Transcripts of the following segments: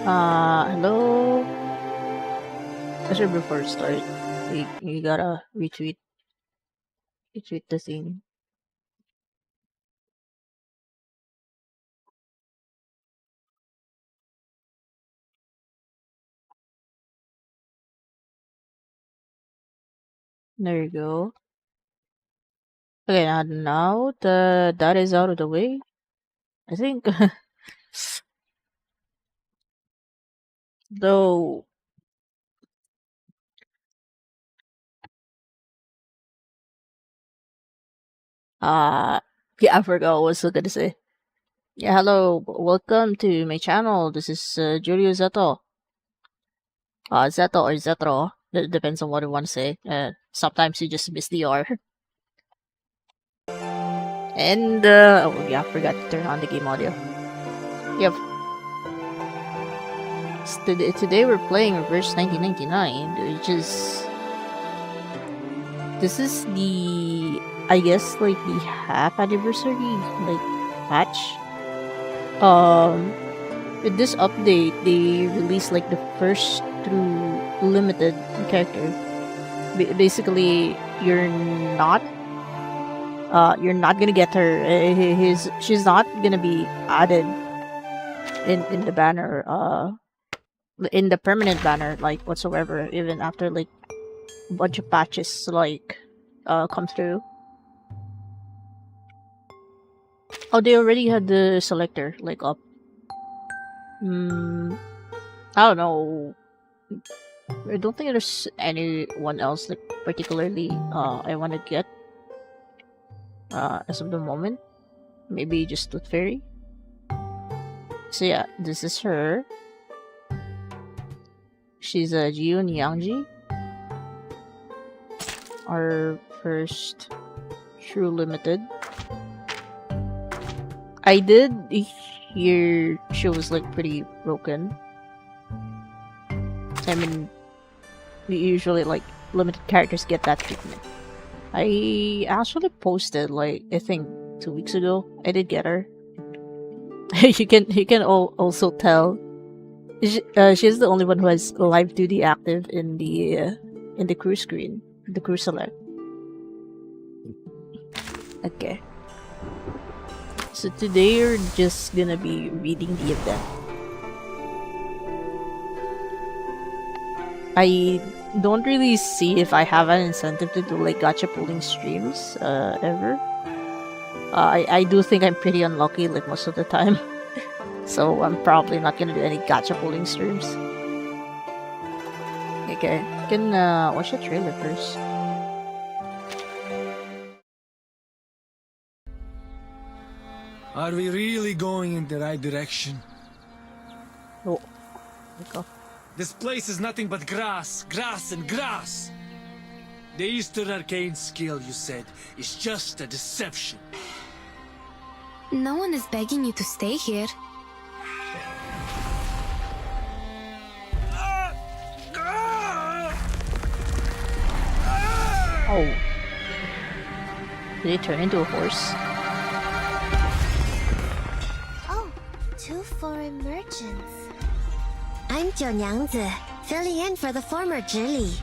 Hello. Actually, before start, you gotta retweet the thing. There you go. Okay, now that is out of the way. I think though. Uh yeah, I forgot what I was gonna say. Yeah, hello, welcome to my channel. This is Julio Zetto. Zetto or Zett-ro. Depends on what you want to say. Sometimes you just miss the R. And oh yeah, I forgot to turn on the game audio. Yep. Today we're playing Reverse 1999, which is this is the I guess like the half anniversary like patch. With this update, they released like the first true limited character. Basically, you're not gonna get her. She's not gonna be added in the banner. In the permanent banner, like whatsoever. Even after like a bunch of patches like come through. Oh, they already had the selector like up. I don't know. I don't think there's anyone else like particularly I want to get as of the moment. Maybe just Tooth Fairy. So yeah, this is her. She's a Jiun Yangji. Our first true limited. I did hear she was like pretty broken. I mean, usually like limited characters get that treatment. I actually posted like I think 2 weeks ago. I did get her. you can also tell. She's the only one who has live duty active in the crew screen, the crew select. Okay. So today you're just gonna be reading the event. I don't really see if I have an incentive to do like gacha pulling streams ever. I do think I'm pretty unlucky like most of the time. So I'm probably not gonna do any gacha pulling streams. Okay, you can watch the trailer first. Are we really going in the right direction? Oh, there we go. This place is nothing but grass, grass, and grass. The Eastern arcane skill, you said, is just a deception. No one is begging you to stay here. Oh. Did he turn into a horse? Oh, two foreign merchants. I'm Jiu Nyangzi, filling in for the former Zhili.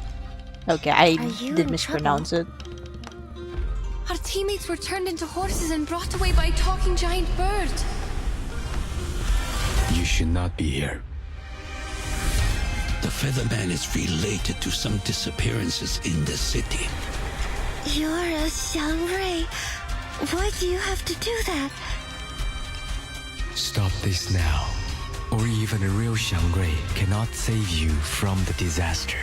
Okay, I did mispronounce it. Our teammates were turned into horses and brought away by a talking giant bird. You should not be here. The Featherman is related to some disappearances in the city. You're a Xiangrui. Why do you have to do that? Stop this now, or even a real Xiangrui cannot save you from the disaster.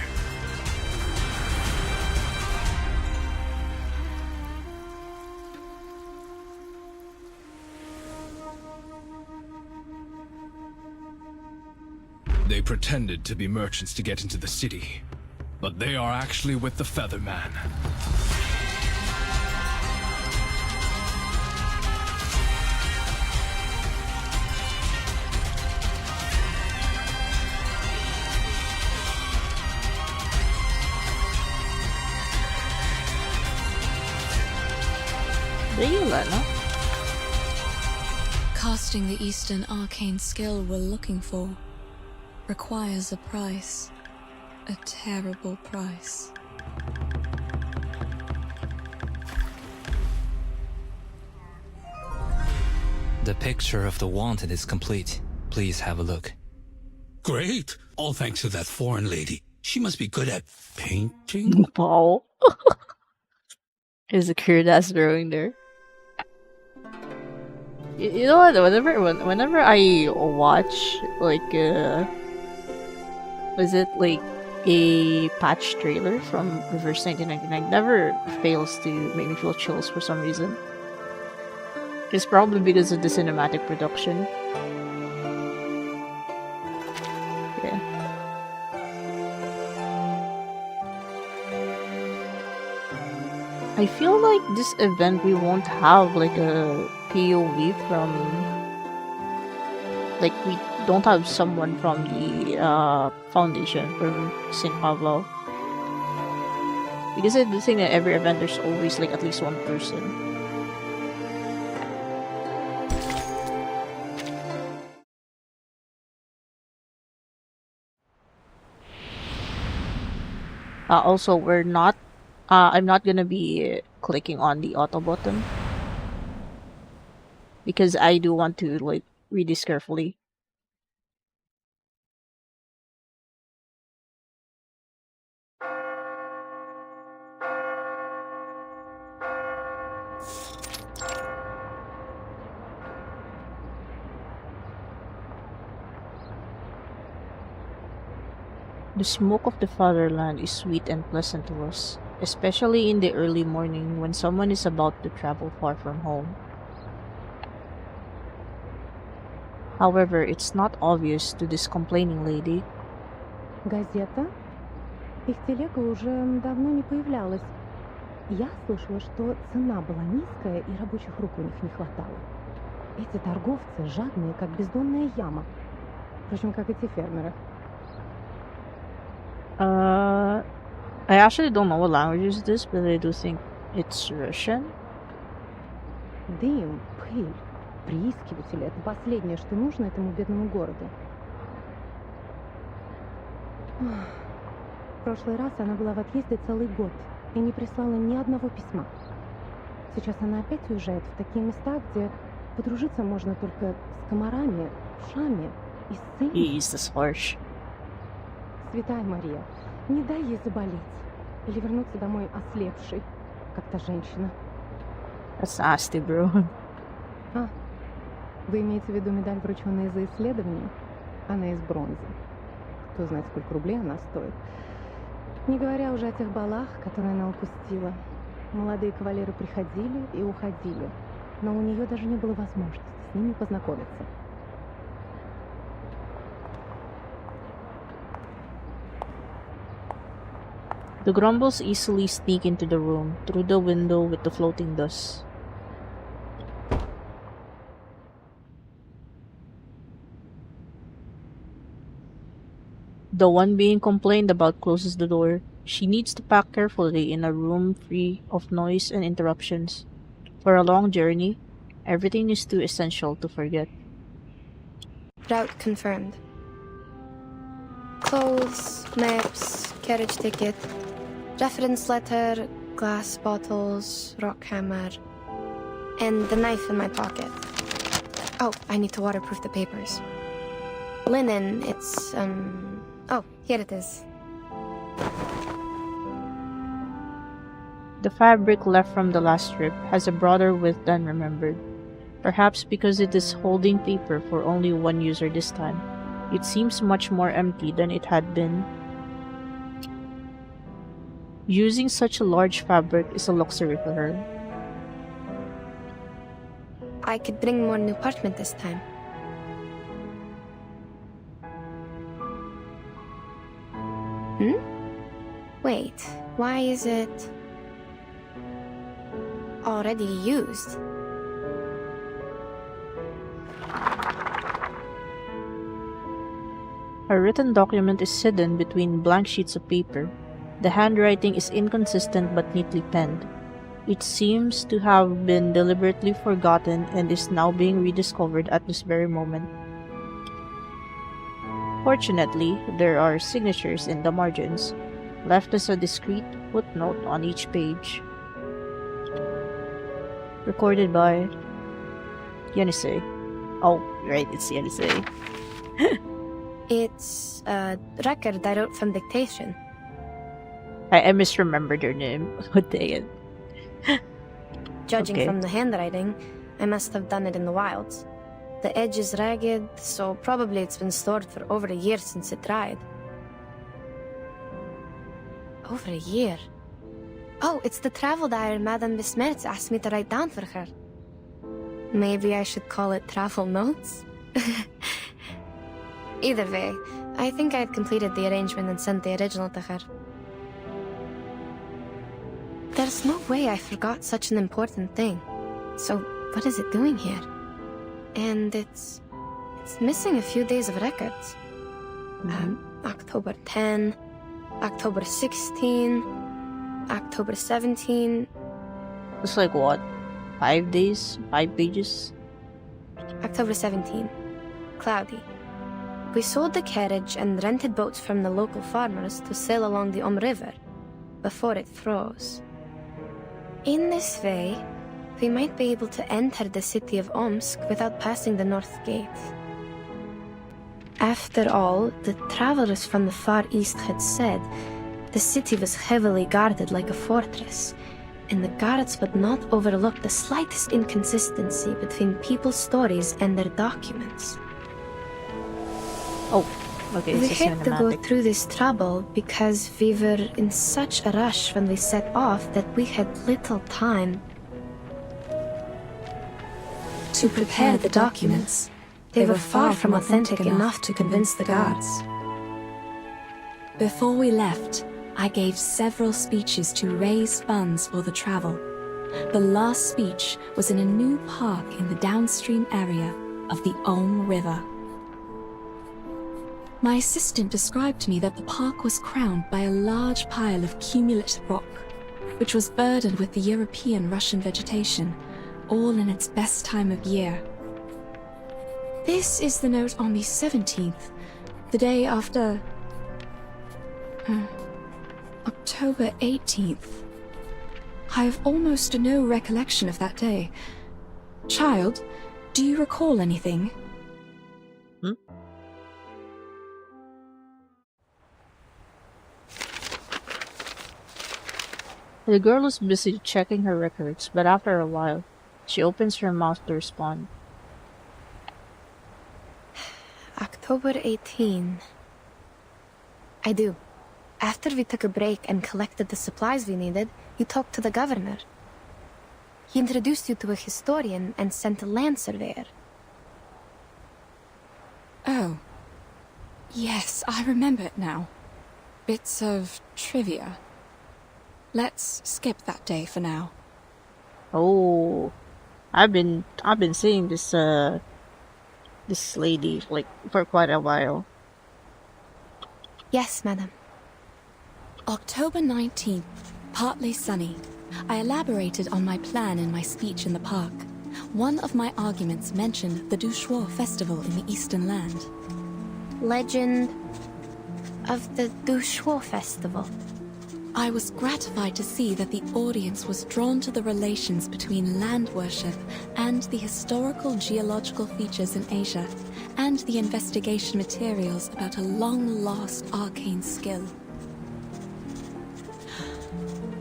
They pretended to be merchants to get into the city, but they are actually with the Featherman. Casting the Eastern arcane skill we're looking for. requires a price. A terrible price. The picture of the wanted is complete. Please have a look. Great. All thanks to that foreign lady. She must be good at painting. Paul. Is a cute ass drawing there. You know what? Whenever I watch like was it like a patch trailer from Reverse 1999, never fails to make me feel chills for some reason. It's probably because of the cinematic production. Yeah. I feel like this event we won't have like a POV from, like we don't have someone from the foundation from St. Pablo, because I do think that every event there's always like at least one person. Also, we're not. I'm not gonna be clicking on the auto button because I do want to like read this carefully. The smoke of the fatherland is sweet and pleasant to us, especially in the early morning when someone is about to travel far from home. However, it's not obvious to this complaining lady. Газета? Их телега уже давно не появлялась. Я слышала, что цена была низкая и рабочих рук у них не хватало. Эти торговцы жадные, как бездонная яма. Впрочем, как и те фермеры. I actually don't know what language is this, but I do think it's Russian. Дым, пыль, приискиватели — это последнее, что нужно этому бедному городу. В прошлый раз она была в отъезде целый год и не прислала ни одного письма. Сейчас она опять уезжает в такие места, где подружиться можно только с комарами, вшами и с Jesus, harsh. Святая Мария, не дай ей заболеть или вернуться домой ослепшей, как та женщина. That's nasty, bro. А, вы имеете в виду медаль, врученная за исследование? Она из бронзы. Кто знает, сколько рублей она стоит. Не говоря уже о тех балах, которые она упустила. Молодые кавалеры приходили и уходили, но у нее даже не было возможности с ними познакомиться. The grumbles easily sneak into the room through the window with the floating dust. The one being complained about closes the door. She needs to pack carefully in a room free of noise and interruptions. For a long journey, everything is too essential to forget. Route confirmed. Clothes, maps, carriage ticket, reference letter, glass bottles, rock hammer, and the knife in my pocket. Oh, I need to waterproof the papers. Linen, it's, oh, here it is. The fabric left from the last trip has a broader width than remembered, perhaps because it is holding paper for only one user this time. It seems much more empty than it had been. Using such a large fabric is a luxury for her. I could bring more new parchment this time. Wait, why is it already used? A written document is hidden between blank sheets of paper. The handwriting is inconsistent but neatly penned. It seems to have been deliberately forgotten and is now being rediscovered at this very moment. Fortunately, there are signatures in the margins, left as a discreet footnote on each page. Recorded by Yenisei. Oh, right, it's Yenisei. It's a record I wrote from dictation. I misremembered your name. Oh, dang it. Judging Okay. from the handwriting, I must have done it in the wilds. The edge is ragged, so probably it's been stored for over a year since it dried. Over a year? Oh, it's the travel diary Madame Besmertz asked me to write down for her. Maybe I should call it travel notes? Either way, I think I had completed the arrangement and sent the original to her. There's no way I forgot such an important thing. So, what is it doing here? And it's missing a few days of records. October 10, October 16, October 17. It's like what? 5 days? 5 pages? October 17. Cloudy. We sold the carriage and rented boats from the local farmers to sail along the River before it froze. In this way, we might be able to enter the city of Omsk without passing the North Gate. After all, the travelers from the Far East had said the city was heavily guarded like a fortress, and the guards would not overlook the slightest inconsistency between people's stories and their documents. Oh, okay, We it's a had to go cinematic. through this trouble because we were in such a rush when we set off that we had little time to prepare the documents. They were far from authentic enough to convince the guards. Before we left, I gave several speeches to raise funds for the travel. The last speech was in a new park in the downstream area of the River. My assistant described to me that the park was crowned by a large pile of cumulative rock, which was burdened with the European Russian vegetation, all in its best time of year. This is the note on the 17th, the day after October 18th. I have almost no recollection of that day. Child, do you recall anything? The girl is busy checking her records, but after a while, she opens her mouth to respond. October 18. I do. After we took a break and collected the supplies we needed, you talked to the governor. He introduced you to a historian and sent a land surveyor. Oh. Yes, I remember it now. Bits of trivia. Let's skip that day for now. Oh, I've been seeing this lady like for quite a while. Yes, madam. October 19th, partly sunny. I elaborated on my plan in my speech in the park. One of my arguments mentioned the Shuori festival in the Eastern Land. Legend of the Shuori festival. I was gratified to see that the audience was drawn to the relations between land worship and the historical geological features in Asia, and the investigation materials about a long-lost arcane skill.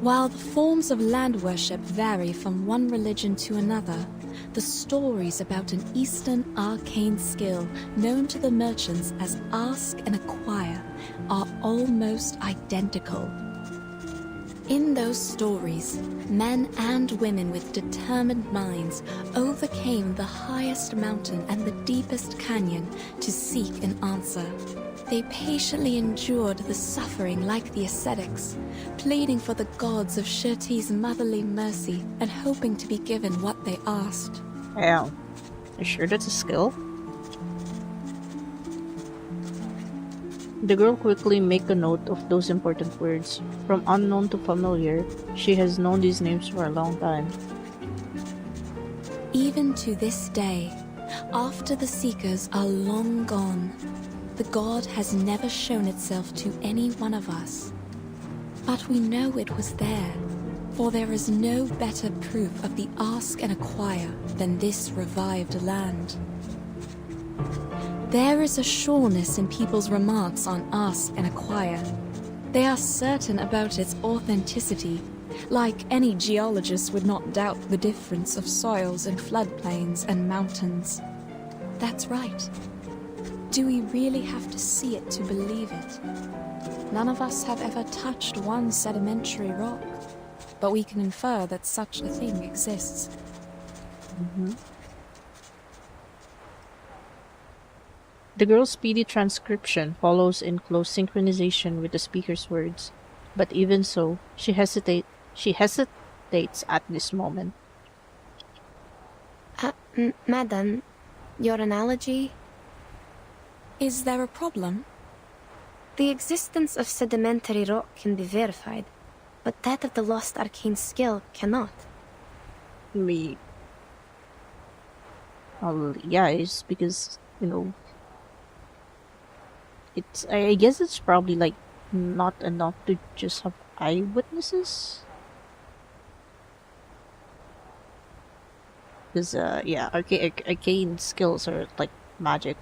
While the forms of land worship vary from one religion to another, the stories about an Eastern arcane skill known to the merchants as Ask and Acquire are almost identical. In those stories, men and women with determined minds overcame the highest mountain and the deepest canyon to seek an answer. They patiently endured the suffering like the ascetics, pleading for the gods of Shuori's motherly mercy and hoping to be given what they asked. Yeah, you sure that's a skill? The girl quickly make a note of those important words. From unknown to familiar, she has known these names for a long time. Even to this day, after the Seekers are long gone, The god has never shown itself to any one of us. But we know it was there, for there is no better proof of the ask and acquire than this revived land. There is a sureness in people's remarks on ask and acquire. They are certain about its authenticity, like any geologist would not doubt the difference of soils in floodplains and mountains. That's right. Do we really have to see it to believe it? None of us have ever touched one sedimentary rock, but we can infer that such a thing exists. The girl's speedy transcription follows in close synchronization with the speaker's words, but even so, she hesitates at this moment. Madam, your analogy? Is there a problem? The existence of sedimentary rock can be verified, but that of the lost arcane skill cannot. Me. Well, yeah, it's because, I guess it's probably like not enough to just have eyewitnesses. Because, yeah, arcane skills are like magic.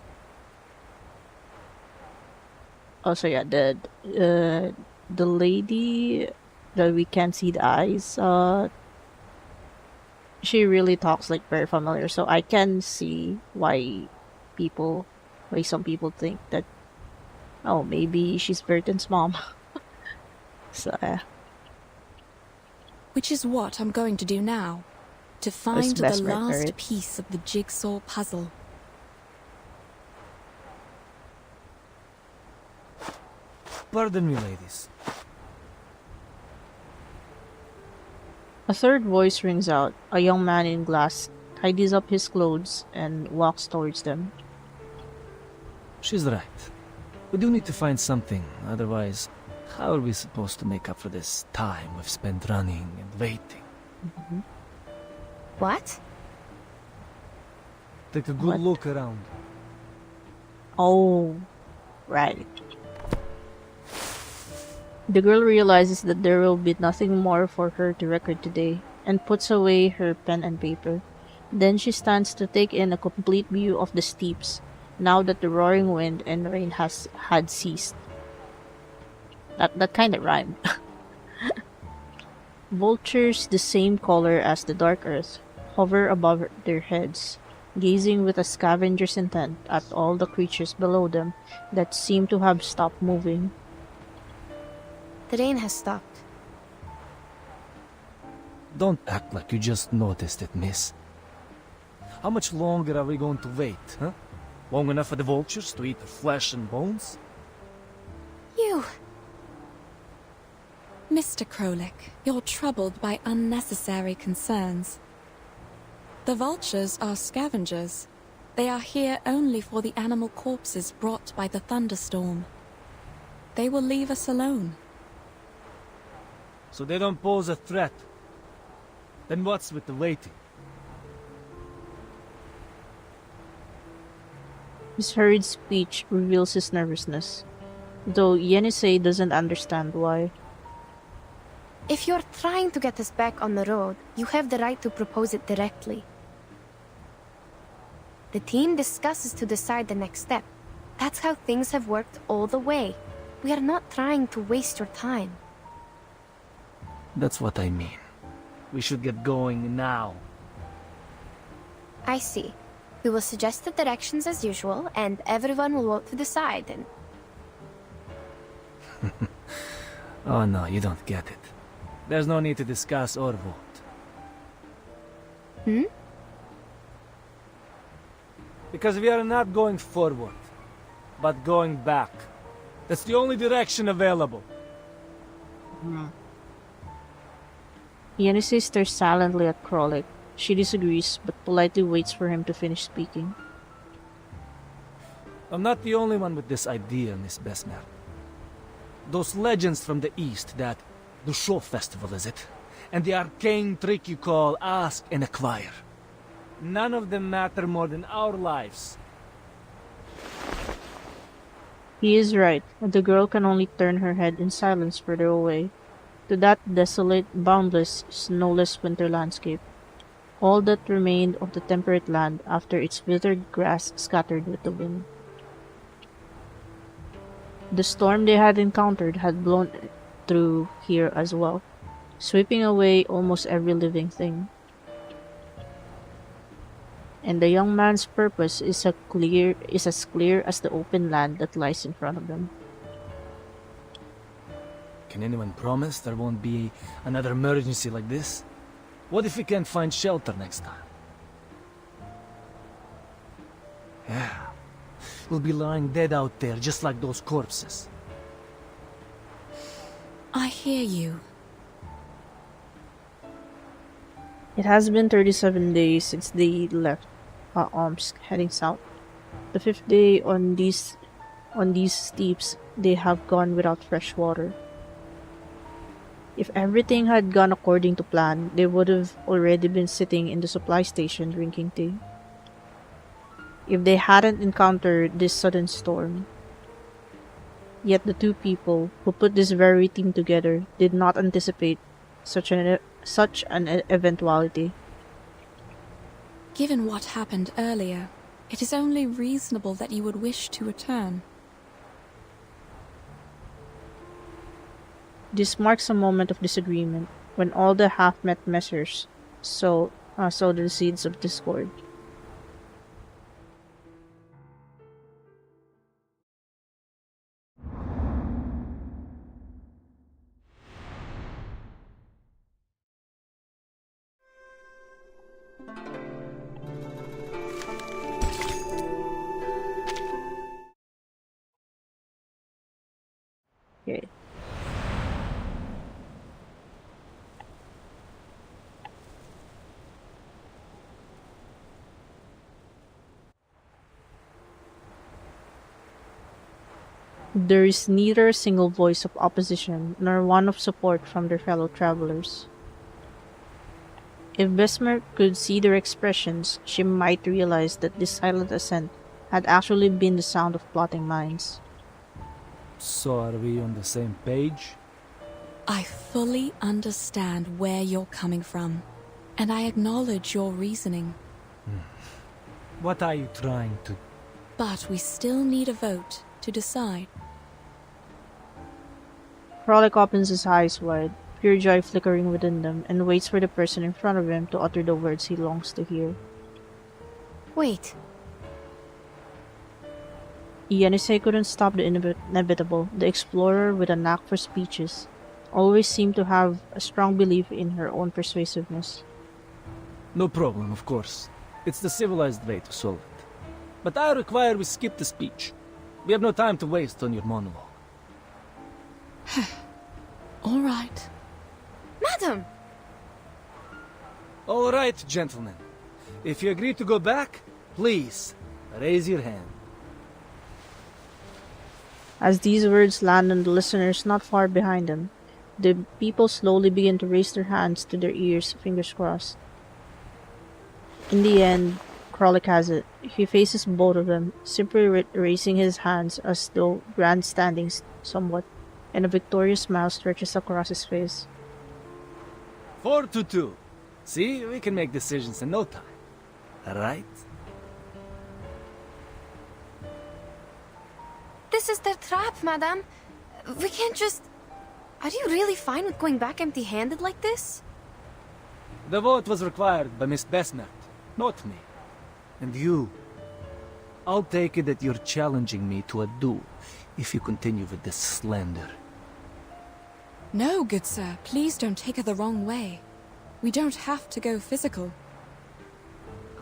Also, yeah, the lady that we can't see the eyes, she really talks like very familiar, so I can see why some people think that, oh, maybe she's Burton's mom. So, Which is what I'm going to do now, to find the mesmer, last right? piece of the jigsaw puzzle. Pardon me, ladies. A third voice rings out. A young man in glass tidies up his clothes and walks towards them. She's right. We do need to find something, otherwise, how are we supposed to make up for this time we've spent running and waiting? What? Take a good look around. Oh, right. The girl realizes that there will be nothing more for her to record today, and puts away her pen and paper. Then she stands to take in a complete view of the steeps, now that the roaring wind and rain had ceased. That kind of rhymed. Vultures the same color as the dark earth hover above their heads, gazing with a scavenger's intent at all the creatures below them that seem to have stopped moving. The rain has stopped. Don't act like you just noticed it, miss. How much longer are we going to wait, huh? Long enough for the vultures to eat our flesh and bones? You! Mr. Krolik, you're troubled by unnecessary concerns. The vultures are scavengers. They are here only for the animal corpses brought by the thunderstorm. They will leave us alone. So they don't pose a threat. Then what's with the waiting? His hurried speech reveals his nervousness, though Yenisei doesn't understand why. If you're trying to get us back on the road, you have the right to propose it directly. The team discusses to decide the next step. That's how things have worked all the way. We are not trying to waste your time. That's what I mean. We should get going now. I see. We will suggest the directions as usual, and everyone will vote to decide, and... Oh no, you don't get it. There's no need to discuss or vote. Hmm? Because we are not going forward, but going back. That's the only direction available. Yenisei stares silently at Krolik. She disagrees, but politely waits for him to finish speaking. I'm not the only one with this idea, Miss Besmer. Those legends from the East, that the show festival, is it? And the arcane trick you call ask and acquire. None of them matter more than our lives. He is right. The girl can only turn her head in silence further away, to that desolate, boundless, snowless winter landscape. All that remained of the temperate land after its withered grass scattered with the wind. The storm they had encountered had blown through here as well, sweeping away almost every living thing. And the young man's purpose is as clear as the open land that lies in front of them. Can anyone promise there won't be another emergency like this? What if we can't find shelter next time? Yeah. We'll be lying dead out there just like those corpses. I hear you. It has been 37 days since they left Omsk, heading south. The 5th day on these steeps, they have gone without fresh water. If everything had gone according to plan, they would have already been sitting in the supply station drinking tea. If they hadn't encountered this sudden storm. Yet the two people who put this very team together did not anticipate such an eventuality. Given what happened earlier, it is only reasonable that you would wish to return. This marks a moment of disagreement when all the half-met messers sow the seeds of discord. Okay. There is neither a single voice of opposition nor one of support from their fellow travelers. If Besmer could see their expressions, she might realize that this silent assent had actually been the sound of plotting minds. So are we on the same page? I fully understand where you're coming from, and I acknowledge your reasoning. What are you trying to... But we still need a vote to decide. Frolic opens his eyes wide, pure joy flickering within them, and waits for the person in front of him to utter the words he longs to hear. Wait. Yenisei couldn't stop the inevitable. The explorer, with a knack for speeches, always seemed to have a strong belief in her own persuasiveness. No problem, of course. It's the civilized way to solve it. But I require we skip the speech. We have no time to waste on your monologue. All right. Madam! All right, gentlemen. If you agree to go back, please, raise your hand. As these words land on the listeners not far behind them, the people slowly begin to raise their hands to their ears, fingers crossed. In the end, Kralik has it. He faces both of them, simply raising his hands as though grandstanding somewhat, and a victorious smile stretches across his face. 4-2. See, we can make decisions in no time. Right? This is their trap, madam. We can't just... Are you really fine with going back empty-handed like this? The vote was required by Miss Besnert, not me. And you. I'll take it that you're challenging me to a duel if you continue with this slander. No, good sir, please don't take it the wrong way. We don't have to go physical.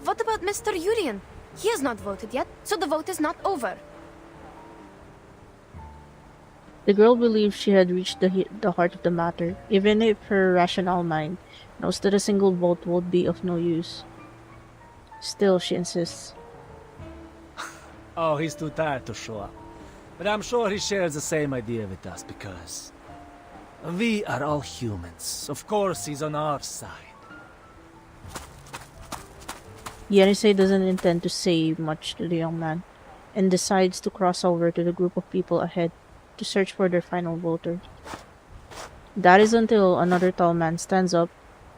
What about Mr. Urian? He has not voted yet, so the vote is not over. The girl believed she had reached the heart of the matter, even if her rational mind knows that a single vote would be of no use. Still, she insists. Oh, he's too tired to show up. But I'm sure he shares the same idea with us because... we are all humans. Of course, he's on our side. Yenisei doesn't intend to say much to the young man, and decides to cross over to the group of people ahead to search for their final voter. That is until another tall man stands up,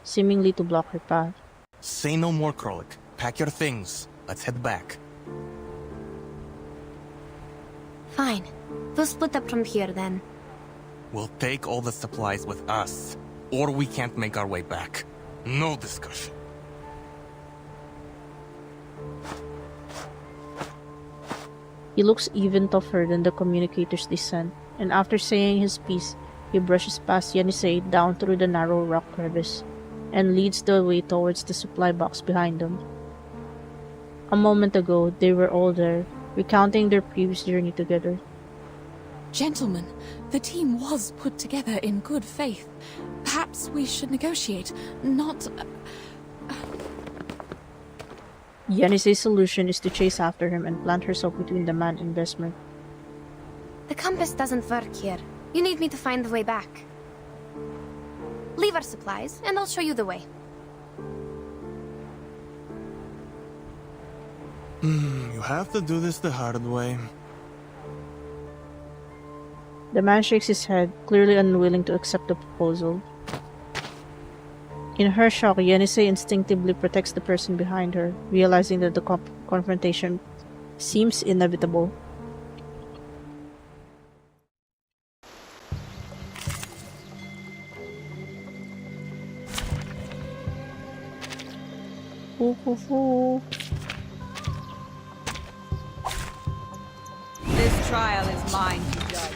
seemingly to block her path. Say no more, Krolik. Pack your things. Let's head back. Fine. We'll split up from here then. We'll take all the supplies with us, or we can't make our way back. No discussion. He looks even tougher than the communicators they sent, and after saying his piece, he brushes past Yenisei down through the narrow rock crevice, and leads the way towards the supply box behind them. A moment ago, they were all there, recounting their previous journey together. Gentlemen, the team was put together in good faith. Perhaps we should negotiate, not... Yenisei's solution is to chase after him and plant herself between the man and Besmer. The compass doesn't work here. You need me to find the way back. Leave our supplies, and I'll show you the way. You have to do this the hard way. The man shakes his head, clearly unwilling to accept the proposal. In her shock, Yenisei instinctively protects the person behind her, realizing that the confrontation seems inevitable. This trial is mine to judge.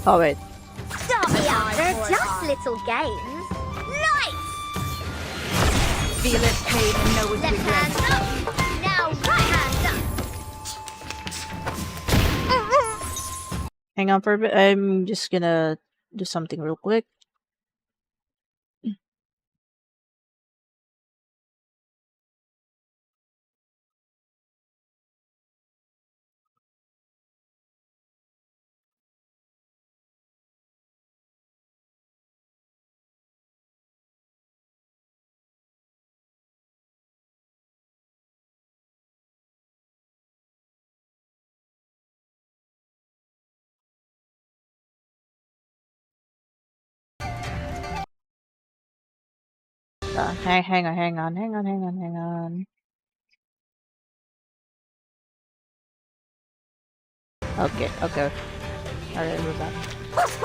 Oh wait. Stop me up! They're just little games. Nice! Feel it pain and know it Left regret. hand up! Now right hand up! Hang on for a bit. I'm just gonna do something real quick. Hang on. Okay. Alright, we're back.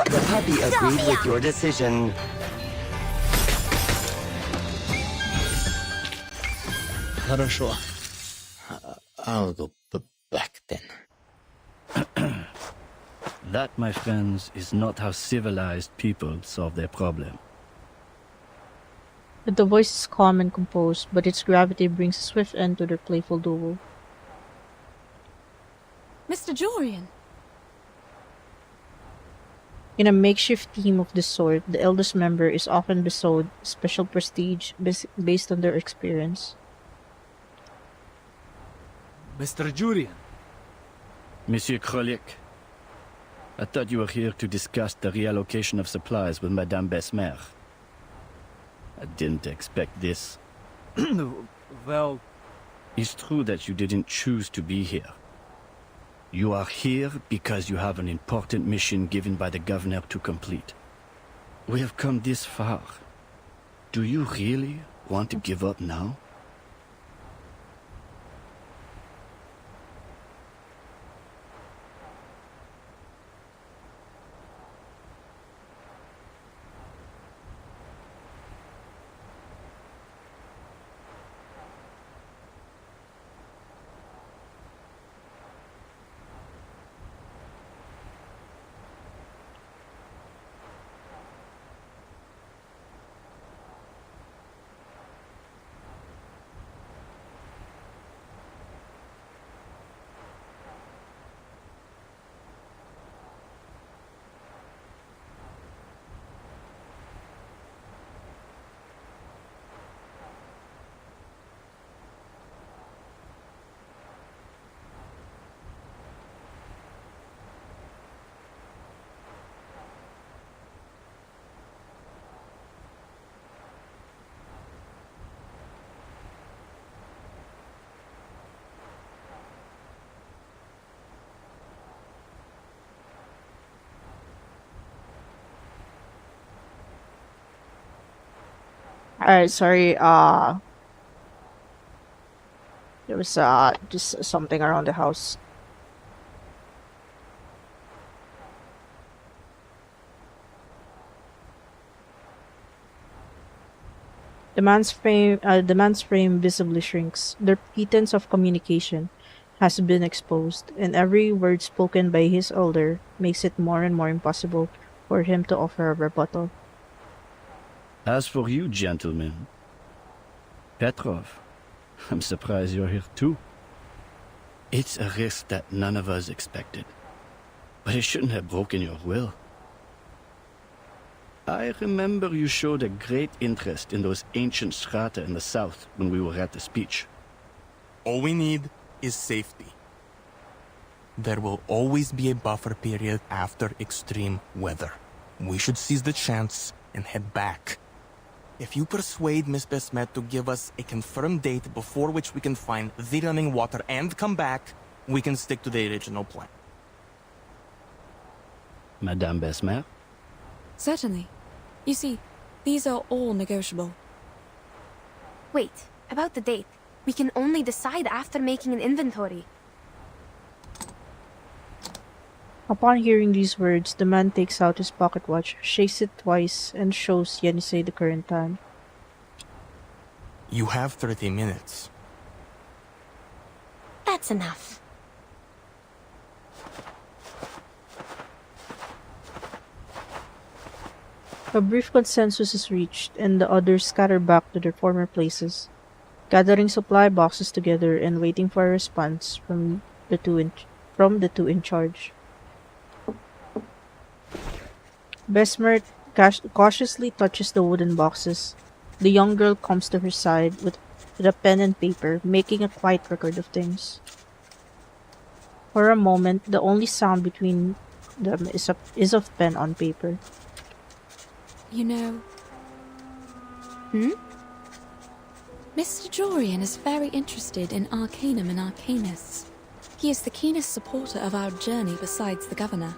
The puppy agreed with your decision. Хорошо. I'll go back then. That, my friends, is not how civilized people solve their problem. The voice is calm and composed, but its gravity brings a swift end to their playful duel. Mr. Jorian! In a makeshift team of this sort, the eldest member is often bestowed special prestige based on their experience. Mr. Jurian. Monsieur Krolik, I thought you were here to discuss the reallocation of supplies with Madame Besmer. I didn't expect this. Well... It's true that you didn't choose to be here. You are here because you have an important mission given by the governor to complete. We have come this far. Do you really want to give up now? Alright, sorry, there was, just something around the house. The man's frame visibly shrinks. The pretense of communication has been exposed, and every word spoken by his elder makes it more and more impossible for him to offer a rebuttal. As for you, gentlemen, Petrov, I'm surprised you're here too. It's a risk that none of us expected, but it shouldn't have broken your will. I remember you showed a great interest in those ancient strata in the south when we were at the speech. All we need is safety. There will always be a buffer period after extreme weather. We should seize the chance and head back. If you persuade Miss Besmet to give us a confirmed date before which we can find the running water and come back, we can stick to the original plan. Madame Besmet? Certainly. You see, these are all negotiable. Wait, about the date. We can only decide after making an inventory. Upon hearing these words, the man takes out his pocket watch, shakes it twice, and shows Yenisei the current time. You have 30 minutes. That's enough. A brief consensus is reached, and the others scatter back to their former places, gathering supply boxes together and waiting for a response from the two in charge. Besmer cautiously touches the wooden boxes. The young girl comes to her side with a pen and paper, making a quiet record of things. For a moment, the only sound between them is of pen on paper. You know... Mr. Jorian is very interested in Arcanum and Arcanists. He is the keenest supporter of our journey besides the governor.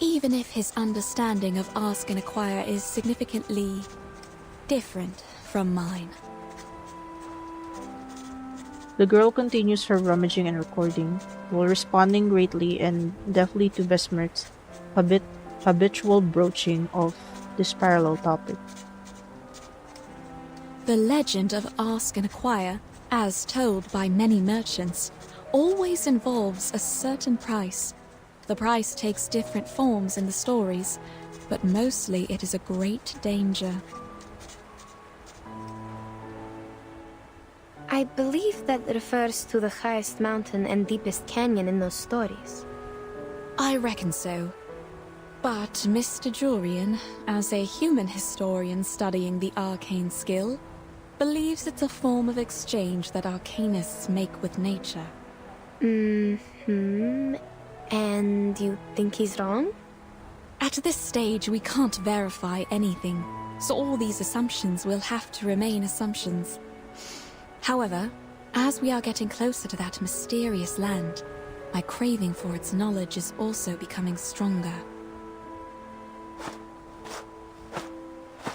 Even if his understanding of Ask and Acquire is significantly different from mine. The girl continues her rummaging and recording, while responding greatly and deftly to Besmert's habitual broaching of this parallel topic. The legend of Ask and Acquire, as told by many merchants, always involves a certain price. The price takes different forms in the stories, but mostly it is a great danger. I believe that refers to the highest mountain and deepest canyon in those stories. I reckon so. But Mr. Jorian, as a human historian studying the arcane skill, believes it's a form of exchange that arcanists make with nature. And you think he's wrong? At this stage, we can't verify anything, so all these assumptions will have to remain assumptions. However, as we are getting closer to that mysterious land, my craving for its knowledge is also becoming stronger.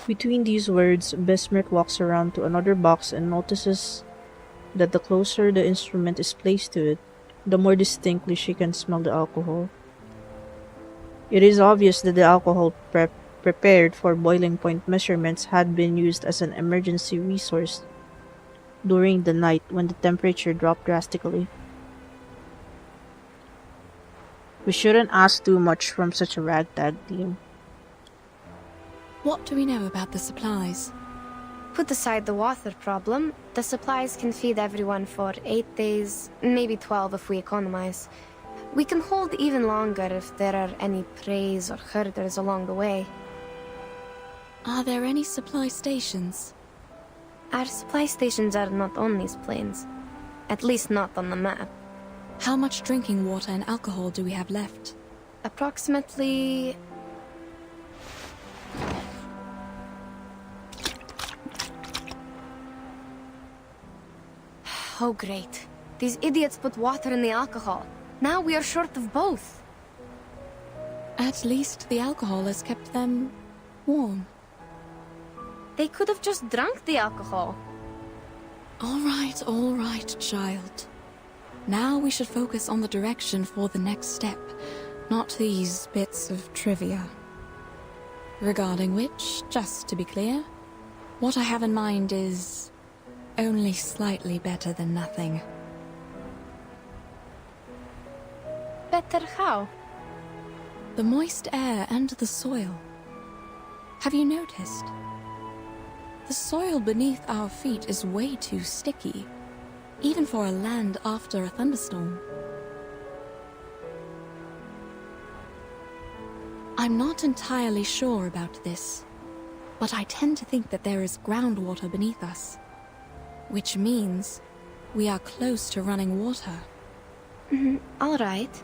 Between these words, Besmert walks around to another box and notices that the closer the instrument is placed to it, the more distinctly she can smell the alcohol. It is obvious that the alcohol prepared for boiling point measurements had been used as an emergency resource during the night when the temperature dropped drastically. We shouldn't ask too much from such a ragtag team. What do we know about the supplies? Put aside the water problem, the supplies can feed everyone for 8 days, maybe 12 if we economize. We can hold even longer if there are any preys or herders along the way. Are there any supply stations? Our supply stations are not on these plains. At least not on the map. How much drinking water and alcohol do we have left? Approximately... Oh great. These idiots put water in the alcohol. Now we are short of both. At least the alcohol has kept them warm. They could have just drunk the alcohol. All right, child. Now we should focus on the direction for the next step, not these bits of trivia. Regarding which, just to be clear, what I have in mind is only slightly better than nothing. Better how? The moist air and the soil. Have you noticed? The soil beneath our feet is way too sticky, even for a land after a thunderstorm. I'm not entirely sure about this, but I tend to think that there is groundwater beneath us, which means we are close to running water. All right.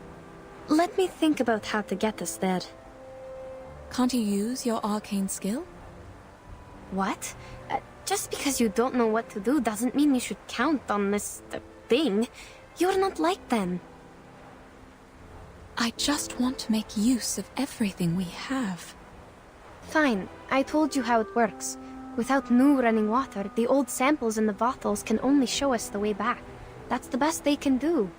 Let me think about how to get us there. Can't you use your arcane skill? What? Just because you don't know what to do doesn't mean you should count on this thing. You're not like them. I just want to make use of everything we have. Fine, I told you how it works. Without new running water, the old samples in the bottles can only show us the way back. That's the best they can do.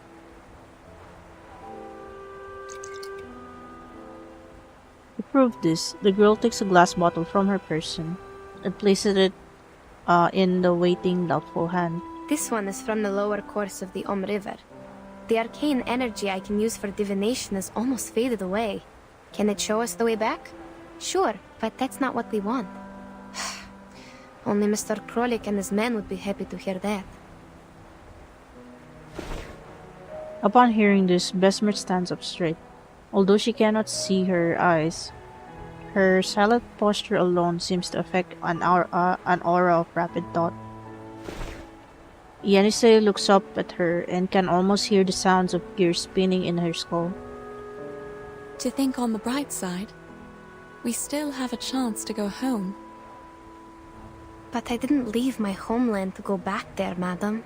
To prove this, the girl takes a glass bottle from her person and places it in the waiting, doubtful hand. This one is from the lower course of the River. The arcane energy I can use for divination has almost faded away. Can it show us the way back? Sure, but that's not what we want. Only Mr. Krolik and his men would be happy to hear that. Upon hearing this, Besmer stands up straight. Although she cannot see her eyes, her silent posture alone seems to affect an aura of rapid thought. Yenisei looks up at her and can almost hear the sounds of gears spinning in her skull. To think on the bright side, we still have a chance to go home. But I didn't leave my homeland to go back there, madam.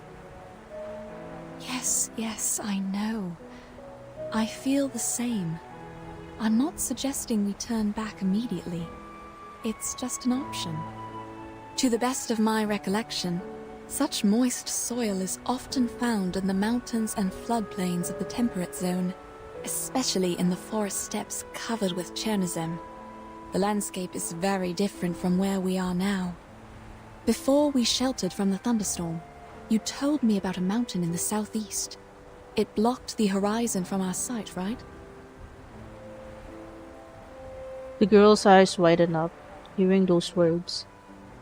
Yes, I know. I feel the same. I'm not suggesting we turn back immediately. It's just an option. To the best of my recollection, such moist soil is often found in the mountains and floodplains of the temperate zone, especially in the forest steppes covered with Chernozem. The landscape is very different from where we are now. Before we sheltered from the thunderstorm, you told me about a mountain in the southeast. It blocked the horizon from our sight, right? The girl's eyes widen up, hearing those words,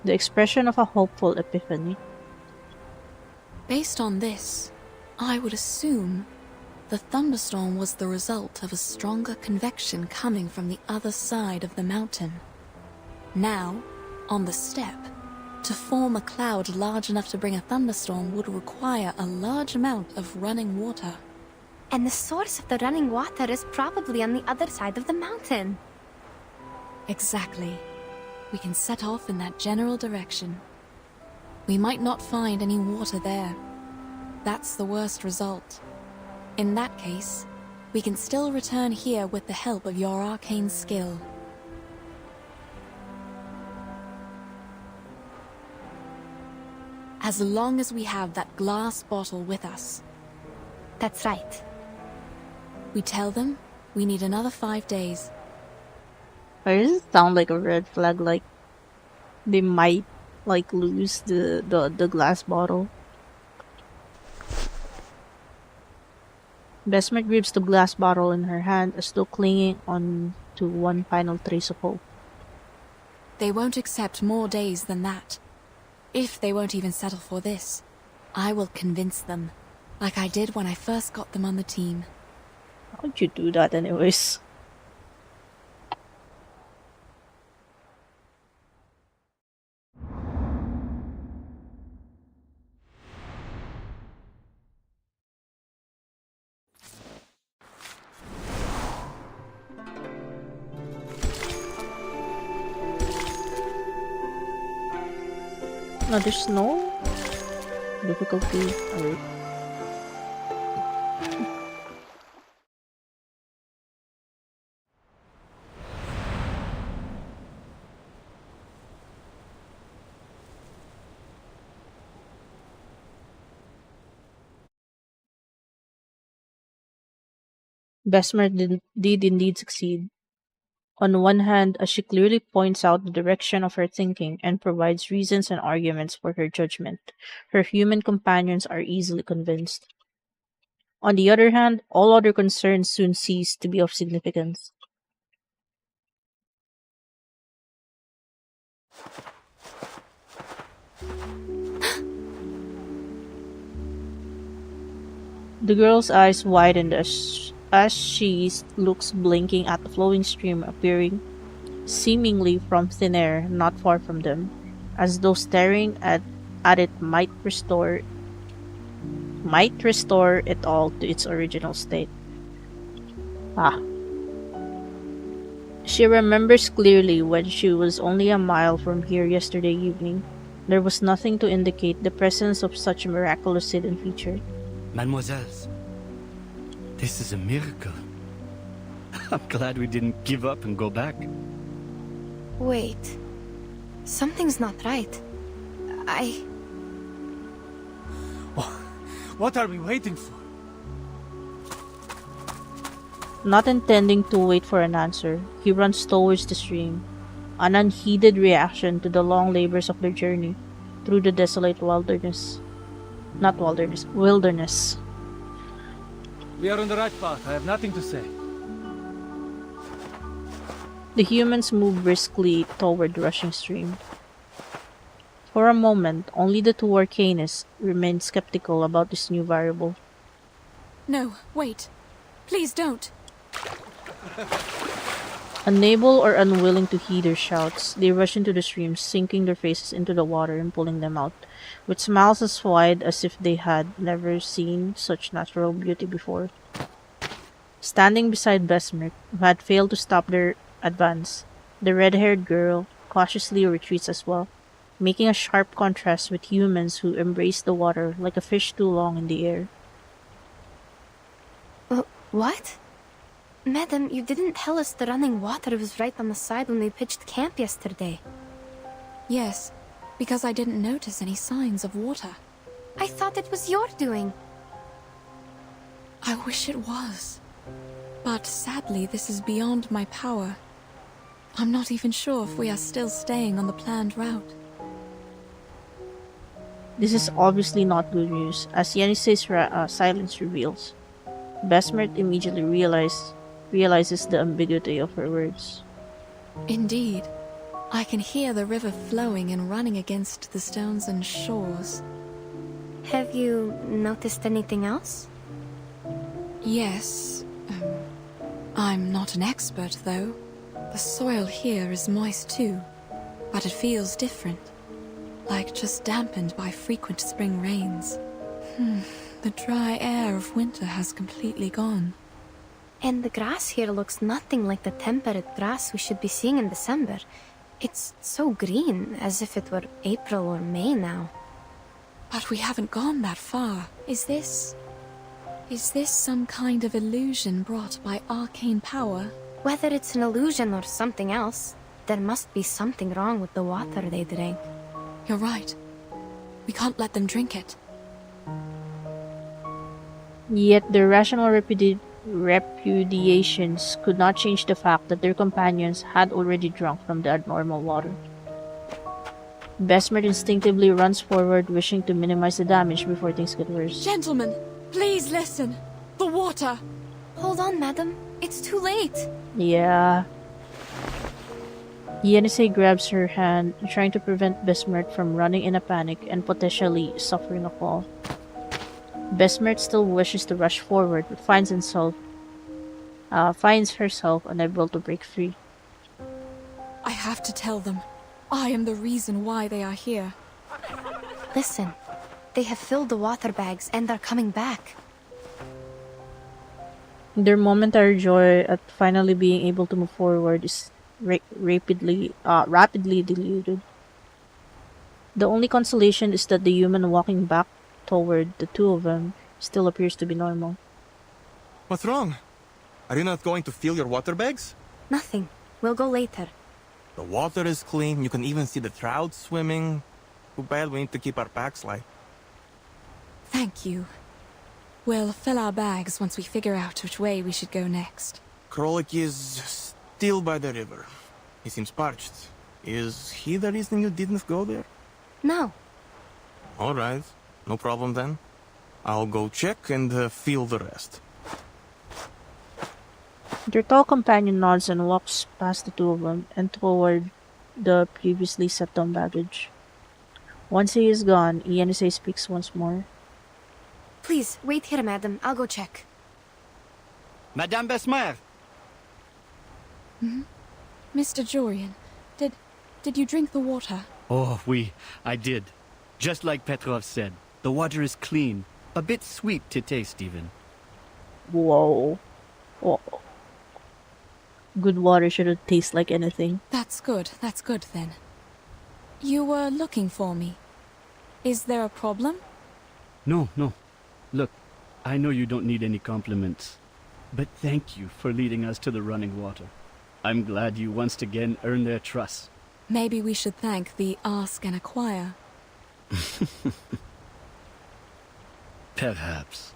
the expression of a hopeful epiphany. Based on this, I would assume the thunderstorm was the result of a stronger convection coming from the other side of the mountain. Now, on the steppe, to form a cloud large enough to bring a thunderstorm would require a large amount of running water. And the source of the running water is probably on the other side of the mountain. Exactly. We can set off in that general direction. We might not find any water there. That's the worst result. In that case, we can still return here with the help of your arcane skill. As long as we have that glass bottle with us. That's right. We tell them we need another 5 days. Why does it sound like a red flag? Like they might lose the glass bottle. Besmer grips the glass bottle in her hand as though clinging on to one final trace of hope. They won't accept more days than that. If they won't even settle for this, I will convince them, like I did when I first got them on the team. How'd you do that anyways? No, there's no difficulty. Alright. Besmer did indeed succeed. On one hand, as she clearly points out the direction of her thinking and provides reasons and arguments for her judgment, her human companions are easily convinced. On the other hand, all other concerns soon cease to be of significance. The girl's eyes widened as she looks blinking at the flowing stream appearing seemingly from thin air not far from them, as though staring at it might restore it all to its original state. Ah. She remembers clearly when she was only a mile from here yesterday evening. There was nothing to indicate the presence of such a miraculous hidden feature. Mademoiselles, this is a miracle. I'm glad we didn't give up and go back. Wait. Something's not right. What are we waiting for? Not intending to wait for an answer, he runs towards the stream, an unheeded reaction to the long labors of their journey through the desolate wilderness. Wilderness. We are on the right path. I have nothing to say. The humans move briskly toward the rushing stream. For a moment, only the two arcanists remained skeptical about this new variable. No, wait. Please don't. Unable or unwilling to heed her shouts, they rush into the stream, sinking their faces into the water and pulling them out, with smiles as wide as if they had never seen such natural beauty before. Standing beside Besmer, who had failed to stop their advance, the red-haired girl cautiously retreats as well, making a sharp contrast with humans who embrace the water like a fish too long in the air. What? Madam, you didn't tell us the running water was right on the side when we pitched camp yesterday. Yes, because I didn't notice any signs of water. I thought it was your doing. I wish it was. But sadly, this is beyond my power. I'm not even sure if we are still staying on the planned route. This is obviously not good news, as Yenisei's silence reveals. Besmert immediately realizes the ambiguity of her words. Indeed. I can hear the river flowing and running against the stones and shores. Have you noticed anything else? Yes. I'm not an expert, though. The soil here is moist too, but it feels different. Like just dampened by frequent spring rains. The dry air of winter has completely gone. And the grass here looks nothing like the temperate grass we should be seeing in December. It's so green, as if it were April or May now. But we haven't gone that far. Is this some kind of illusion brought by arcane power? Whether it's an illusion or something else, there must be something wrong with the water they drank. You're right. We can't let them drink it. Yet their rational repudiations could not change the fact that their companions had already drunk from the abnormal water. Besmert instinctively runs forward, wishing to minimize the damage before things get worse. Gentlemen, please listen. The water! Hold on, madam. It's too late. Yeah. Yenisei grabs her hand, trying to prevent Besmert from running in a panic and potentially suffering a fall. Besmert still wishes to rush forward, but finds herself unable to break free. I have to tell them. I am the reason why they are here. Listen, they have filled the water bags and are coming back. Their momentary joy at finally being able to move forward is rapidly diluted. The only consolation is that the human walking back toward the two of them still appears to be normal. What's wrong? Are you not going to fill your water bags? Nothing. We'll go later. The water is clean. You can even see the trout swimming. Too bad we need to keep our packs light. Thank you. We'll fill our bags once we figure out which way we should go next. Krolik is still by the river. He seems parched. Is he the reason you didn't go there? No. All right. No problem then. I'll go check and feel the rest. Their tall companion nods and walks past the two of them and toward the previously set down baggage. Once he is gone, Yenise speaks once more. Please, wait here, madam. I'll go check. Madame Besmer! Mr. Jorian, did you drink the water? Oh, I did. Just like Petrov said, the water is clean. A bit sweet to taste, even. Whoa. Whoa. Good water shouldn't taste like anything. That's good then. You were looking for me. Is there a problem? No. Look, I know you don't need any compliments, but thank you for leading us to the running water. I'm glad you once again earned their trust. Maybe we should thank the Ask and Acquire. Perhaps.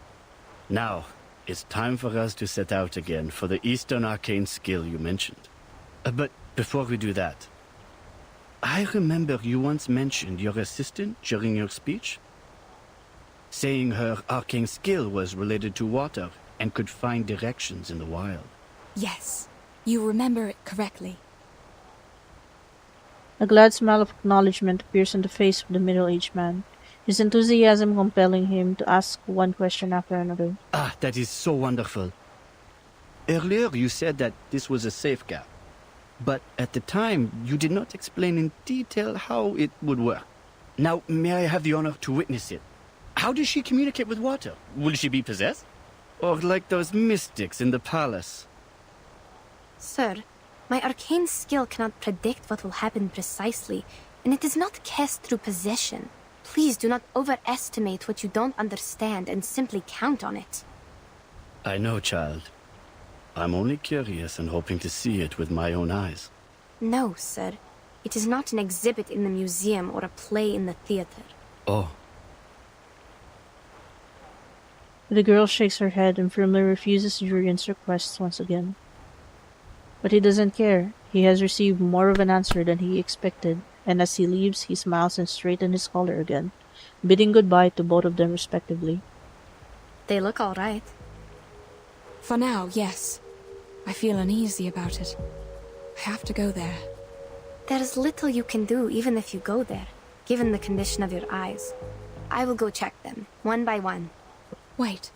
Now, it's time for us to set out again for the Eastern Arcane skill you mentioned. But before we do that, I remember you once mentioned your assistant during your speech, saying her arcane skill was related to water and could find directions in the wild. Yes, you remember it correctly. A glad smile of acknowledgement appears on the face of the middle-aged man, his enthusiasm compelling him to ask one question after another. Ah, that is so wonderful. Earlier you said that this was a safe gap, but at the time you did not explain in detail how it would work. Now, may I have the honor to witness it? How does she communicate with water? Will she be possessed? Or like those mystics in the palace? Sir, my arcane skill cannot predict what will happen precisely, and it is not cast through possession. Please do not overestimate what you don't understand and simply count on it. I know, child. I'm only curious and hoping to see it with my own eyes. No, sir. It is not an exhibit in the museum or a play in the theater. Oh. The girl shakes her head and firmly refuses Jurian's request once again. But he doesn't care. He has received more of an answer than he expected, and as he leaves, he smiles and straightens his collar again, bidding goodbye to both of them respectively. They look all right. For now, yes. I feel uneasy about it. I have to go there. There's little you can do even if you go there, given the condition of your eyes. I will go check them, one by one. Wait.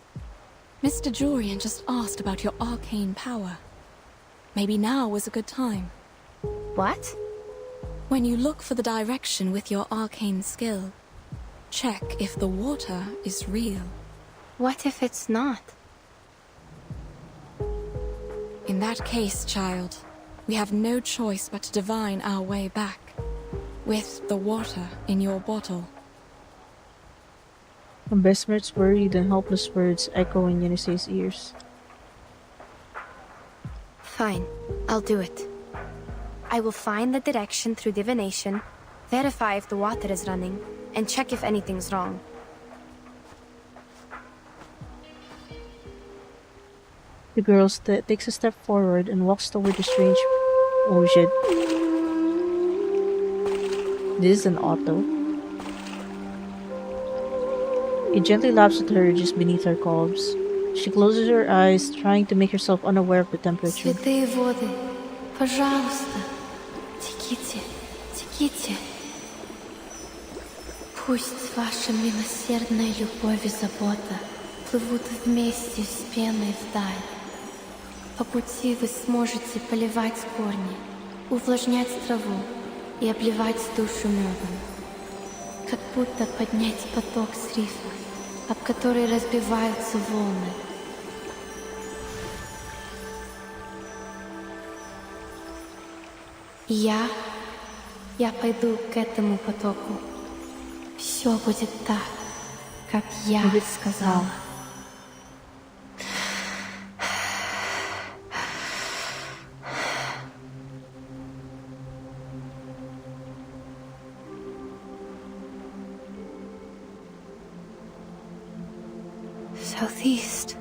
Mr. Jorian just asked about your arcane power. Maybe now is a good time. What? When you look for the direction with your arcane skill, check if the water is real. What if it's not? In that case, child, we have no choice but to divine our way back, with the water in your bottle. Besmer's worried and helpless words echo in Yenise's ears. Fine, I'll do it. I will find the direction through divination, verify if the water is running, and check if anything's wrong. The girl takes a step forward and walks toward the strange... Oh shit. This is an auto. It gently laps at her just beneath her calves. She closes her eyes, trying to make herself unaware of the temperature. Святые воды, пожалуйста, теките, теките. Пусть ваша милосердная любовь и забота плывут вместе с пеной вдаль. По пути вы сможете поливать корни, увлажнять траву и обливать душу медом. Как будто поднять поток с рифа, об который разбиваются волны. Я пойду к этому потоку. Все будет так, как я сказала. Southeast.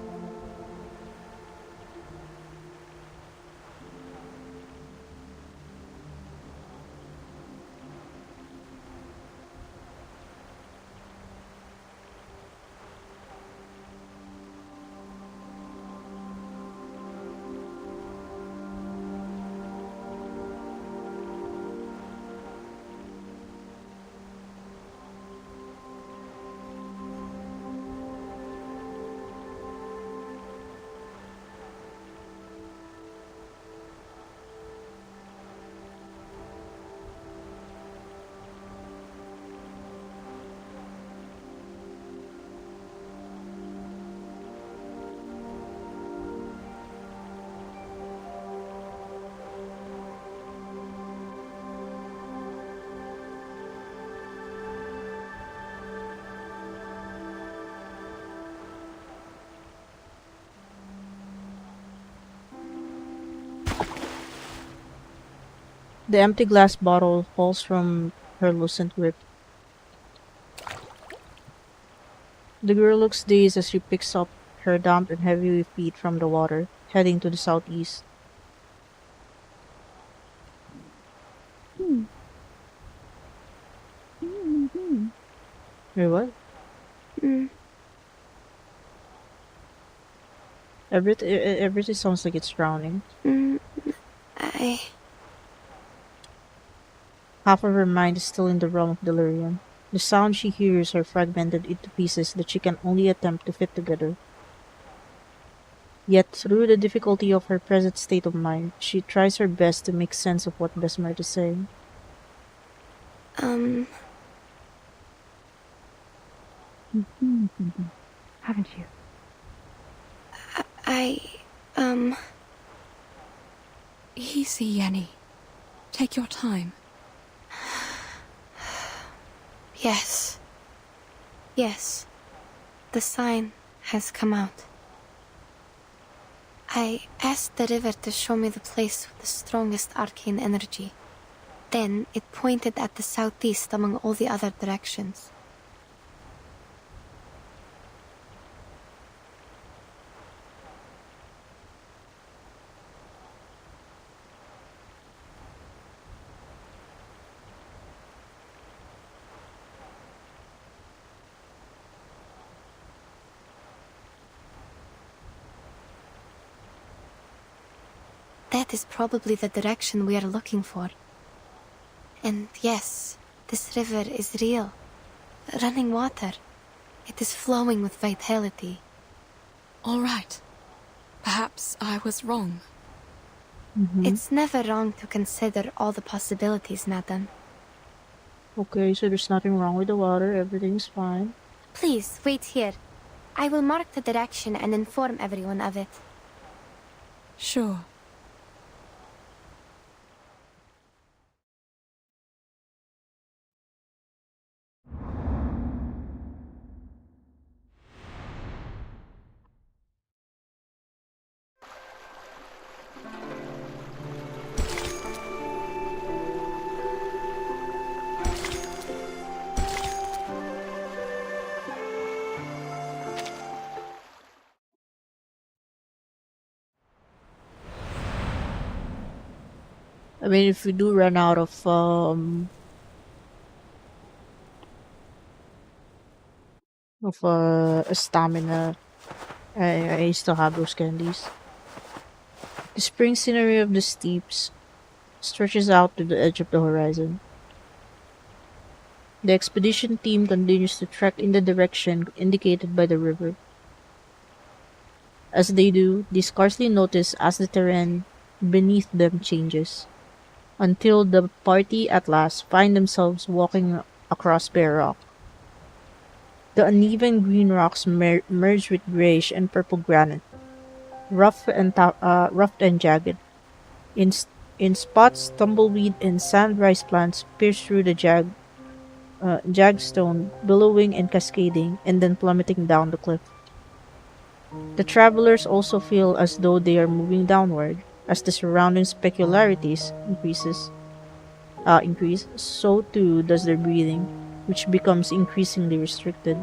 The empty glass bottle falls from her loosened grip. The girl looks dazed as she picks up her damp and heavy feet from the water, heading to the southeast. Wait, what? Everything sounds like it's drowning. Half of her mind is still in the realm of delirium. The sounds she hears are fragmented into pieces that she can only attempt to fit together. Yet, through the difficulty of her present state of mind, she tries her best to make sense of what Besmer is saying. Haven't you? Easy, Yenny. Take your time. Yes. Yes. The sign has come out. I asked the river to show me the place with the strongest arcane energy. Then it pointed at the southeast among all the other directions. That is probably the direction we are looking for. And yes, this river is real. Running water. It is flowing with vitality. All right. Perhaps I was wrong. It's never wrong to consider all the possibilities, madam. Okay, so there's nothing wrong with the water, everything's fine. Please, wait here. I will mark the direction and inform everyone of it. Sure. I mean, if we do run out of stamina, I still have those candies. The spring scenery of the steeps stretches out to the edge of the horizon. The expedition team continues to trek in the direction indicated by the river. As they do, they scarcely notice as the terrain beneath them changes, until the party at last find themselves walking across bare rock. The uneven green rocks merge with grayish and purple granite, rough and jagged. In spots, tumbleweed and sand rice plants pierce through the jagged stone, billowing and cascading, and then plummeting down the cliff. The travelers also feel as though they are moving downward, as the surrounding specularities increase, so too does their breathing, which becomes increasingly restricted.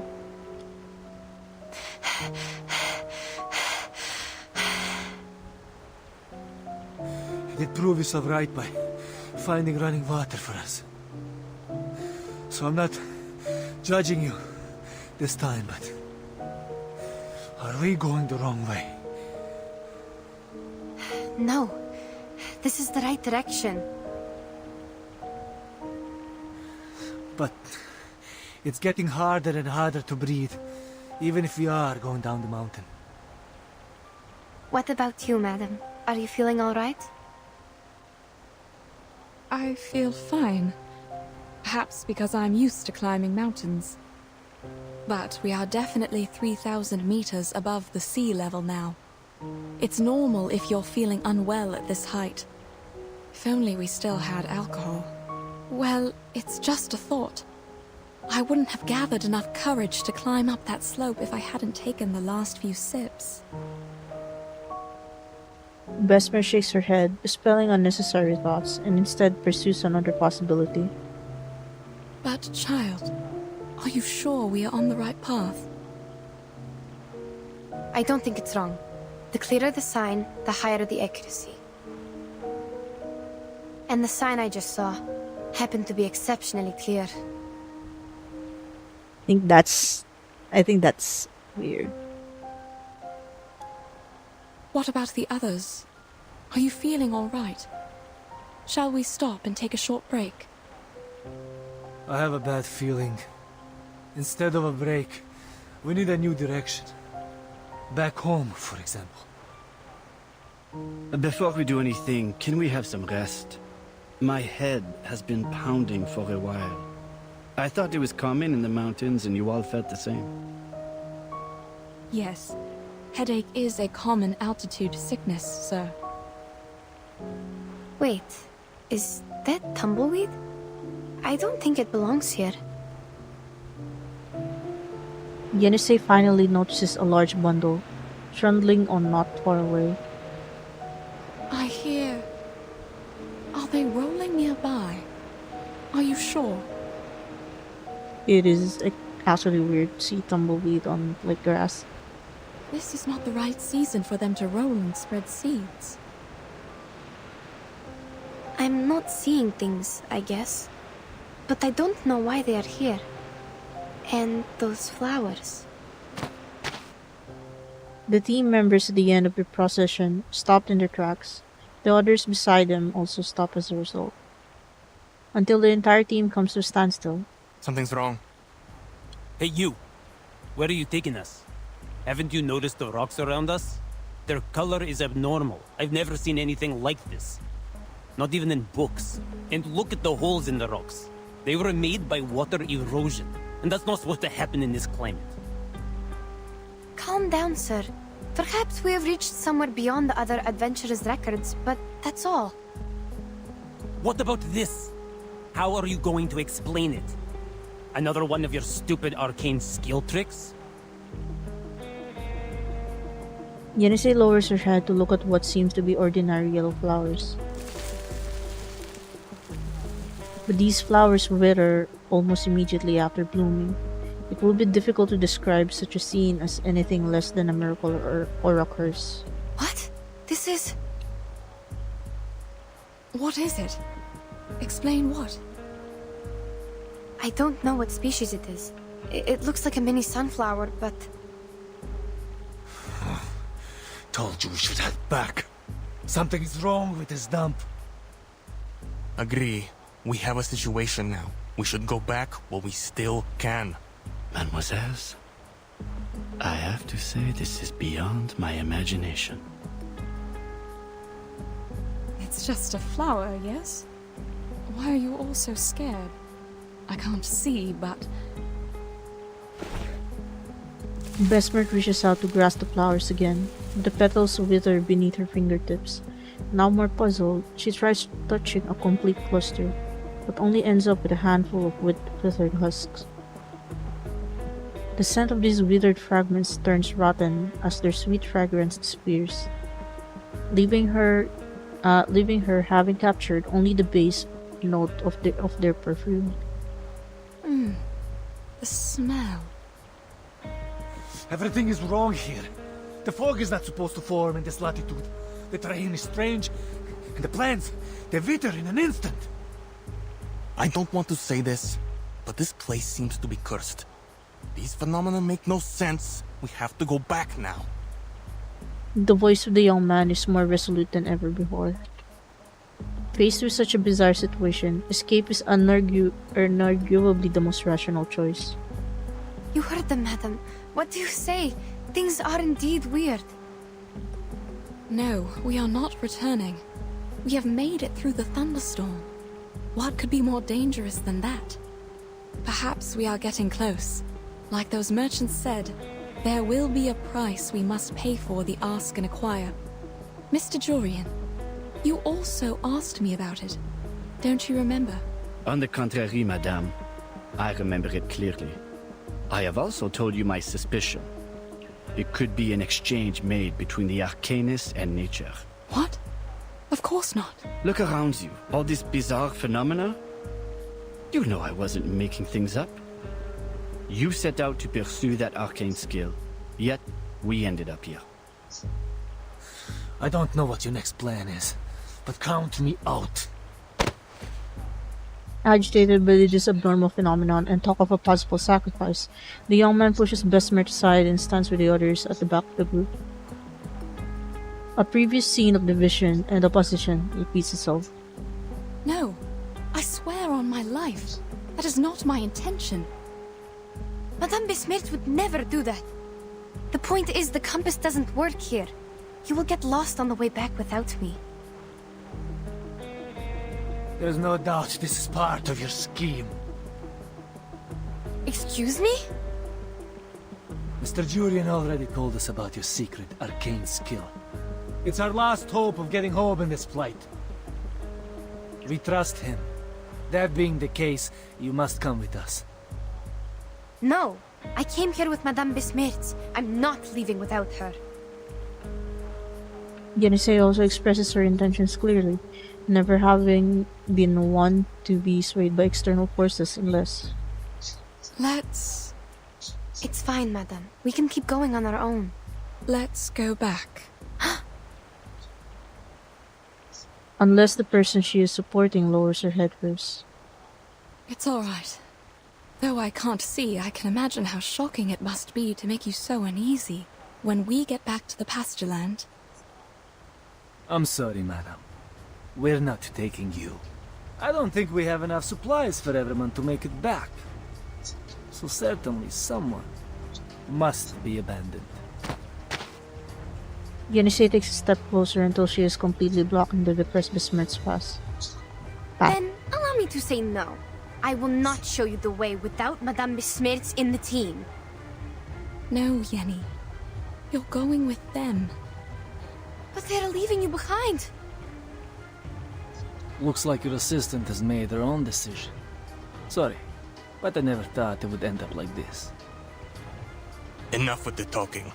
Did prove yourself right by finding running water for us. So I'm not judging you this time, but are we going the wrong way? No. This is the right direction. But it's getting harder and harder to breathe, even if we are going down the mountain. What about you, madam? Are you feeling all right? I feel fine. Perhaps because I'm used to climbing mountains. But we are definitely 3,000 meters above the sea level now. It's normal if you're feeling unwell at this height. If only we still had alcohol. Well, it's just a thought. I wouldn't have gathered enough courage to climb up that slope if I hadn't taken the last few sips. Besmer shakes her head, dispelling unnecessary thoughts, and instead pursues another possibility. But, child, are you sure we are on the right path? I don't think it's wrong. The clearer the sign, the higher the accuracy. And the sign I just saw happened to be exceptionally clear. I think that's weird. What about the others? Are you feeling all right? Shall we stop and take a short break? I have a bad feeling. Instead of a break, we need a new direction. Back home, for example. Before we do anything, can we have some rest? My head has been pounding for a while. I thought it was common in the mountains and you all felt the same. Yes. Headache is a common altitude sickness, sir. Wait, is that tumbleweed? I don't think it belongs here. Yenisei finally notices a large bundle, trundling on not far away. I hear... Are they rolling nearby? Are you sure? It is actually weird to see tumbleweed on like grass. This is not the right season for them to roll and spread seeds. I'm not seeing things, I guess. But I don't know why they are here. And those flowers. The team members at the end of the procession stopped in their tracks. The others beside them also stop as a result. Until the entire team comes to a standstill. Something's wrong. Hey, you! Where are you taking us? Haven't you noticed the rocks around us? Their color is abnormal. I've never seen anything like this. Not even in books. And look at the holes in the rocks. They were made by water erosion. And that's not supposed to happen in this climate. Calm down, sir. Perhaps we have reached somewhere beyond the other adventurers' records, but that's all. What about this? How are you going to explain it? Another one of your stupid arcane skill tricks? Yenisei lowers her head to look at what seems to be ordinary yellow flowers. But these flowers wither almost immediately after blooming. It will be difficult to describe such a scene as anything less than a miracle or a curse. What? This is... What is it? Explain what? I don't know what species it is. It looks like a mini sunflower, but... Told you we should head back. Something is wrong with this dump. Agree. We have a situation now. We should go back while we still can. Mademoiselles, I have to say this is beyond my imagination. It's just a flower, yes? Why are you all so scared? I can't see, but... Besmer reaches out to grasp the flowers again, but the petals wither beneath her fingertips. Now more puzzled, she tries touching a complete cluster, but only ends up with a handful of withered husks. The scent of these withered fragments turns rotten as their sweet fragrance disappears, leaving her having captured only the base note of their perfume. The smell. Everything is wrong here. The fog is not supposed to form in this latitude. The terrain is strange, and the plants, they wither in an instant. I don't want to say this, but this place seems to be cursed. These phenomena make no sense. We have to go back now. The voice of the young man is more resolute than ever before. Faced with such a bizarre situation, escape is unarguably the most rational choice. You heard them, madam. What do you say? Things are indeed weird. No, we are not returning. We have made it through the thunderstorm. What could be more dangerous than that? Perhaps we are getting close. Like those merchants said, there will be a price we must pay for the ask and acquire. Mr. Jorian, you also asked me about it. Don't you remember? On the contrary, madame. I remember it clearly. I have also told you my suspicion. It could be an exchange made between the arcanist and nature. What? Of course not. Look around you. All this bizarre phenomena. You know I wasn't making things up. You set out to pursue that arcane skill, yet we ended up here. I don't know what your next plan is, but count me out. Agitated by this abnormal phenomenon and talk of a possible sacrifice, the young man pushes Besmert aside and stands with the others at the back of the group. A previous scene of division and opposition repeats itself. No, I swear on my life. That is not my intention. Madame Besmert would never do that. The point is, the compass doesn't work here. You will get lost on the way back without me. There's no doubt this is part of your scheme. Excuse me? Mr. Jurian already told us about your secret arcane skill. It's our last hope of getting home in this plight. We trust him. That being the case, you must come with us. No, I came here with Madame Besmert. I'm not leaving without her. Yenisei also expresses her intentions clearly, never having been one to be swayed by external forces unless... Let's... It's fine, madam. We can keep going on our own. Let's go back. Unless the person she is supporting lowers her head first. It's all right. Though I can't see, I can imagine how shocking it must be to make you so uneasy when we get back to the pasture land. I'm sorry, madam. We're not taking you. I don't think we have enough supplies for everyone to make it back. So certainly someone must be abandoned. Yenisei takes a step closer until she is completely blocked under the press Besmert's path. Then allow me to say no. I will not show you the way without Madame Besmert in the team. No, Yenny. You're going with them. But they're leaving you behind. Looks like your assistant has made her own decision. Sorry, but I never thought it would end up like this. Enough with the talking.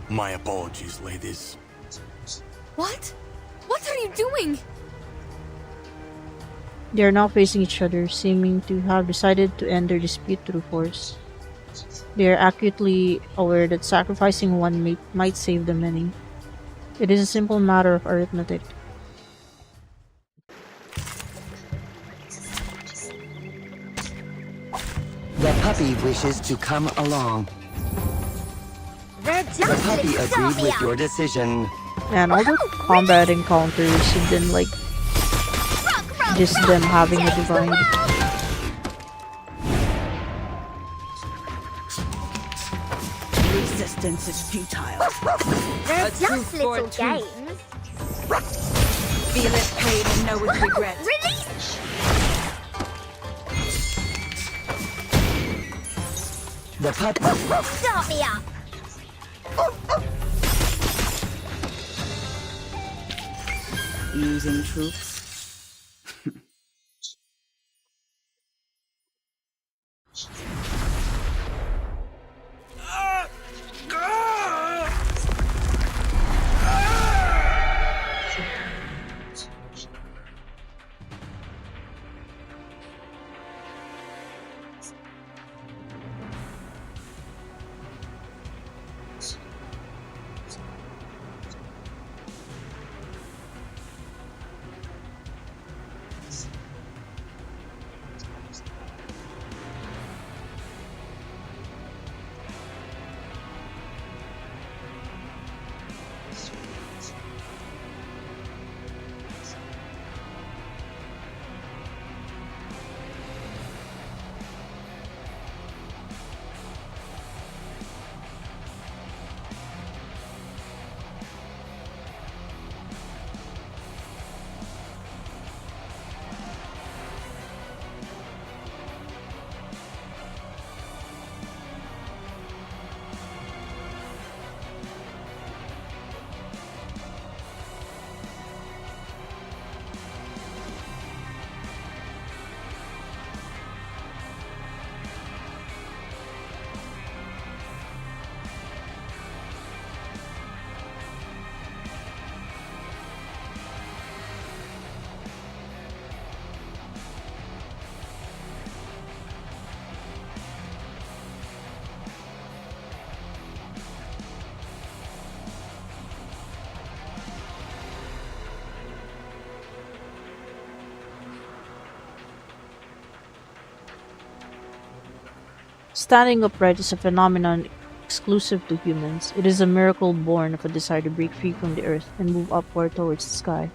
My apologies, ladies. What? What are you doing? They are now facing each other, seeming to have decided to end their dispute through force. They are acutely aware that sacrificing one might save the many. It is a simple matter of arithmetic. The puppy wishes to come along. The puppy agreed with your decision. And all the combat encounters have been like just them having a divine. Resistance is futile. They're A just truth for a little truth. games. Feel it pain and know it regret. Release! The puppy. Start me up! Losing troops. Standing upright is a phenomenon exclusive to humans. It is a miracle born of a desire to break free from the earth and move upward towards the sky.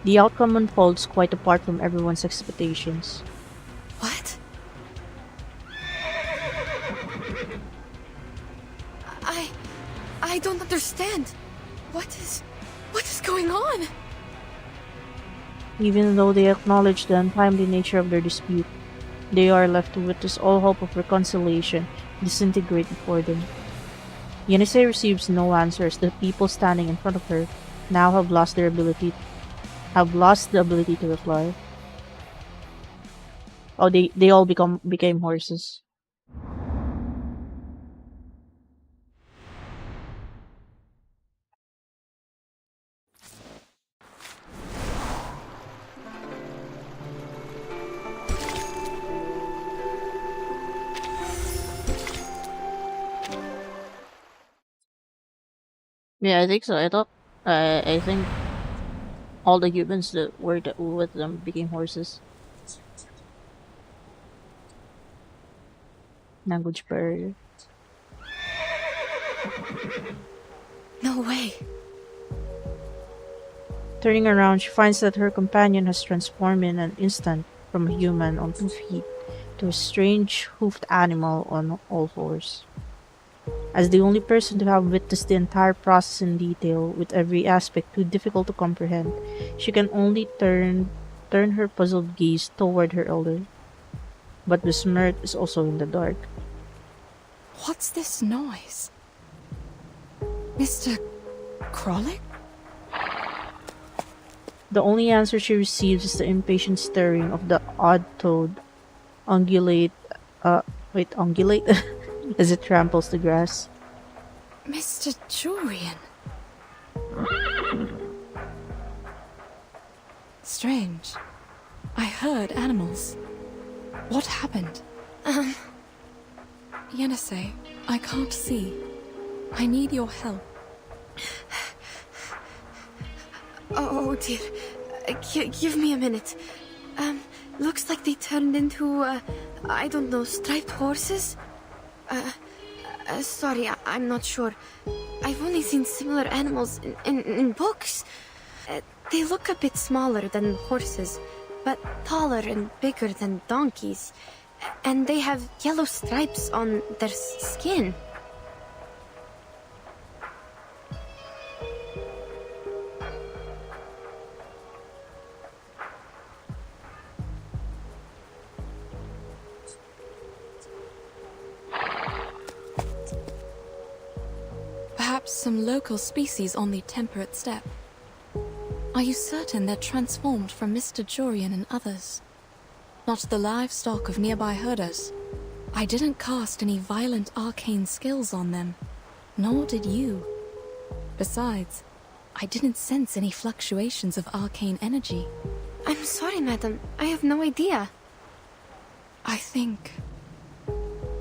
The outcome unfolds quite apart from everyone's expectations. What? I don't understand. What is going on? Even though they acknowledge the untimely nature of their dispute, they are left to witness all hope of reconciliation disintegrate before them. Yenisei receives no answers. The people standing in front of her now have lost the ability to reply. Oh, they all became horses. Yeah, I think so. I think all the humans that were with them became horses. Language barrier. No way. Turning around, she finds that her companion has transformed in an instant from a human on 2 feet to a strange hoofed animal on all fours. As the only person to have witnessed the entire process in detail, with every aspect too difficult to comprehend, she can only turn her puzzled gaze toward her elder. But the Smurf is also in the dark. What's this noise? Mr. Krollick? The only answer she receives is the impatient stirring of the odd-toed ungulate as it tramples the grass. Mr. Julian. Strange. I heard animals. What happened? Yenisei, I can't see. I need your help. Oh dear. Give me a minute. Looks like they turned into, I don't know, striped horses? Sorry, I'm not sure. I've only seen similar animals in books. They look a bit smaller than horses, but taller and bigger than donkeys. And they have yellow stripes on their skin. Perhaps some local species on the temperate steppe. Are you certain they're transformed from Mr. Jorian and others? Not the livestock of nearby herders. I didn't cast any violent arcane skills on them, nor did you. Besides, I didn't sense any fluctuations of arcane energy. I'm sorry, madam. I have no idea. I think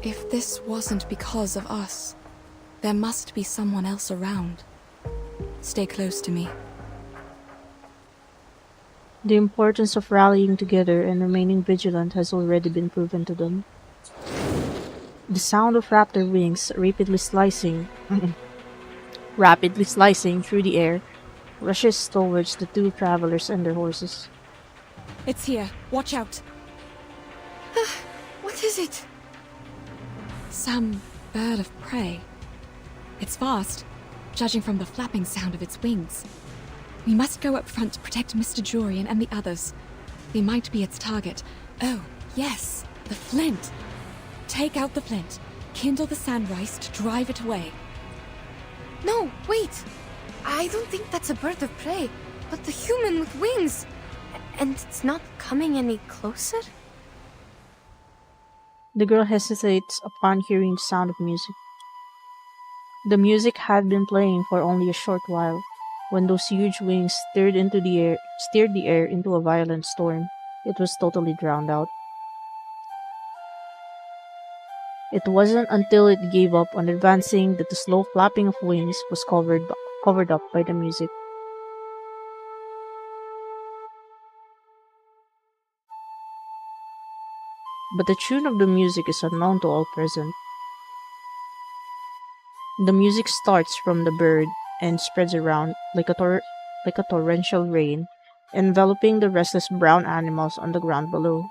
if this wasn't because of us, there must be someone else around. Stay close to me. The importance of rallying together and remaining vigilant has already been proven to them. The sound of raptor wings rapidly slicing through the air rushes towards the two travelers and their horses. It's here. Watch out. What is it? Some bird of prey. It's fast, judging from the flapping sound of its wings. We must go up front to protect Mr. Jorian and the others. They might be its target. Oh, yes, the flint. Take out the flint, kindle the sand rice to drive it away. No, wait. I don't think that's a bird of prey, but the human with wings. And it's not coming any closer? The girl hesitates upon hearing the sound of music. The music had been playing for only a short while, when those huge wings steered the air into a violent storm. It was totally drowned out. It wasn't until it gave up on advancing that the slow flapping of wings was covered up by the music. but the tune of the music is unknown to all present. The music starts from the bird and spreads around like a torrential rain, enveloping the restless brown animals on the ground below.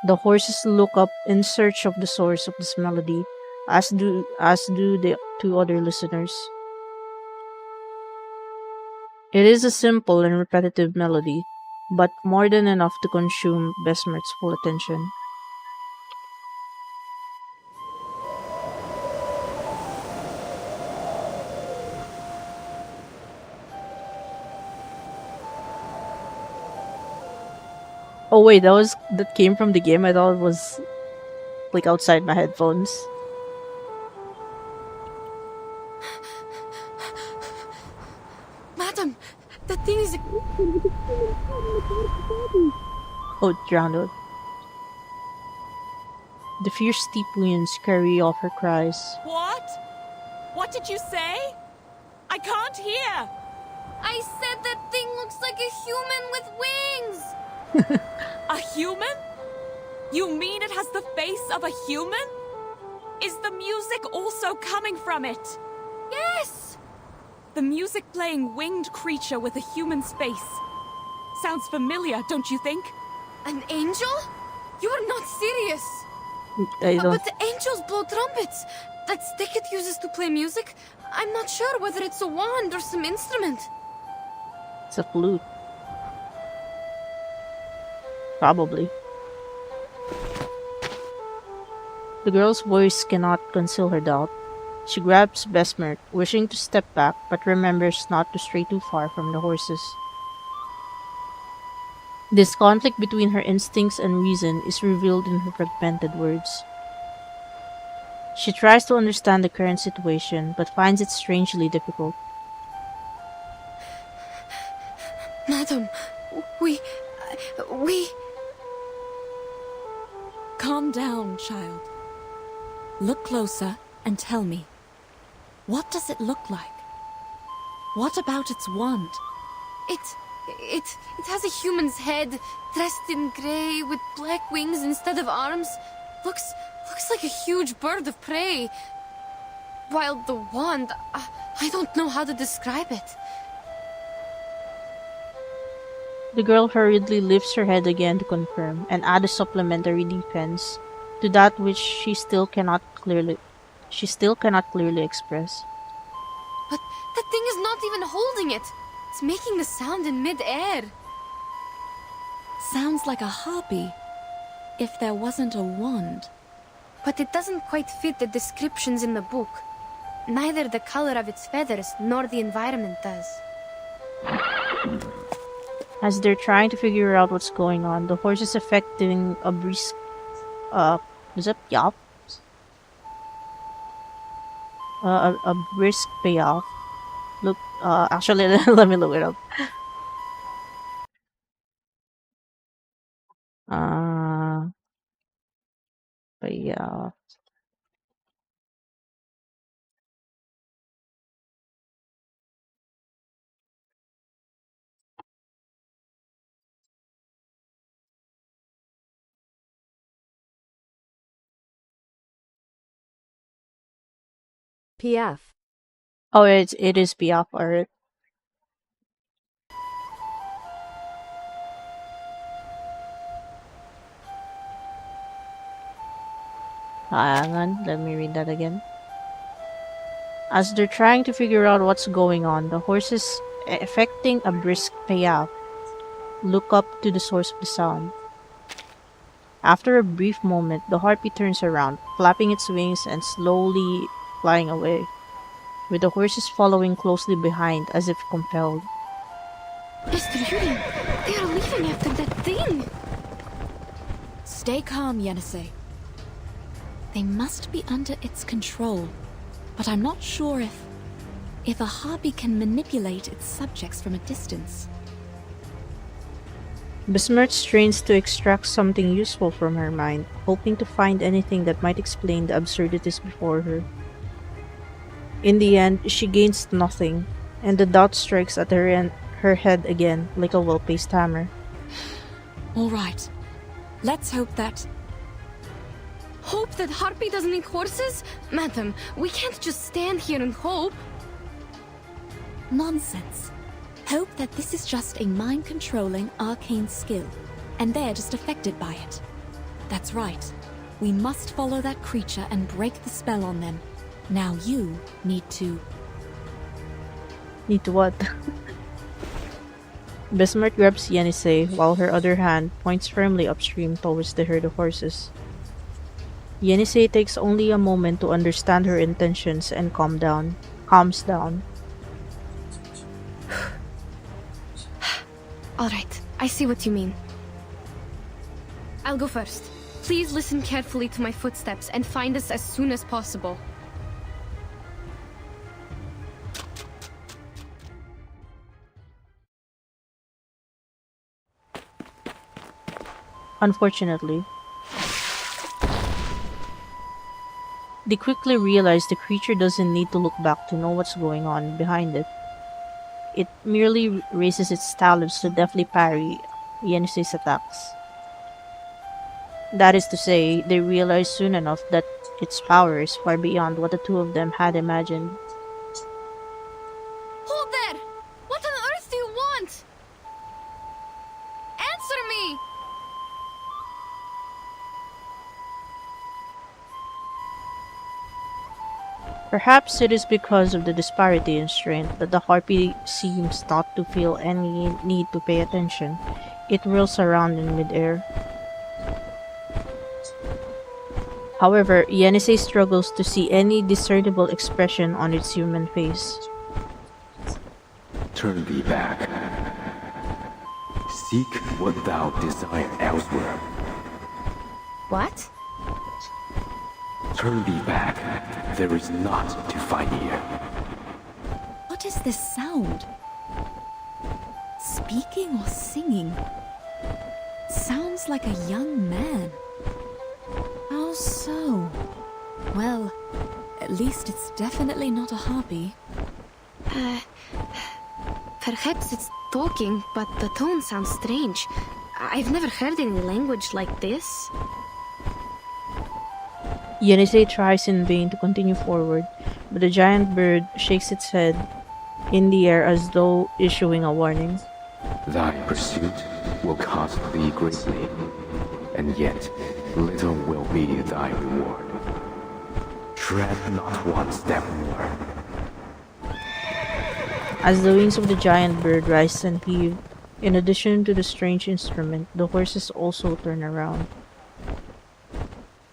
The horses look up in search of the source of this melody, as do the two other listeners. It is a simple and repetitive melody, but more than enough to consume Besmert's full attention. Oh wait, that came from the game. I thought it was like outside my headphones. Madam, that thing is. Oh, drowned out. The fierce steep winds carry off her cries. What? What did you say? I can't hear. I said that thing looks like a human with wings! A human? You mean it has the face of a human? Is the music also coming from it? Yes! The music playing winged creature with a human's face. Sounds familiar, don't you think? An angel? You are not serious! But the angels blow trumpets! That stick it uses to play music? I'm not sure whether it's a wand or some instrument. It's a flute. Probably. The girl's voice cannot conceal her doubt. She grabs Besmert, wishing to step back, but remembers not to stray too far from the horses. This conflict between her instincts and reason is revealed in her fragmented words. She tries to understand the current situation, but finds it strangely difficult. Madam, we... Calm down, child. Look closer and tell me. What does it look like? What about its wand? It has a human's head, dressed in grey with black wings instead of arms. Looks like a huge bird of prey. While the wand, I don't know how to describe it. The girl hurriedly lifts her head again to confirm and add a supplementary defense to that which she still cannot clearly express. But that thing is not even holding it. It's making the sound in mid-air. Sounds like a harpy, if there wasn't a wand. But it doesn't quite fit the descriptions in the book. Neither the color of its feathers nor the environment does. As they're trying to figure out what's going on, the horse is effecting a brisk is that yap? A brisk payoff. Look, actually, let me look it up. Payoff. PF. Oh, it is PF art. Hang on, let me read that again. As they're trying to figure out what's going on, the horses, effecting a brisk payoff, look up to the source of the sound. After a brief moment, the harpy turns around, flapping its wings and slowly flying away, with the horses following closely behind as if compelled. Mr. Yuri, they are leaving after that thing! Stay calm, Yenisei. They must be under its control, but I'm not sure if a harpy can manipulate its subjects from a distance. Besmert strains to extract something useful from her mind, hoping to find anything that might explain the absurdities before her. In the end, she gains nothing, and the doubt strikes at her head again like a well-placed hammer. All right. Let's hope that... Hope that Harpy doesn't eat horses? Madam, we can't just stand here and hope. Nonsense. Hope that this is just a mind-controlling arcane skill, and they're just affected by it. That's right. We must follow that creature and break the spell on them. Now you need to... Need to what? Bismarck grabs Yenisei while her other hand points firmly upstream towards the herd of horses. Yenisei takes only a moment to understand her intentions and calms down. All right, I see what you mean. I'll go first. Please listen carefully to my footsteps and find us as soon as possible. Unfortunately, they quickly realize the creature doesn't need to look back to know what's going on behind it. It merely raises its talons to deftly parry Yenisei's attacks. That is to say, they realize soon enough that its power is far beyond what the two of them had imagined. Hold there! What on earth do you want? Answer me! Perhaps it is because of the disparity in strength that the harpy seems not to feel any need to pay attention. It whirls around in midair. However, Yenisei struggles to see any discernible expression on its human face. Turn thee back. Seek what thou desire elsewhere. What? Turn thee back. There is naught to find here. What is this sound? Speaking or singing? Sounds like a young man. How so? Well, at least it's definitely not a harpy. Perhaps it's talking, but the tone sounds strange. I've never heard any language like this. Yenisei tries in vain to continue forward, but the giant bird shakes its head in the air as though issuing a warning. Thy pursuit will cost thee greatly, and yet little will be thy reward. Tread not one step more. As the wings of the giant bird rise and heave, in addition to the strange instrument, the horses also turn around.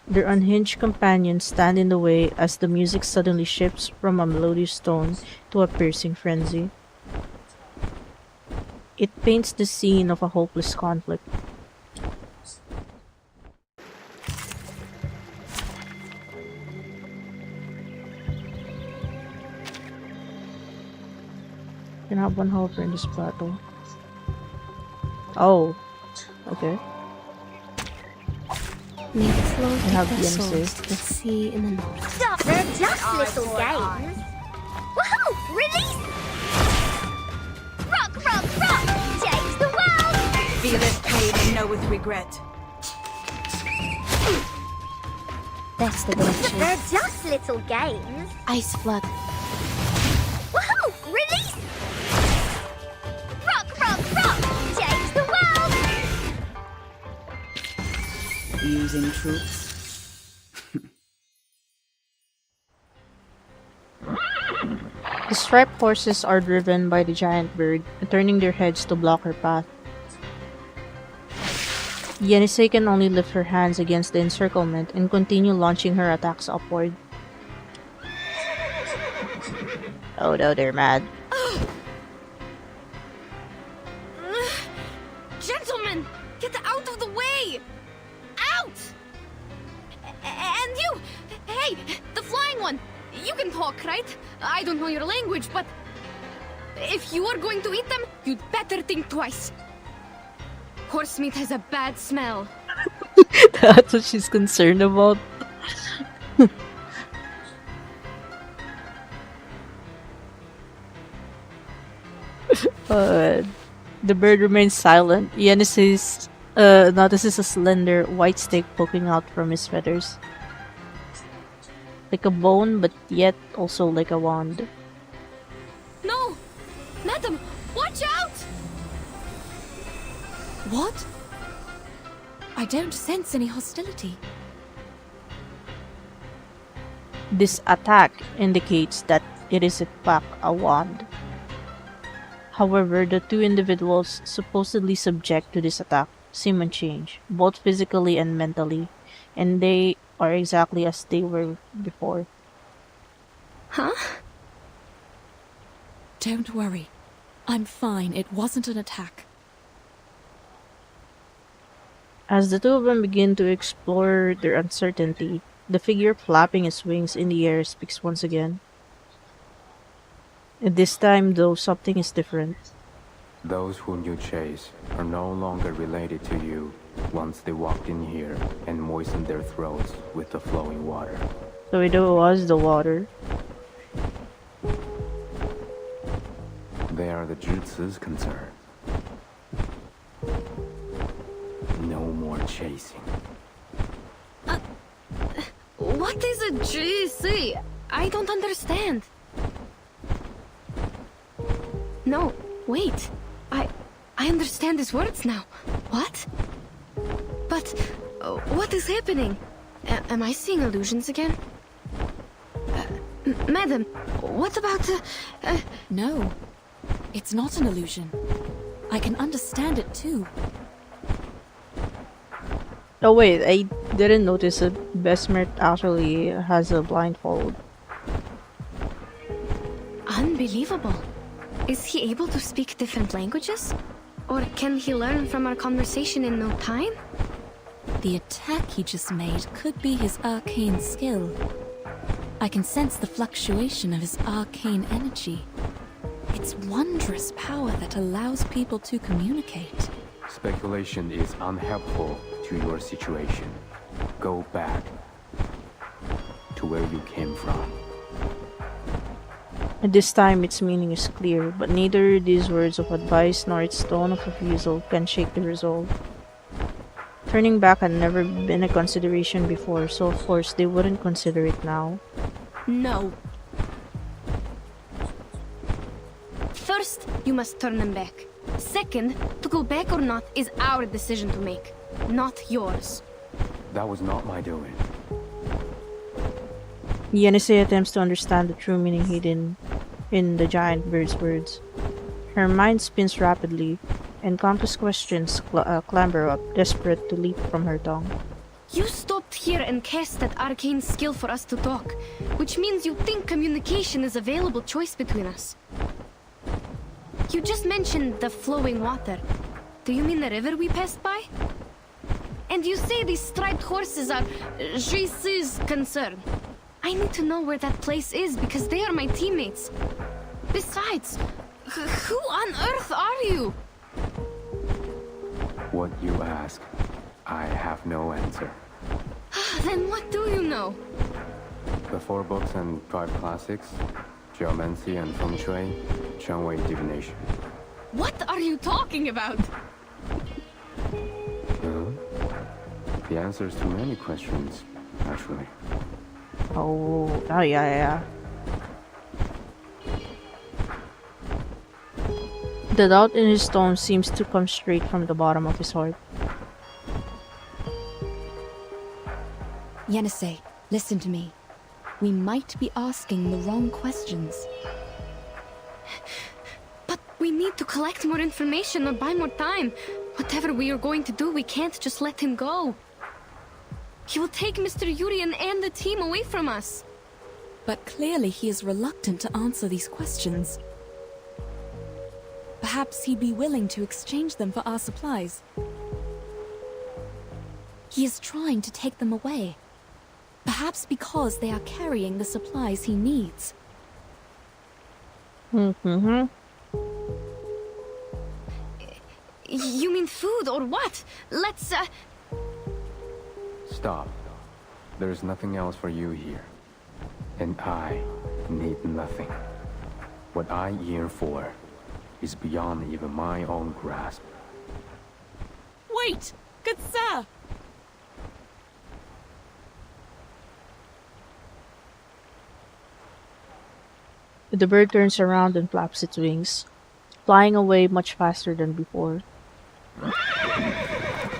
Their unhinged companions stand in the way as the music suddenly shifts from a melodious tone to a piercing frenzy. It paints the scene of a hopeless conflict. You can have one helper in this battle. Oh, okay. May the flow I have take their DMC. souls to the sea in the north. Stop! They're just little games. Woohoo! Release! Rock, rock, rock! Change the world! Feel it pain and know with regret. That's the direction. They're just little games. Ice flood. Woohoo! Release! Rock, rock, rock! Change the world! Using troops. The striped horses are driven by the giant bird, turning their heads to block her path. Yenisei can only lift her hands against the encirclement and continue launching her attacks upward. Oh no, they're mad. Gentlemen, get out of the way! Out! And you! Hey, the flying one! You can talk, right? I don't know your language, but if you are going to eat them, you'd better think twice. Horse meat has a bad smell. That's what she's concerned about. The bird remains silent. Yenisei's notices a slender white stick poking out from his feathers. Like a bone, but yet also like a wand. No! Madam, watch out! What? I don't sense any hostility. This attack indicates that it is in fact a wand. However, the two individuals supposedly subject to this attack seem unchanged, both physically and mentally, and they are exactly as they were before. Huh? Don't worry. I'm fine. It wasn't an attack. As the two of them begin to explore their uncertainty, the figure flapping its wings in the air speaks once again. And this time, though, something is different. Those whom you chase are no longer related to you once they walked in here and moistened their throats with the flowing water. So it was the water. They are the jutsu's concern. No more chasing. What is a GC? I don't understand. No, wait. I understand his words now. What? But what is happening? Am I seeing illusions again? Madam, what about No, it's not an illusion. I can understand it too. Oh wait, I didn't notice that Besmert actually has a blindfold. Unbelievable. Is he able to speak different languages? Or can he learn from our conversation in no time? The attack he just made could be his arcane skill. I can sense the fluctuation of his arcane energy. It's wondrous power that allows people to communicate. Speculation is unhelpful to your situation. Go back to where you came from. At this time, its meaning is clear, but neither these words of advice nor its tone of refusal can shake the resolve. Turning back had never been a consideration before, so of course they wouldn't consider it now. No. First, you must turn them back. Second, to go back or not is our decision to make, not yours. That was not my doing. Yenisei attempts to understand the true meaning hidden in the giant bird's words. Her mind spins rapidly, and countless questions clamber up, desperate to leap from her tongue. You stopped here and cast that arcane skill for us to talk, which means you think communication is a available choice between us. You just mentioned the flowing water. Do you mean the river we passed by? And you say these striped horses are Jis's concern. I need to know where that place is because they are my teammates. Besides, who on earth are you? What you ask, I have no answer. Then what do you know? The 4 books and 5 classics, geomancy and feng shui, Changwei divination. What are you talking about? The answers to many questions, actually. Oh yeah. The doubt in his tone seems to come straight from the bottom of his heart. Yenisei, listen to me. We might be asking the wrong questions. But we need to collect more information or buy more time. Whatever we are going to do, we can't just let him go. He will take Mr. Yurien and the team away from us. But clearly he is reluctant to answer these questions. Perhaps he'd be willing to exchange them for our supplies. He is trying to take them away. Perhaps because they are carrying the supplies he needs. Mm-hmm. You mean food or what? Let's, Stop. There's nothing else for you here. And I need nothing. What I yearn for is beyond even my own grasp. Wait! Good sir! The bird turns around and flaps its wings, flying away much faster than before.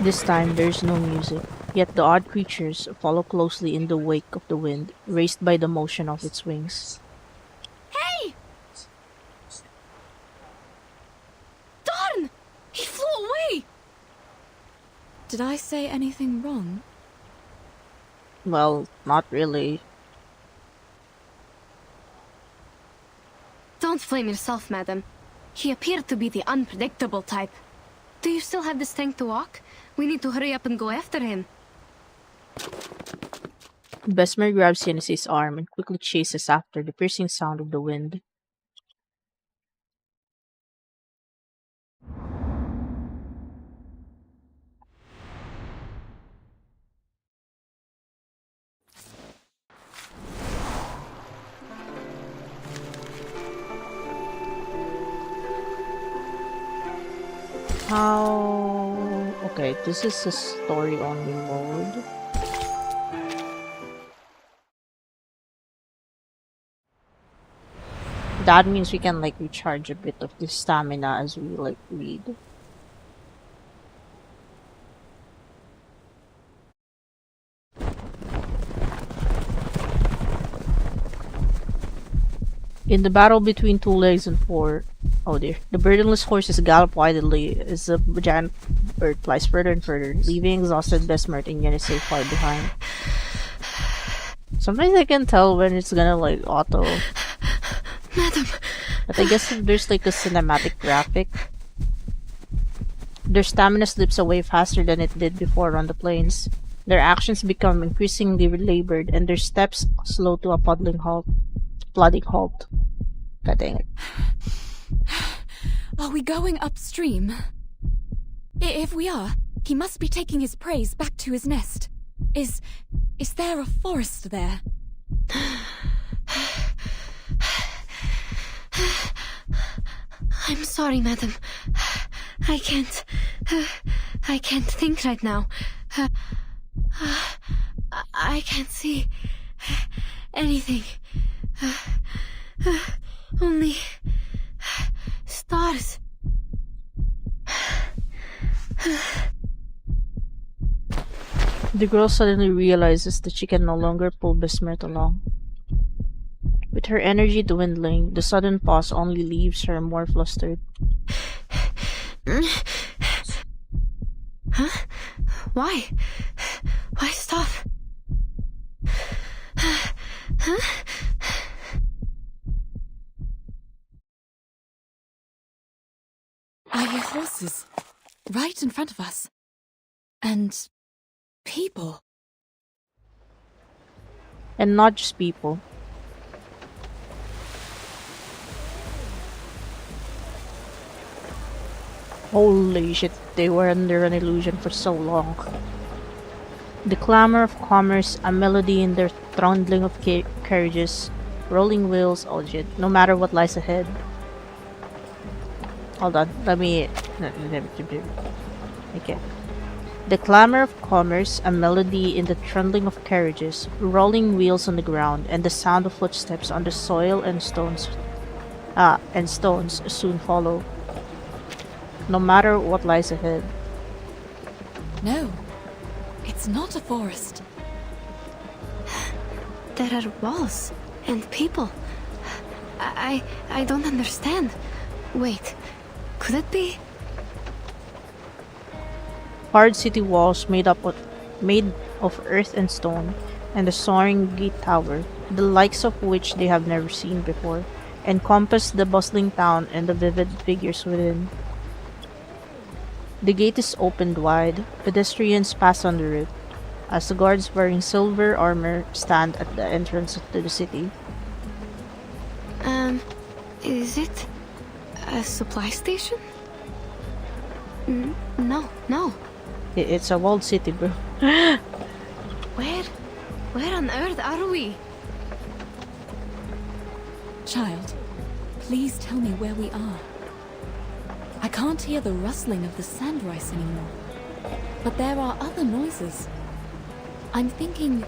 This time there's no music, yet the odd creatures follow closely in the wake of the wind, raised by the motion of its wings. Hey! Darn! He flew away! Did I say anything wrong? Well, not really. Don't blame yourself, madam. He appeared to be the unpredictable type. Do you still have the strength to walk? We need to hurry up and go after him. Besmer grabs Yenese's arm and quickly chases after the piercing sound of the wind. Okay, this is a story-only mode. That means we can like recharge a bit of the stamina as we like read. In the battle between 2 legs and 4, oh dear, the burdenless horses gallop wildly as the giant bird flies further and further, leaving exhausted Besmer and Yenese far behind. Sometimes I can tell when it's gonna like auto. Madam. But I guess if there's like a cinematic graphic, their stamina slips away faster than it did before on the plains. Their actions become increasingly labored and their steps slow to a plodding halt. God dang it. Are we going upstream? If we are, he must be taking his prey back to his nest. Is there a forest there? I'm sorry, madam. I can't think right now. I can't see anything. Only stars. The girl suddenly realizes that she can no longer pull Besmert along. With her energy dwindling, the sudden pause only leaves her more flustered. Huh? Why? Why stop? Huh? I hear horses right in front of us. And people. And not just people. Holy shit, they were under an illusion for so long. The clamor of commerce, a melody in their trundling of carriages, rolling wheels, oh shit, no matter what lies ahead. Hold on, let me... Okay. The clamor of commerce, a melody in the trundling of carriages, rolling wheels on the ground, and the sound of footsteps on the soil and stones soon follow. No matter what lies ahead. No, it's not a forest. There are walls and people. I don't understand. Wait, could it be? Hard city walls made of earth and stone, and a soaring gate tower, the likes of which they have never seen before, encompass the bustling town and the vivid figures within. The gate is opened wide. Pedestrians pass under it, as the guards wearing silver armor stand at the entrance to the city. Is it a supply station? No. It's a walled city, bro. Where on earth are we? Child, please tell me where we are. I can't hear the rustling of the sand rice anymore. But there are other noises. I'm thinking,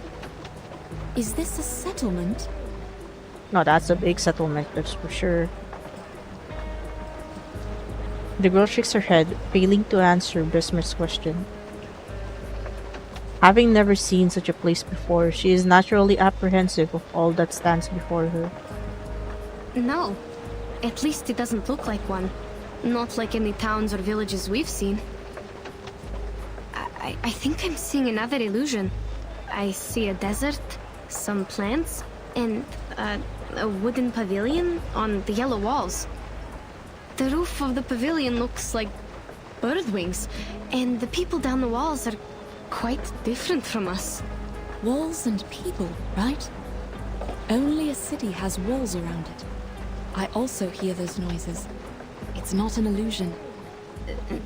is this a settlement? No, that's a big settlement, that's for sure. The girl shakes her head, failing to answer Besmer's question. Having never seen such a place before, she is naturally apprehensive of all that stands before her. No. At least it doesn't look like one. Not like any towns or villages we've seen. I think I'm seeing another illusion. I see a desert, some plants, and a wooden pavilion on the yellow walls. The roof of the pavilion looks like bird wings, and the people down the walls are quite different from us. Walls and people, right? Only a city has walls around it. I also hear those noises. It's not an illusion.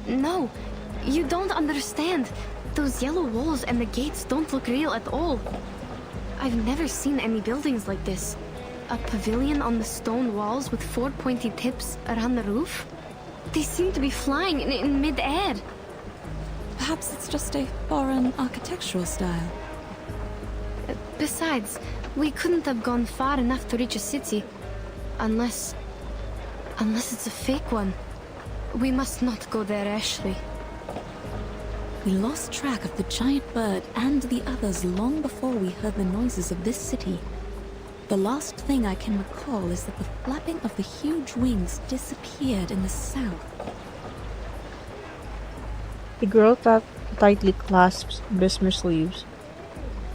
No, you don't understand. Those yellow walls and the gates don't look real at all. I've never seen any buildings like this. A pavilion on the stone walls with 4 pointy tips around the roof? They seem to be flying in mid-air. Perhaps it's just a foreign architectural style. Besides, we couldn't have gone far enough to reach a city. Unless it's a fake one. We must not go there, Ashley. We lost track of the giant bird and the others long before we heard the noises of this city. The last thing I can recall is that the flapping of the huge wings disappeared in the south. The girl tightly clasps Besmer's sleeves,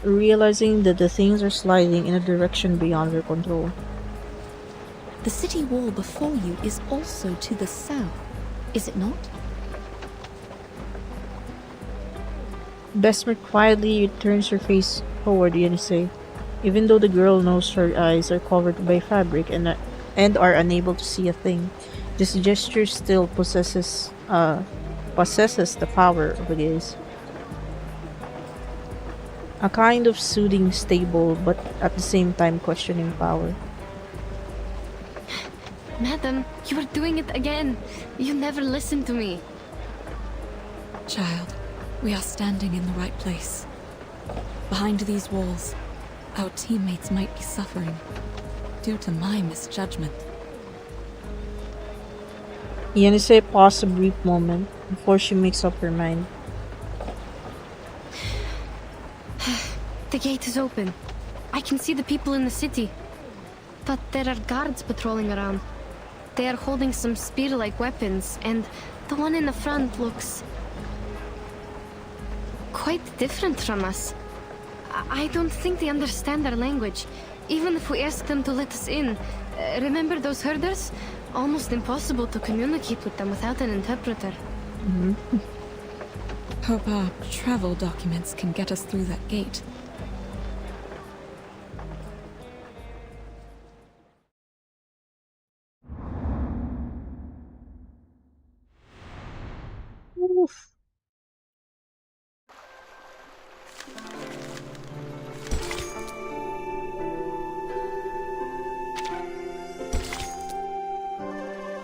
realizing that the things are sliding in a direction beyond her control. The city wall before you is also to the south, is it not? Besmer quietly turns her face toward Yenisei, even though the girl knows her eyes are covered by fabric and are unable to see a thing. This gesture still possesses the power of a gaze. A kind of soothing, stable, but at the same time questioning power. Madam, you are doing it again. You never listen to me. Child, we are standing in the right place. Behind these walls, our teammates might be suffering due to my misjudgment. Yenisei pauses a brief moment before she makes up her mind. The gate is open. I can see the people in the city. But there are guards patrolling around. They are holding some spear-like weapons, and the one in the front looks quite different from us. I don't think they understand our language, even if we ask them to let us in. Remember those herders? Almost impossible to communicate with them without an interpreter. Hope our travel documents can get us through that gate. Oof.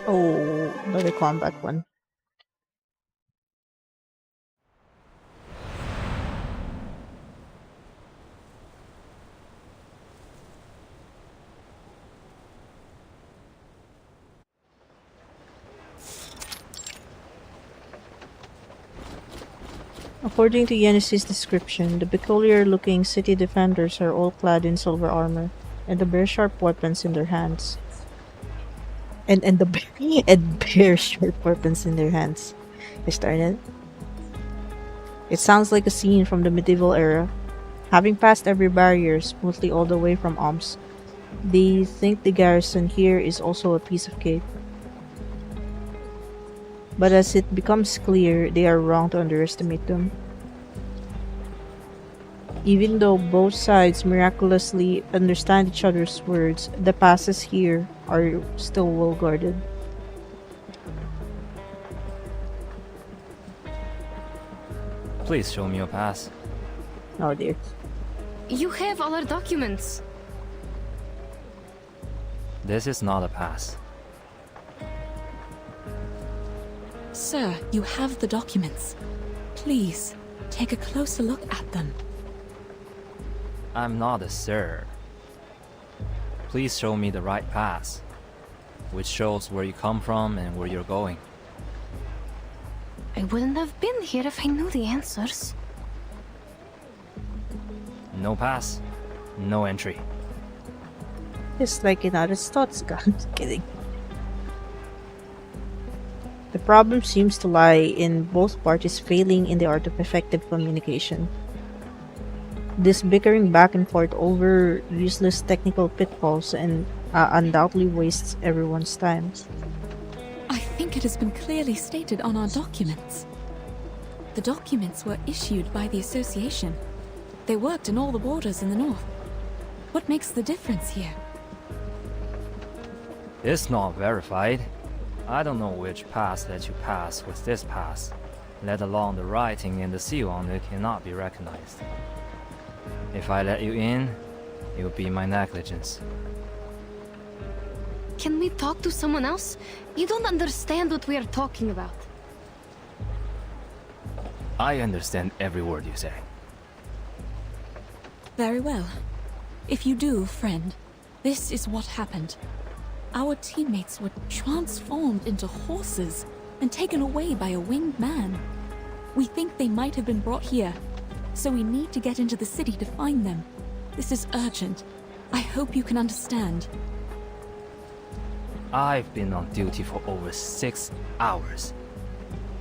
Oh, another combat one. According to Yenisei's description, the peculiar-looking city defenders are all clad in silver armor, and the bear-sharp weapons in their hands. And bear-sharp weapons in their hands. I started. It sounds like a scene from the medieval era. Having passed every barrier smoothly all the way from Omsk, they think the garrison here is also a piece of cake. But as it becomes clear, they are wrong to underestimate them. Even though both sides miraculously understand each other's words, the passes here are still well guarded. Please show me your pass. Oh dear. You have all our documents. This is not a pass. Sir, you have the documents. Please, take a closer look at them. I'm not a sir. Please show me the right pass, which shows where you come from and where you're going. I wouldn't have been here if I knew the answers. No pass, no entry. Just like in Aristotle. Just kidding. The problem seems to lie in both parties failing in the art of effective communication. This bickering back and forth over useless technical pitfalls and undoubtedly wastes everyone's time. I think it has been clearly stated on our documents. The documents were issued by the association. They worked in all the borders in the north. What makes the difference here? It's not verified. I don't know which pass let you pass with this pass, let alone the writing and the seal on it cannot be recognized. If I let you in, it would be my negligence. Can we talk to someone else? You don't understand what we are talking about. I understand every word you say. Very well. If you do, friend, this is what happened. Our teammates were transformed into horses and taken away by a winged man. We think they might have been brought here, so we need to get into the city to find them. This is urgent. I hope you can understand. I've been on duty for over 6 hours.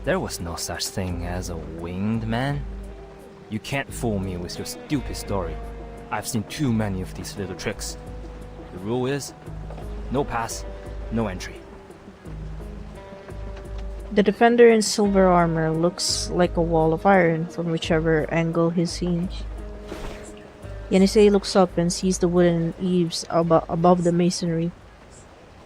There was no such thing as a winged man. You can't fool me with your stupid story. I've seen too many of these little tricks. The rule is, no pass, no entry. The defender in silver armor looks like a wall of iron from whichever angle he's seen. Yenisei looks up and sees the wooden eaves above the masonry,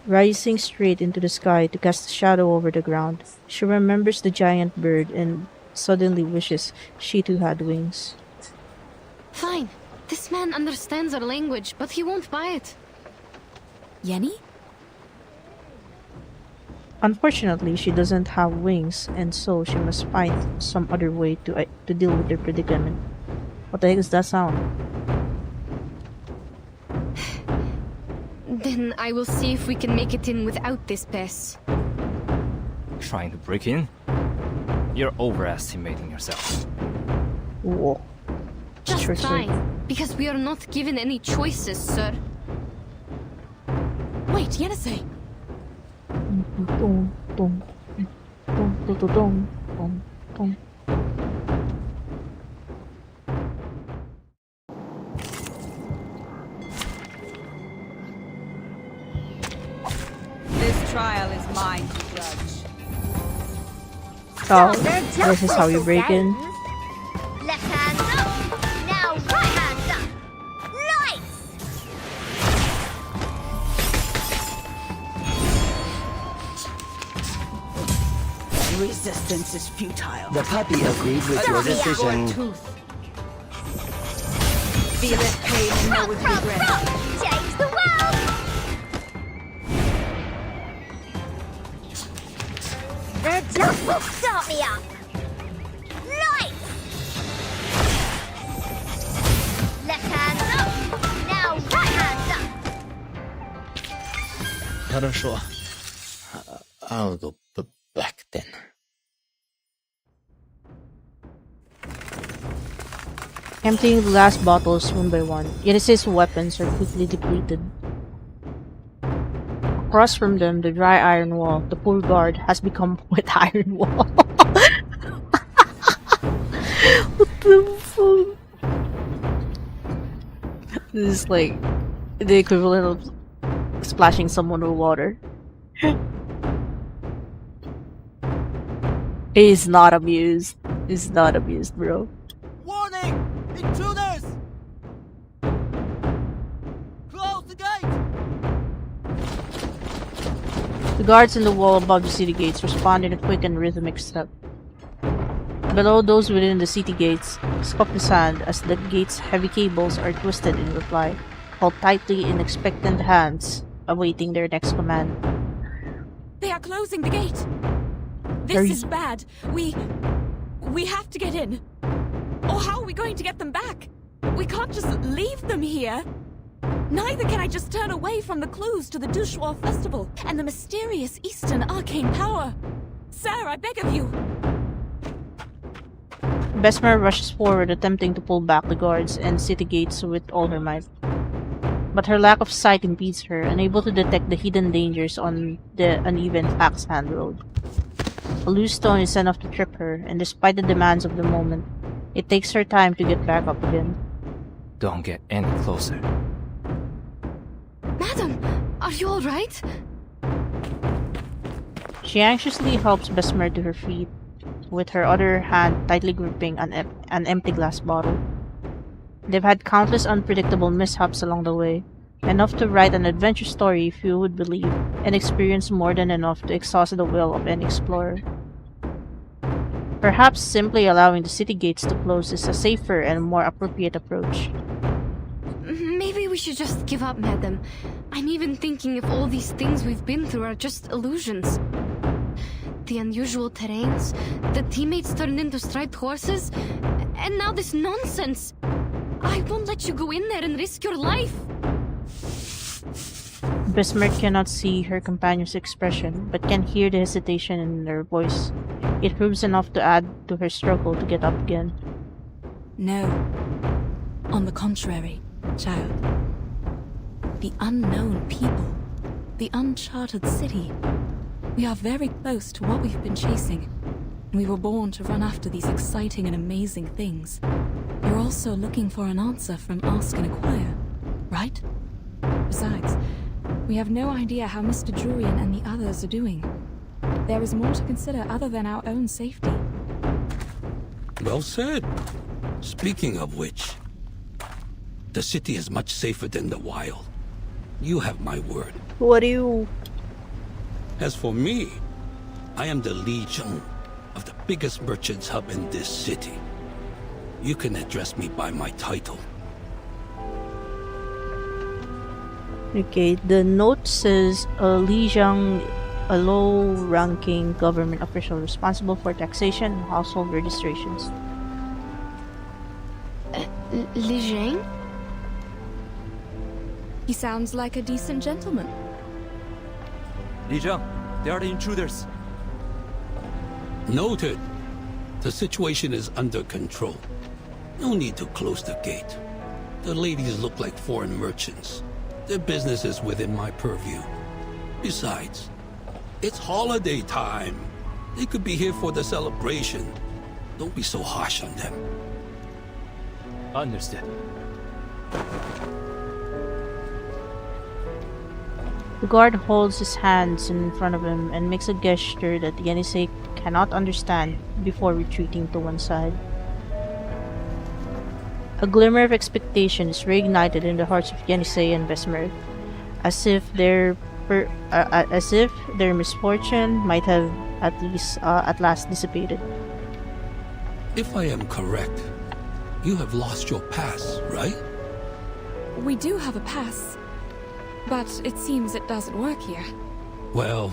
rising straight into the sky to cast a shadow over the ground. She remembers the giant bird and suddenly wishes she too had wings. Fine. This man understands our language, but he won't buy it. Yenny? Unfortunately, she doesn't have wings, and so she must find some other way to deal with her predicament. What the heck is that sound? Then I will see if we can make it in without this pass. Trying to break in? You're overestimating yourself. Whoa. Just fine, because we are not given any choices, sir. Wait, Yenisei! This trial is mine to judge. So, this is how you break in. Left hand up. Now right hand up. Lights! Resistance is futile. The puppy agreed with your decision. Feel it, pain, and know with regret. Change the world! The jump will start me up. Lights! Left hand up. Now right hand up. Хорошо. I'll go back then. Emptying the last bottles one by one, Yenisei's weapons are quickly depleted. Across from them, the dry iron wall, the poor guard, has become wet iron wall. What the fuck? This is like the equivalent of splashing someone with water. He's not amused. He's not amused, bro. Warning! Intruders! Close the gate! The guards in the wall above the city gates respond in a quick and rhythmic step. Below those within the city gates, scuff the sand as the gate's heavy cables are twisted in reply, held tightly in expectant hands, awaiting their next command. They are closing the gate! This is bad. We We have to get in. Or how are we going to get them back? We can't just leave them here. Neither can I just turn away from the clues to the Shuori festival and the mysterious Eastern arcane power. Sir, I beg of you. Besmer rushes forward, attempting to pull back the guards and city gates with all her might. But her lack of sight impedes her, unable to detect the hidden dangers on the uneven axe hand road. A loose stone is enough to trip her, and despite the demands of the moment, it takes her time to get back up again. Don't get any closer. Madam, are you all right? She anxiously helps Besmer to her feet, with her other hand tightly gripping an empty glass bottle. They've had countless unpredictable mishaps along the way, enough to write an adventure story if you would believe, and experience more than enough to exhaust the will of any explorer. Perhaps simply allowing the city gates to close is a safer and more appropriate approach. Maybe we should just give up, madam. I'm even thinking if all these things we've been through are just illusions. The unusual terrains, the teammates turned into striped horses, and now this nonsense. I won't let you go in there and risk your life. Besmer cannot see her companion's expression, but can hear the hesitation in her voice. It proves enough to add to her struggle to get up again. No. On the contrary, child. The unknown people. The uncharted city. We are very close to what we've been chasing. We were born to run after these exciting and amazing things. You're also looking for an answer from Ask and Acquire, right? Besides, we have no idea how Mr. Jurian and the others are doing. There is more to consider other than our own safety. Well said. Speaking of which, the city is much safer than the wild. You have my word. What do you... As for me, I am the Legion of the biggest merchants hub in this city. You can address me by my title. Okay, the note says Li Jiang, a low-ranking government official responsible for taxation and household registrations. Li Jiang? He sounds like a decent gentleman. Li Jiang, they are the intruders. Noted. The situation is under control. No need to close the gate. The ladies look like foreign merchants. Their business is within my purview. Besides, it's holiday time. They could be here for the celebration. Don't be so harsh on them. Understood. The guard holds his hands in front of him and makes a gesture that Yenisei cannot understand before retreating to one side. A glimmer of expectation is reignited in the hearts of Yenisei and Besmer, as if their misfortune might have at last dissipated. If I am correct, you have lost your pass, right? We do have a pass, but it seems it doesn't work here. Well,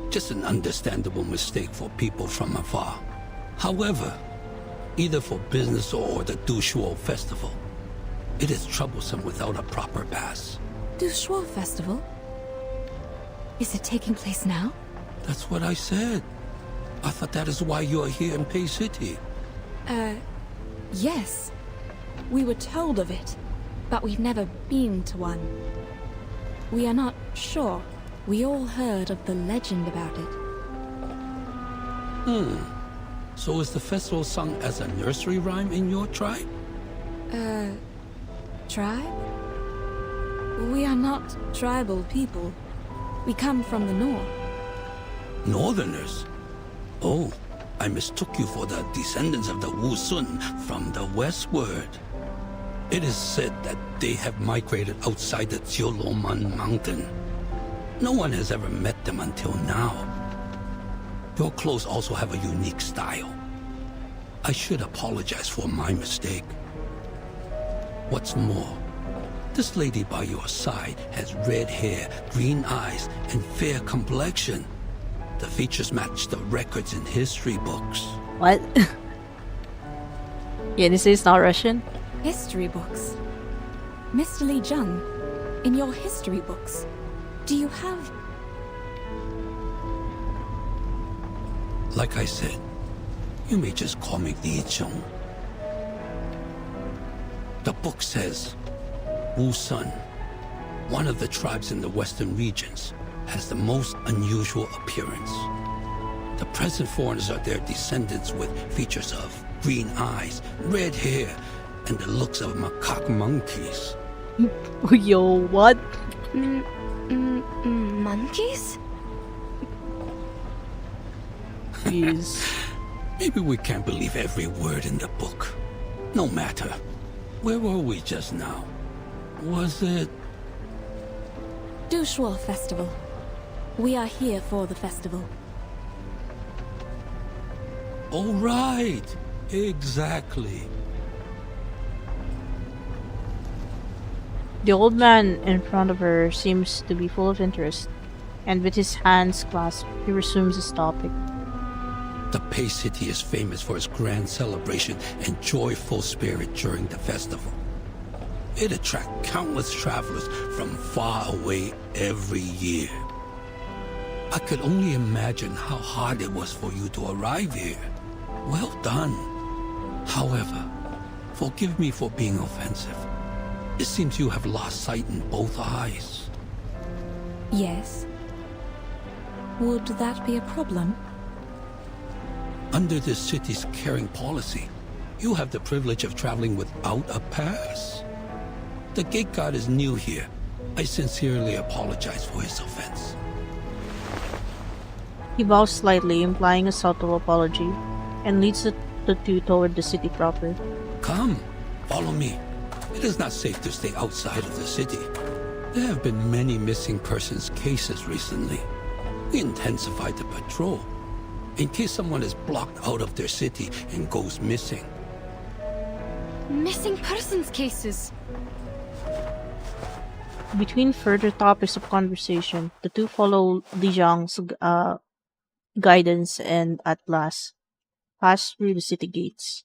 just an understandable mistake for people from afar. However, either for business or the Shuori festival, it is troublesome without a proper pass. Shuori festival? Is it taking place now? That's what I said. I thought that is why you are here in Pei City. Yes. We were told of it, but we've never been to one. We are not sure. We all heard of the legend about it. So is the festival sung as a nursery rhyme in your tribe? Tribe? We are not tribal people. We come from the north. Northerners? Oh, I mistook you for the descendants of the Wu Sun from the westward. It is said that they have migrated outside the Jioloman mountain. No one has ever met them until now. Your clothes also have a unique style. I should apologize for my mistake. What's more, this lady by your side has red hair, green eyes, and fair complexion. The features match the records in history books. What? Yeah, this is not Russian. History books. Mr. Li Jung, in your history books, do you have... Like I said, you may just call me Li Jung. The book says, Wu Sun, one of the tribes in the western regions, has the most unusual appearance. The present foreigners are their descendants with features of green eyes, red hair, and the looks of macaque monkeys. Yo, what? Monkeys? Jeez. Maybe we can't believe every word in the book. No matter. Where were we just now? Was it... Shuori Festival. We are here for the festival. Oh, right. Exactly. The old man in front of her seems to be full of interest, and with his hands clasped, he resumes his topic. The Pei City is famous for its grand celebration and joyful spirit during the festival. It attracts countless travelers from far away every year. I could only imagine how hard it was for you to arrive here. Well done. However, forgive me for being offensive. It seems you have lost sight in both eyes. Yes. Would that be a problem? Under this city's caring policy, you have the privilege of traveling without a pass. The gate guard is new here. I sincerely apologize for his offense. He bows slightly, implying a subtle apology, and leads the two toward the city proper. Come, follow me. It is not safe to stay outside of the city. There have been many missing persons cases recently. We intensified the patrol, in case someone is blocked out of their city and goes missing. Missing persons cases? Between further topics of conversation, the two follow Li Zhang's guidance and at last pass through the city gates.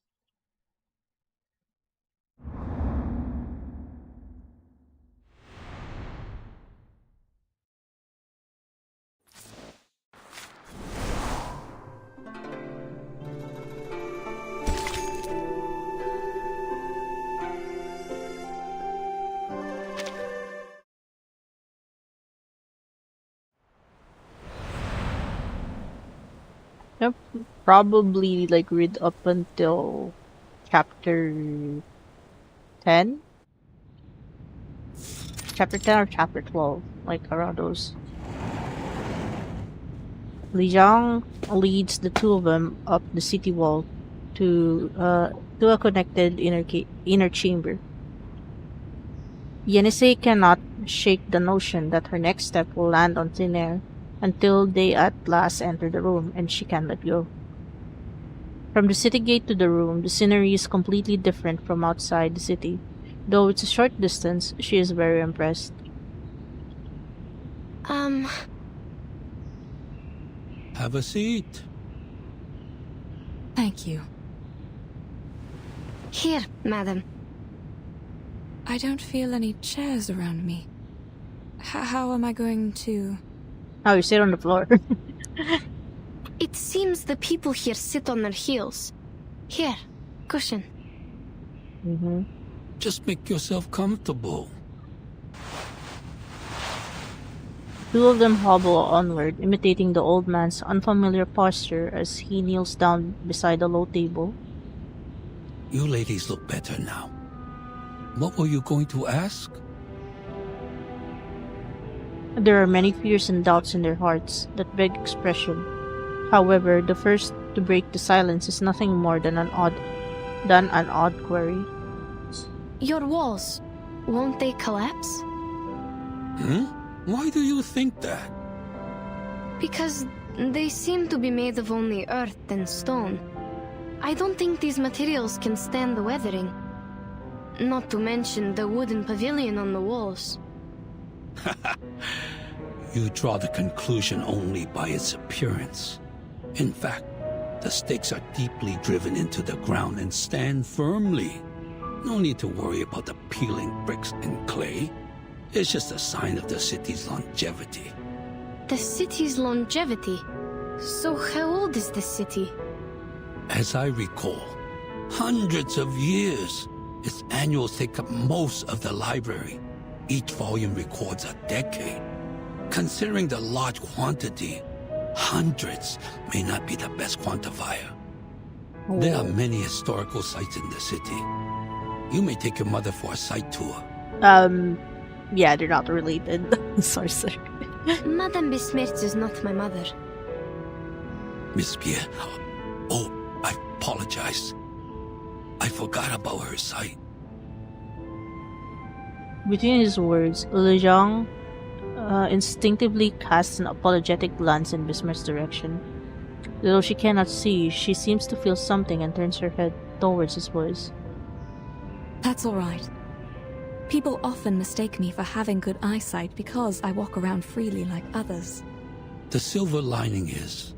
Yep, probably like read up until chapter 10? Chapter 10 or chapter 12, like around those. Li Zhang leads the two of them up the city wall to a connected inner chamber. Yenisei cannot shake the notion that her next step will land on thin air until they at last enter the room, and she can't let go. From the city gate to the room, the scenery is completely different from outside the city. Though it's a short distance, she is very impressed. Have a seat. Thank you. Here, madam. I don't feel any chairs around me. How am I going to... Oh, you sit on the floor. It seems the people here sit on their heels. Here, cushion. Just make yourself comfortable. Two of them hobble onward, imitating the old man's unfamiliar posture as he kneels down beside a low table. You ladies look better now. What were you going to ask? There are many fears and doubts in their hearts that beg expression. However, the first to break the silence is nothing more than an odd query. Your walls, won't they collapse? Why do you think that? Because they seem to be made of only earth and stone. I don't think these materials can stand the weathering. Not to mention the wooden pavilion on the walls. You draw the conclusion only by its appearance. In fact, The stakes are deeply driven into the ground and stand firmly. No need to worry about the peeling bricks and clay. It's just a sign of the city's longevity. The city's longevity? So how old is the city? As I recall, hundreds of years. Its annuals take up most of the library. Each volume records a decade. Considering the large quantity, hundreds may not be the best quantifier. There are many historical sites in the city. You may take your mother for a site tour. Yeah, they're not related. Sorry, sir. Madame Besmirch is not my mother. Miss Pierre, oh, I apologize. I forgot about her sight. Between his words, Li Zhang instinctively casts an apologetic glance in Bismarck's direction. Though she cannot see, she seems to feel something and turns her head towards his voice. That's all right. People often mistake me for having good eyesight because I walk around freely like others. The silver lining is,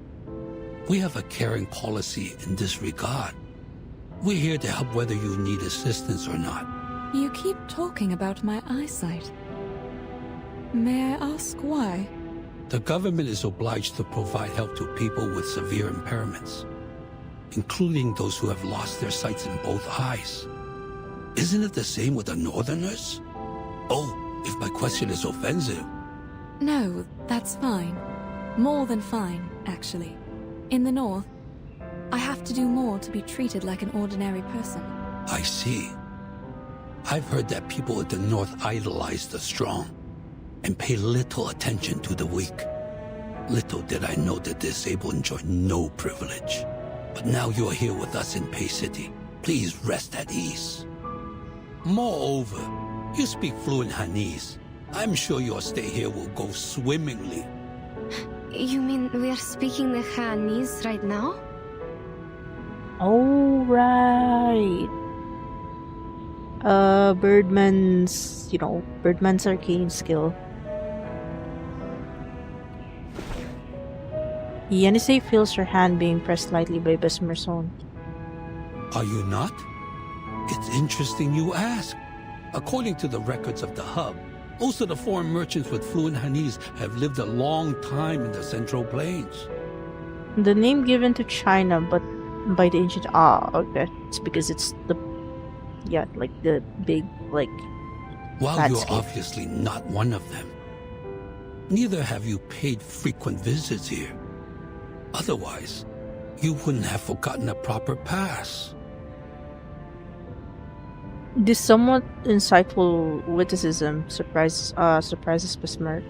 we have a caring policy in this regard. We're here to help whether you need assistance or not. You keep talking about my eyesight. May I ask why? The government is obliged to provide help to people with severe impairments, including those who have lost their sights in both eyes. Isn't it the same with the Northerners? Oh, if my question is offensive. No, that's fine. More than fine, actually. In the North, I have to do more to be treated like an ordinary person. I see. I've heard that people at the North idolize the strong and pay little attention to the weak. Little did I know that the disabled enjoy no privilege. But now you are here with us in Pei City. Please rest at ease. Moreover, you speak fluent Hanese. I'm sure your stay here will go swimmingly. You mean we're speaking the Hanese right now? Oh, right. Birdman's arcane skill. Yenisei feels her hand being pressed lightly by Besmer's own. Are you not? It's interesting you ask. According to the records of the hub, most of the foreign merchants with fluent Hanese have lived a long time in the Central Plains. The name given to China, but by the ancient... okay. It's because it's the... Yeah, like the big, like... While you're landscape. obviously not one of them, neither have you paid frequent visits here. Otherwise, you wouldn't have forgotten a proper pass. This somewhat insightful witticism surprises Besmer.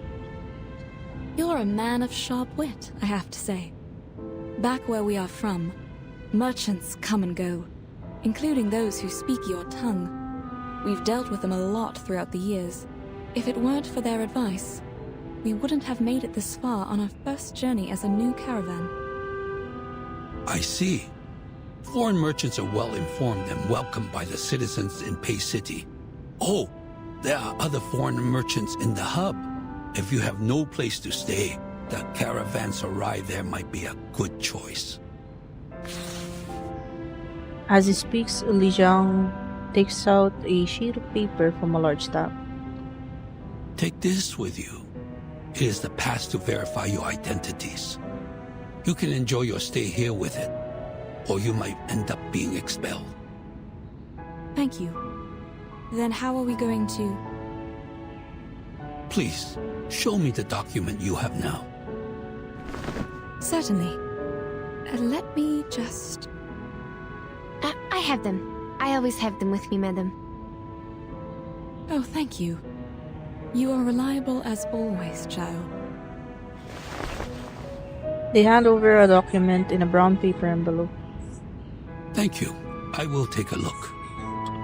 You're a man of sharp wit, I have to say. Back where we are from, merchants come and go, including those who speak your tongue. We've dealt with them a lot throughout the years. If it weren't for their advice, we wouldn't have made it this far on our first journey as a new caravan. I see. Foreign merchants are well informed and welcomed by the citizens in Pei City. Oh, there are other foreign merchants in the hub. If you have no place to stay, the caravanserai there might be a good choice. As he speaks, Li Zhang takes out a sheet of paper from a large tab. Take this with you. It is the pass to verify your identities. You can enjoy your stay here with it, or you might end up being expelled. Thank you. Then how are we going to... Please, show me the document you have now. Certainly. Let me just... I have them. I always have them with me, madam. Oh, thank you. You are reliable as always, child. They hand over a document in a brown paper envelope. Thank you. I will take a look.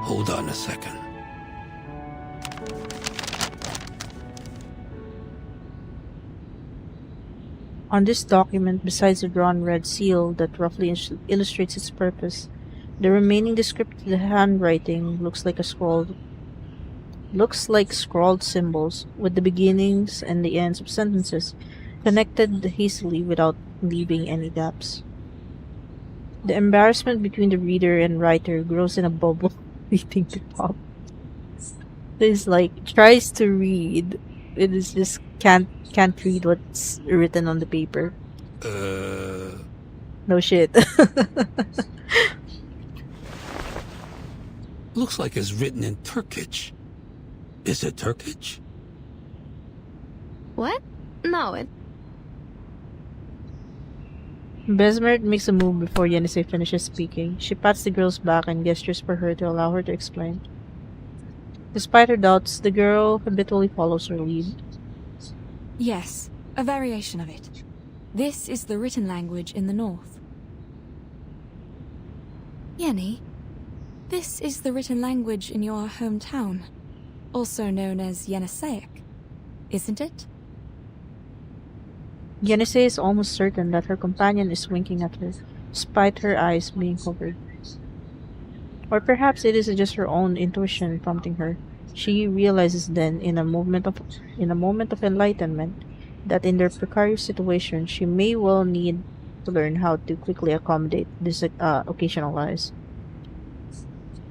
Hold on a second. On this document, besides the drawn red seal that roughly illustrates its purpose, the remaining descriptive handwriting looks like scrawled symbols, with the beginnings and the ends of sentences connected hastily without leaving any gaps. The embarrassment between the reader and writer grows in a bubble waiting to pop. It's like tries to read, it is just can't read what's written on the paper. No shit. Looks like it's written in Turkish. Is it Turkish? What? No, it. Besmert makes a move before Yenisei finishes speaking. She pats the girl's back and gestures for her to allow her to explain. Despite her doubts, the girl habitually follows her lead. Yes, a variation of it. This is the written language in the north. Yenny, this is the written language in your hometown, also known as Yeniseic, isn't it? Yenisei is almost certain that her companion is winking at her, despite her eyes being covered. Or perhaps it is just her own intuition prompting her. She realizes then, in a moment of enlightenment, that in their precarious situation, she may well need to learn how to quickly accommodate these occasional lies.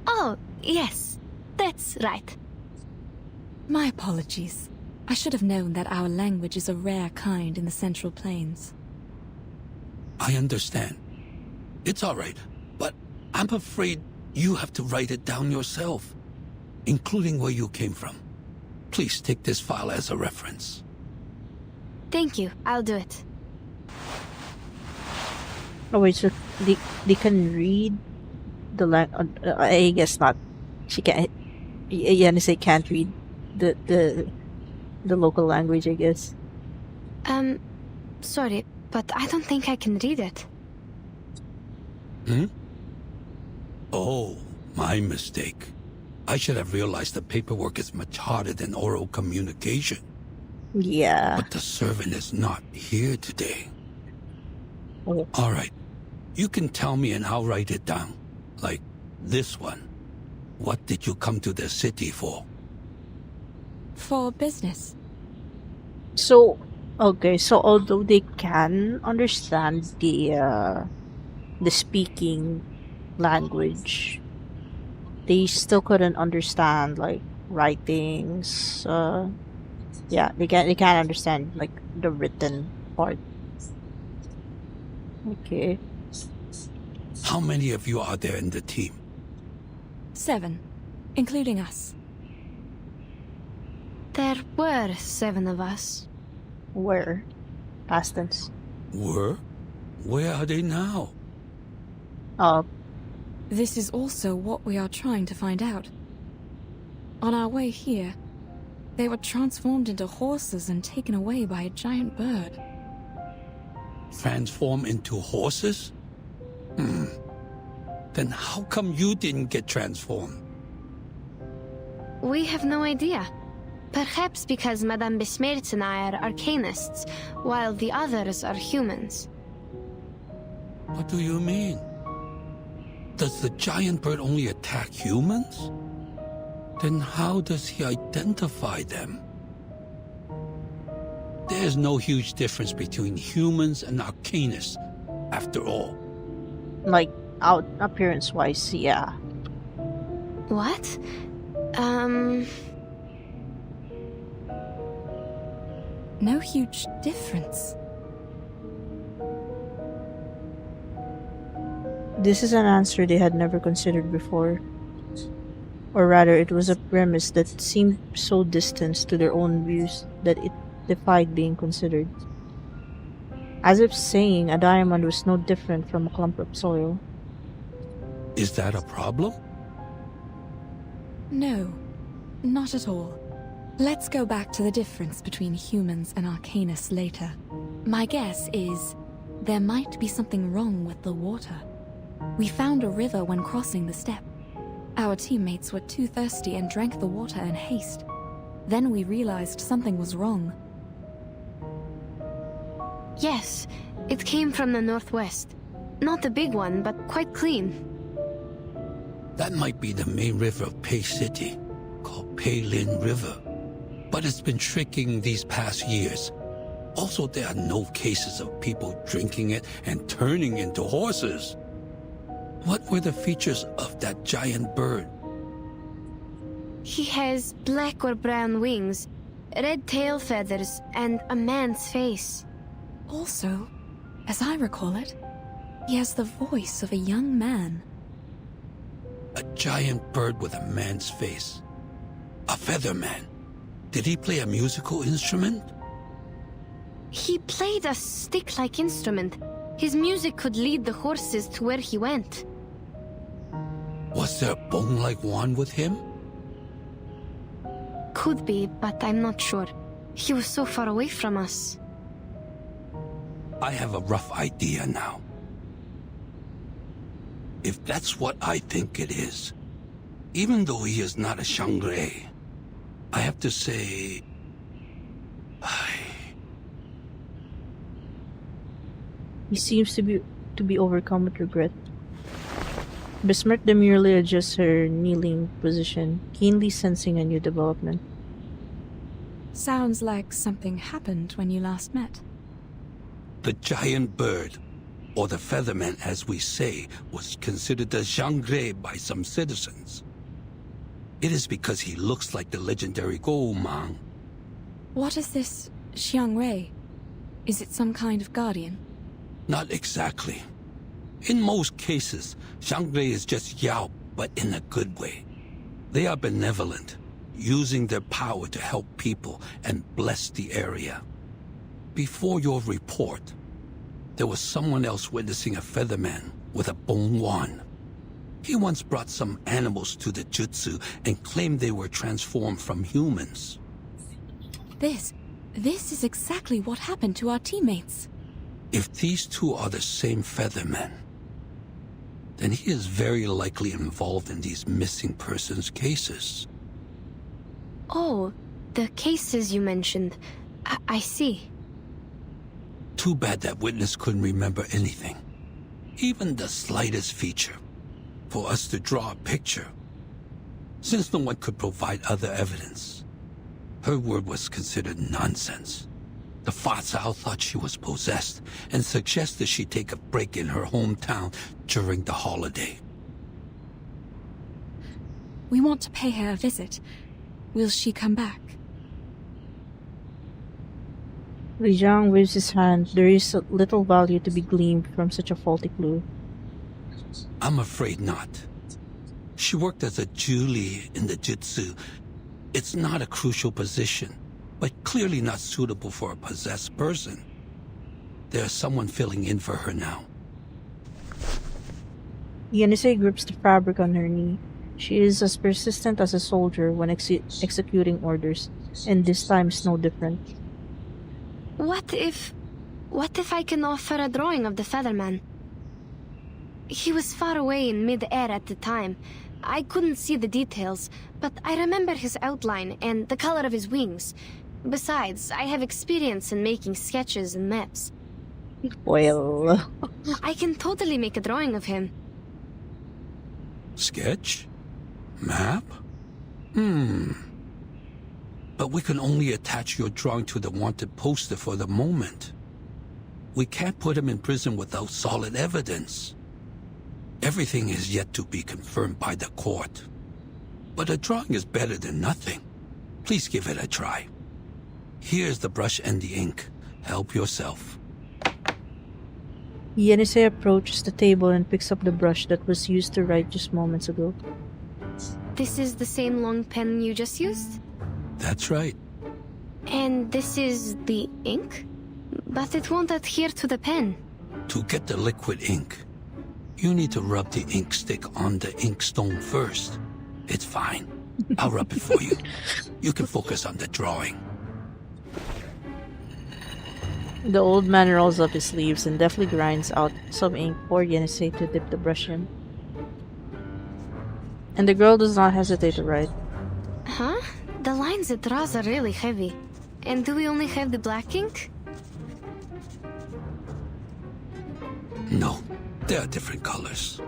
Oh, yes, that's right. My apologies. I should have known that our language is a rare kind in the Central Plains. I understand. It's all right, but I'm afraid you have to write it down yourself, including where you came from. Please take this file as a reference. Thank you, I'll do it. Oh wait, so they can read the I guess not. She can't. Yenisei can't read the local language, I guess. Sorry, but I don't think I can read it. Hmm? Oh, my mistake. I should have realized the paperwork is much harder than oral communication. Yeah. But the servant is not here today. Oh. All right. You can tell me and I'll write it down. Like this one. What did you come to the city for? For business. So, okay, so although they can understand the speaking language, they still couldn't understand like writings. Yeah, they can't understand like the written part. Okay. How many of you are there in the team? 7, including us. There were 7 of us. Were? Past tense. Were? Where are they now? This is also what we are trying to find out. On our way here, they were transformed into horses and taken away by a giant bird. Transform into horses? Then how come you didn't get transformed? We have no idea. Perhaps because Madame Besmertz and I are arcanists, while the others are humans. What do you mean? Does the giant bird only attack humans? Then how does he identify them? There's no huge difference between humans and arcanists, after all. Like, out appearance-wise, yeah. What? No huge difference. This is an answer they had never considered before. Or rather, it was a premise that seemed so distant to their own views that it defied being considered. As if saying a diamond was no different from a clump of soil. Is that a problem? No, not at all. Let's go back to the difference between humans and arcanists later. My guess is there might be something wrong with the water. We found a river when crossing the steppe. Our teammates were too thirsty and drank the water in haste. Then we realized something was wrong. Yes, it came from the northwest. Not a big one, but quite clean. That might be the main river of Pei City, called Pei Lin River. But it's been shrinking these past years. Also, there are no cases of people drinking it and turning into horses. What were the features of that giant bird? He has black or brown wings, red tail feathers, and a man's face. Also, as I recall it, he has the voice of a young man. A giant bird with a man's face. A feather man. Did he play a musical instrument? He played a stick-like instrument. His music could lead the horses to where he went. Was there a bone-like wand with him? Could be, but I'm not sure. He was so far away from us. I have a rough idea now. If that's what I think it is, even though he is not a Shangre, I have to say... He seems to be overcome with regret. Besmirth demurely adjusts her kneeling position, keenly sensing a new development. Sounds like something happened when you last met. The giant bird, or the featherman as we say, was considered a Shangre by some citizens. It is because he looks like the legendary Goumang. What is this Xiangrei? Is it some kind of guardian? Not exactly. In most cases, Shangre is just Yao, but in a good way. They are benevolent, using their power to help people and bless the area. Before your report, there was someone else witnessing a featherman with a bone wand. He once brought some animals to the jutsu and claimed they were transformed from humans. This is exactly what happened to our teammates. If these two are the same feathermen, then he is very likely involved in these missing persons cases. Oh, the cases you mentioned. I see. Too bad that witness couldn't remember anything, even the slightest feature, for us to draw a picture. Since no one could provide other evidence, her word was considered nonsense. The Fa-Cao thought she was possessed and suggested she take a break in her hometown during the holiday. We want to pay her a visit. Will she come back? Li Jiang waves his hand. There is little value to be gleaned from such a faulty clue. I'm afraid not. She worked as a Julie in the Jutsu. It's not a crucial position, but clearly not suitable for a possessed person. There's someone filling in for her now. Yenisei grips the fabric on her knee. She is as persistent as a soldier when executing orders, and this time is no different. What if I can offer a drawing of the featherman? He was far away in mid-air at the time. I couldn't see the details, but I remember his outline and the color of his wings. Besides, I have experience in making sketches and maps. Well... I can totally make a drawing of him. Sketch? Map? But we can only attach your drawing to the wanted poster for the moment. We can't put him in prison without solid evidence. Everything is yet to be confirmed by the court. But a drawing is better than nothing. Please give it a try. Here's the brush and the ink. Help yourself. Yenisei approaches the table and picks up the brush that was used to write just moments ago. This is the same long pen you just used? That's right. And this is the ink? But it won't adhere to the pen. To get the liquid ink, you need to rub the ink stick on the inkstone first. It's fine. I'll rub it for you. You can focus on the drawing. The old man rolls up his sleeves and deftly grinds out some ink for Yenisei to dip the brush in. And the girl does not hesitate to write. Huh? The lines it draws are really heavy. And do we only have the black ink? No, there are different colors.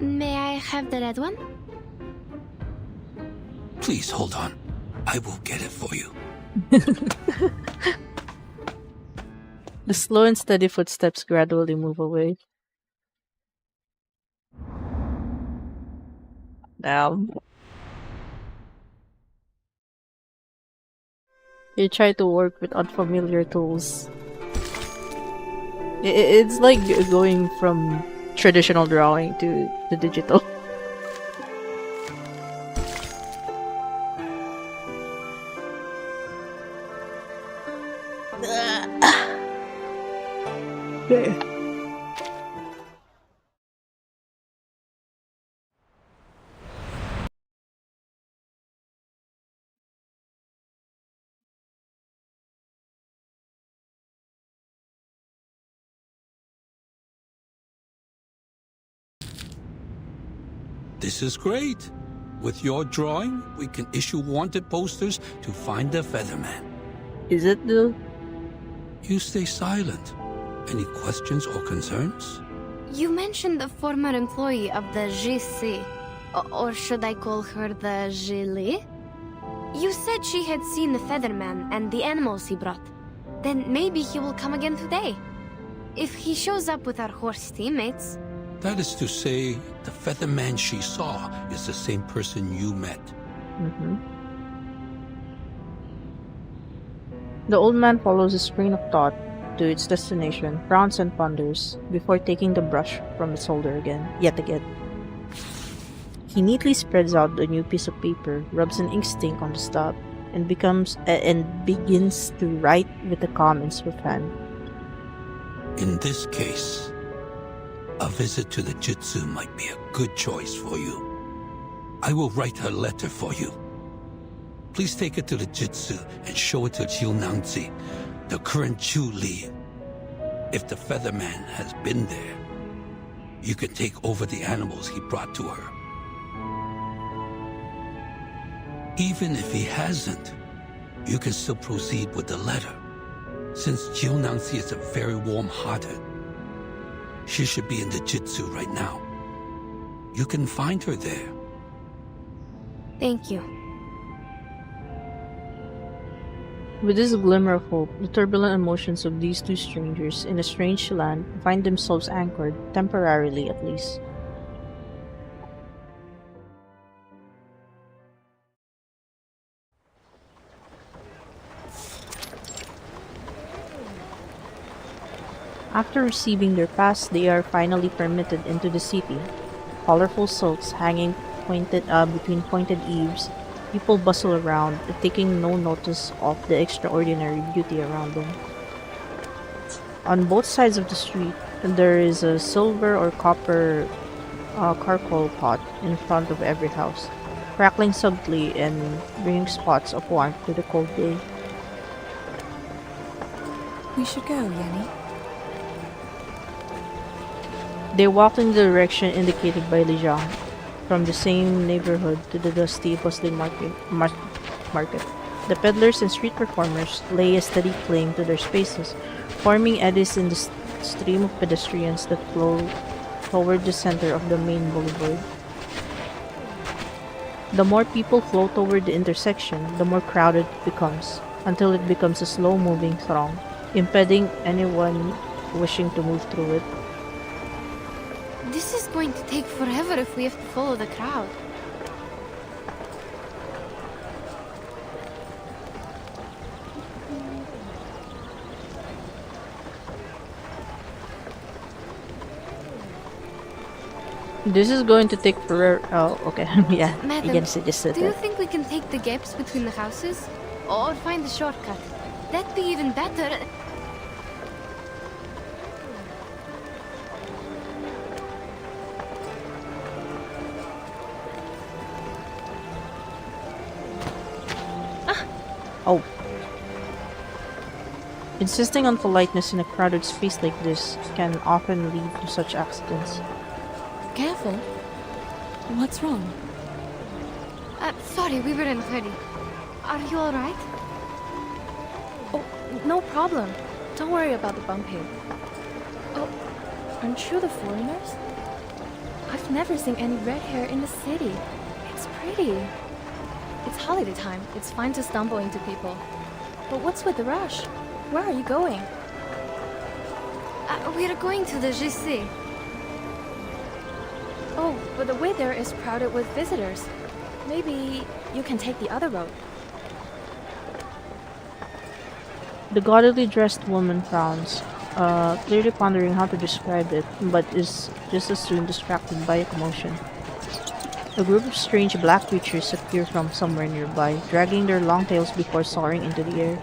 May I have the red one? Please hold on. I will get it for you. The slow and steady footsteps gradually move away. You try to work with unfamiliar tools. It's like going from traditional drawing to the digital. This is great. With your drawing, we can issue wanted posters to find the Featherman. Is it though? You stay silent. Any questions or concerns? You mentioned the former employee of the GC. Or should I call her the Gili? You said she had seen the Featherman and the animals he brought. Then maybe he will come again today. If he shows up with our horse teammates. That is to say, the Featherman she saw is the same person you met. The old man follows a screen of thought to its destination, frowns and ponders, before taking the brush from its holder yet again. He neatly spreads out the new piece of paper, rubs an ink stain on the stub, and begins to write with the comments with hand. In this case, a visit to the Jutsu might be a good choice for you. I will write her letter for you. Please take it to the Jutsu and show it to Jiunangzi, the current Chu Li. If the Featherman has been there, you can take over the animals he brought to her. Even if he hasn't, you can still proceed with the letter. Since Jiunangzi is a very warm-hearted, she should be in the Jutsu right now. You can find her there. Thank you. With this glimmer of hope, the turbulent emotions of these two strangers in a strange land find themselves anchored, temporarily at least. After receiving their pass, they are finally permitted into the city. Colorful silks hanging between pointed eaves, people bustle around, taking no notice of the extraordinary beauty around them. On both sides of the street, there is a silver or copper charcoal pot in front of every house, crackling subtly and bringing spots of warmth to the cold day. We should go, Yenny. They walked in the direction indicated by Li Jiang, from the same neighborhood to the dusty, bustling market. The peddlers and street performers lay a steady claim to their spaces, forming eddies in the stream of pedestrians that flow toward the center of the main boulevard. The more people flow toward the intersection, the more crowded it becomes, until it becomes a slow-moving throng, impeding anyone wishing to move through it. This is going to take forever if we have to follow the crowd. This is going to take forever. Oh, okay. Yeah, Madam, again, suggested do you that. think we can take the gaps between the houses? Or find the shortcut? That'd be even better. Oh. Insisting on politeness in a crowded space like this can often lead to such accidents. Careful. What's wrong? Sorry, we were in a hurry. Are you alright? Oh, no problem. Don't worry about the bumping. Oh, aren't you the foreigners? I've never seen any red hair in the city. It's pretty. It's holiday time. It's fine to stumble into people. But what's with the rush? Where are you going? We're going to the GC. Oh, but the way there is crowded with visitors. Maybe you can take the other road. The gaudily dressed woman frowns, clearly pondering how to describe it, but is just as soon distracted by a commotion. A group of strange black creatures appear from somewhere nearby, dragging their long tails before soaring into the air.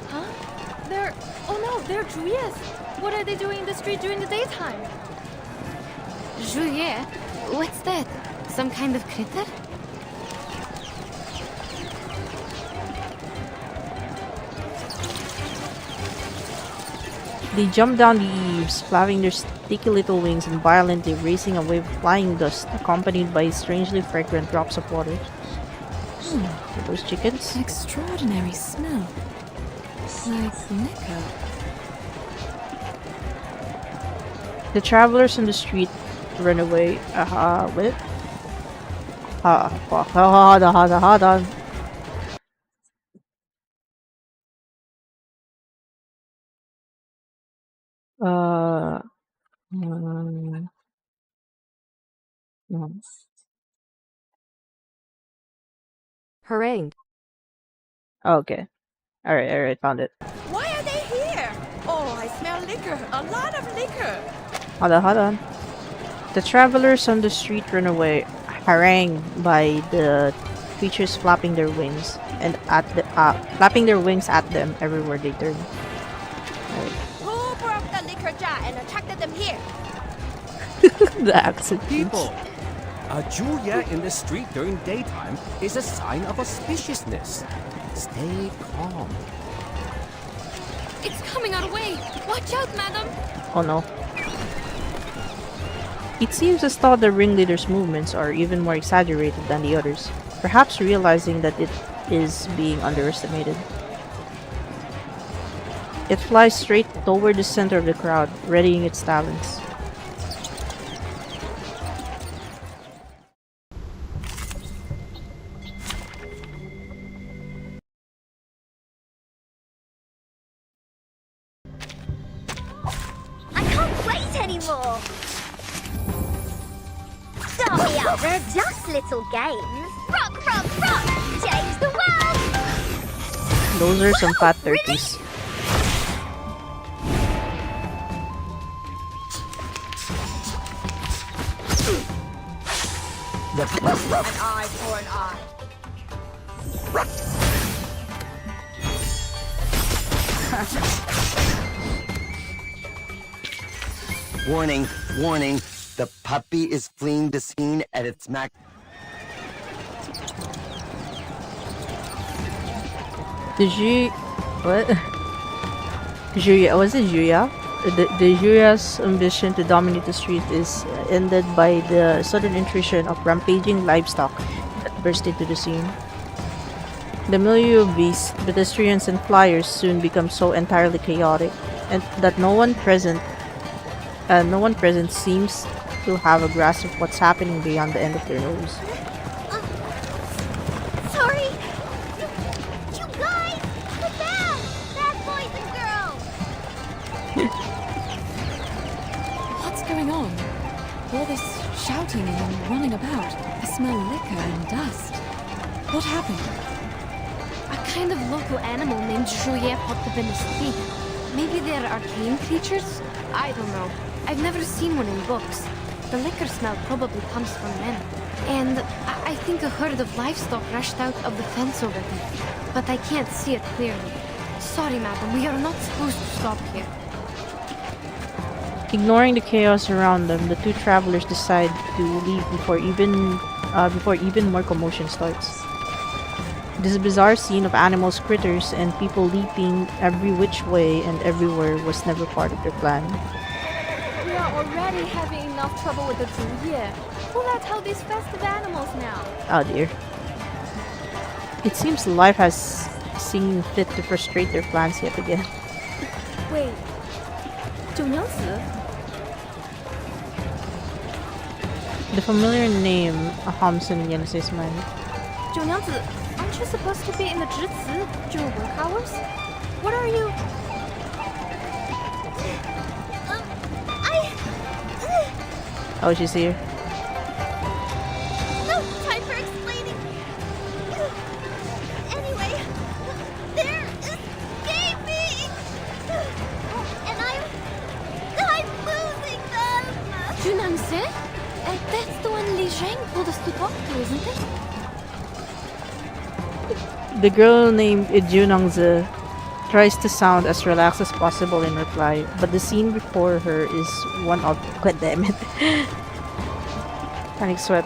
Huh? Oh no, they're Zhuyes! What are they doing in the street during the daytime? Zhuye? What's that? Some kind of critter? They jump down the eaves, flapping their sticky little wings and violently racing away with flying dust, accompanied by strangely fragrant drops of water. Are those chickens? An extraordinary smell. Like liquor. The travelers on the street run away. Wait. Hold on. No. Harangued. Okay. Alright, found it. Why are they here? Oh, I smell liquor. A lot of liquor. Hold on. The travelers on the street run away, harangued by the creatures flapping their wings at them everywhere they turn. Who broke the liquor jar and attracted them here? The accent. People, a Julia in the street during daytime is a sign of auspiciousness. Stay calm. It's coming our way! Watch out, madam! Oh no. It seems as though the ringleader's movements are even more exaggerated than the others, perhaps realizing that it is being underestimated. It flies straight toward the center of the crowd, readying its talons. I can't wait anymore! Start me up, they're just little games. Rock, rock, rock! Change the world! Those are some fat turkeys. An eye for an eye. Warning, warning. The puppy is fleeing the scene at its max. What? Julia, was it Julia? The Julia's ambition to dominate the street is ended by the sudden intrusion of rampaging livestock that burst into the scene. The milieu of beasts, pedestrians, and flyers soon become so entirely chaotic, and that no one present seems to have a grasp of what's happening beyond the end of their nose. Sorry! You guys! The bell! Bad boys and girls! What's going on? All this shouting and running about. I smell liquor and dust. What happened? A kind of local animal named Zhuye popped up in the street. Maybe they're arcane creatures? I don't know. I've never seen one in books. The liquor smell probably comes from them. And I think a herd of livestock rushed out of the fence already. But I can't see it clearly. Sorry, madam, we are not supposed to stop here. Ignoring the chaos around them, the two travelers decide to leave before even more commotion starts. This bizarre scene of animals, critters, and people leaping every which way and everywhere was never part of their plan. We are already having enough trouble with the Zhuye. Who let out these festive animals now? Oh dear. It seems life has seen fit to frustrate their plans yet again. Wait. 九娘子? The familiar name hums in Yense's mind. 九娘子, aren't you supposed to be in the 值词 during work hours? What are you? Oh, she's here. That's the one Li Zhang told us to talk to, isn't it? The girl named Junangzi tries to sound as relaxed as possible in reply, but the scene before her is one of God damn it. Panic sweat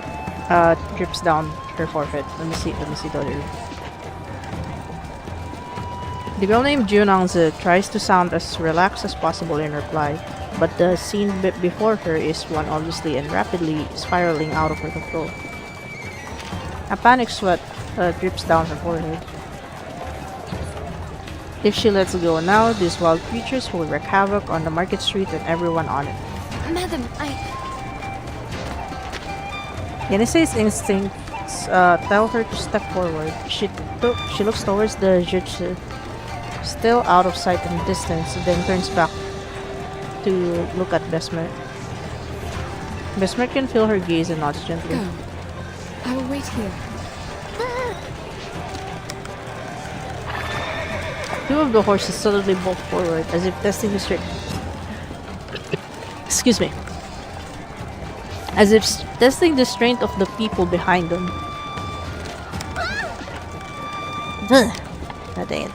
drips down her forehead. Let me see the other. The girl named Junangzi tries to sound as relaxed as possible in reply, but the scene before her is one obviously and rapidly spiraling out of her control. A panic sweat drips down her forehead. If she lets go now, these wild creatures will wreak havoc on the market street and everyone on it. Madam, Yenisei's instincts tell her to step forward. She looks towards the jutsu, still out of sight in the distance, then turns back to look at Besmer. Besmer can feel her gaze and nods gently. Go. I will wait here. Two of the horses suddenly bolt forward as if testing the strength. Excuse me. As if testing the strength of the people behind them. Ugh. Oh, dang it.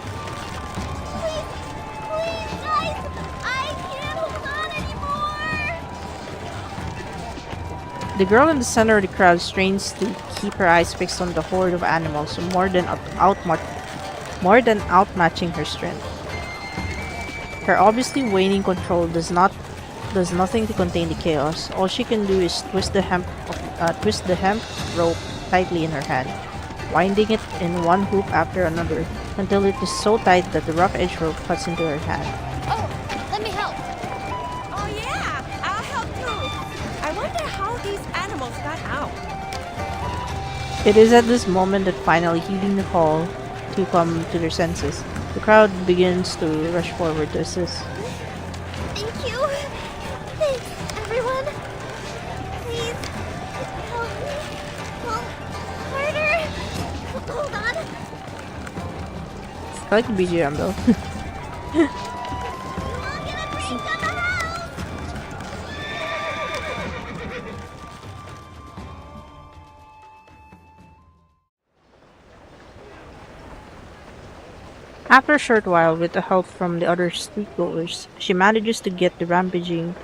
The girl in the center of the crowd strains to keep her eyes fixed on the horde of animals, more than outmatching her strength. Her obviously waning control does nothing to contain the chaos. All she can do is twist the hemp rope tightly in her hand, winding it in one hoop after another until it is so tight that the rough edge rope cuts into her hand. Oh, let me help. Oh yeah, I'll help too. I wonder how these animals got out. It is at this moment that finally heeding the call to come to their senses, the crowd begins to rush forward to assist. Thank you. Thanks, everyone. Please, help me. Well, harder. Hold on. I like the BGM though. After a short while, with the help from the other streetgoers, she manages to get the rampaging,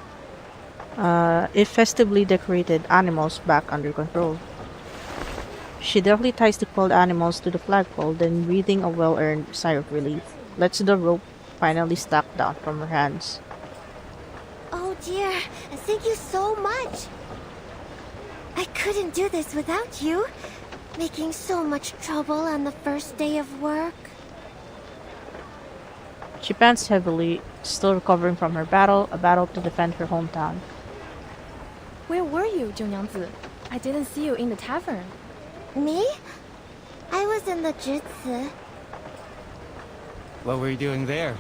if festively decorated animals back under control. She deftly ties the coiled animals to the flagpole, then breathing a well-earned sigh of relief, lets the rope finally slack down from her hands. Oh dear, thank you so much. I couldn't do this without you. Making so much trouble on the first day of work. She pants heavily, still recovering from her battle, a battle to defend her hometown. Where were you, Zhongyangzi? I didn't see you in the tavern. Me? I was in the jutsu. What were you doing there?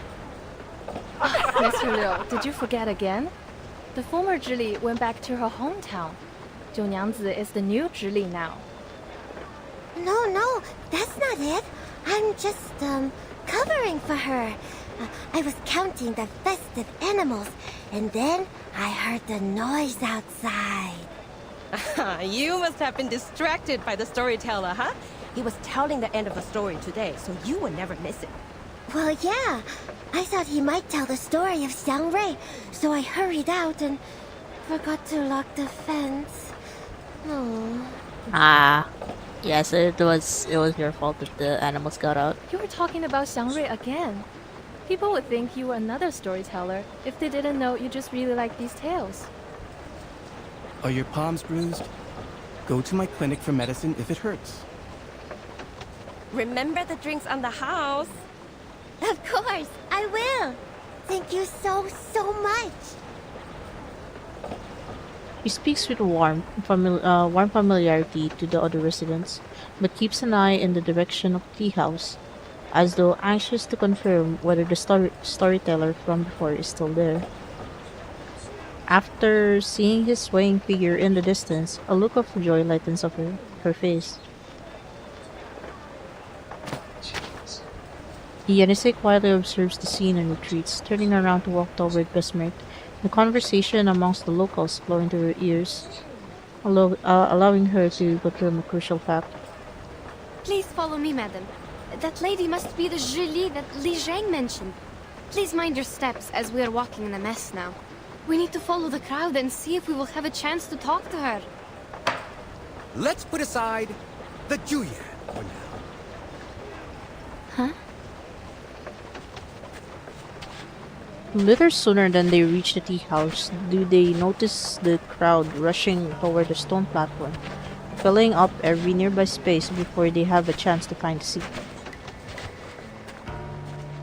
Mr. Liu, did you forget again? The former Zhili went back to her hometown. Zhongyangzi is the new Zhili now. No, that's not it. I'm just, covering for her. I was counting the festive animals, and then I heard the noise outside. You must have been distracted by the storyteller, huh? He was telling the end of the story today, so you would never miss it. Well, yeah. I thought he might tell the story of Xiangrui, so I hurried out and forgot to lock the fence. Oh. Yes, it was your fault if the animals got out. You were talking about Xiangrui again. People would think you were another storyteller if they didn't know you just really like these tales. Are your palms bruised? Go to my clinic for medicine if it hurts. Remember the drinks on the house. Of course, I will. Thank you so much. He speaks with warm familiarity to the other residents, but keeps an eye in the direction of the tea house, as though anxious to confirm whether the storyteller from before is still there. After seeing his swaying figure in the distance, a look of joy lightens up her face. Yenisei quietly observes the scene and retreats, turning around to walk toward Besmirk, the conversation amongst the locals flowing to her ears. allowing her to confirm a crucial fact. Please follow me, madam. That lady must be the Julie that Li Zhang mentioned. Please mind your steps as we are walking in a mess now. We need to follow the crowd and see if we will have a chance to talk to her. Let's put aside the Juya for now. Huh? Little sooner than they reach the tea house, do they notice the crowd rushing toward the stone platform, filling up every nearby space before they have a chance to find a seat.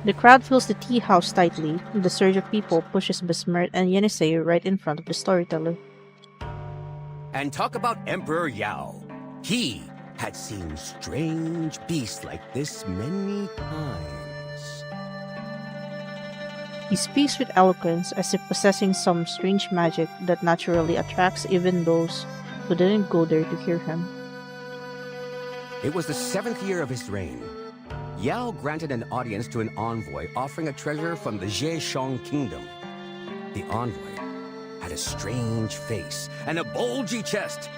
The crowd fills the tea house tightly. The surge of people pushes Besmert and Yenisei right in front of the storyteller. And talk about Emperor Yao. He had seen strange beasts like this many times. He speaks with eloquence as if possessing some strange magic that naturally attracts even those who didn't go there to hear him. It was the 7th year of his reign. Yao granted an audience to an envoy offering a treasure from the Zhejiang kingdom. The envoy had a strange face and a bulgy chest.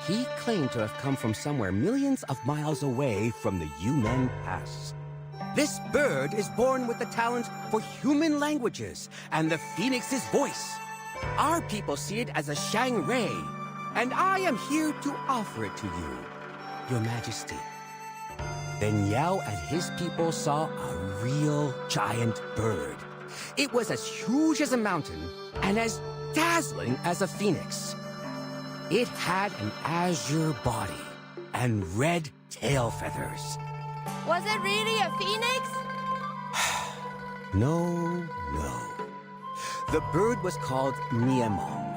He claimed to have come from somewhere millions of miles away from the Yumen Pass. This bird is born with the talent for human languages and the phoenix's voice. Our people see it as a Shang Rei, and I am here to offer it to you, Your Majesty. Then Yao and his people saw a real giant bird. It was as huge as a mountain and as dazzling as a phoenix. It had an azure body and red tail feathers. Was it really a phoenix? No. The bird was called Miamong.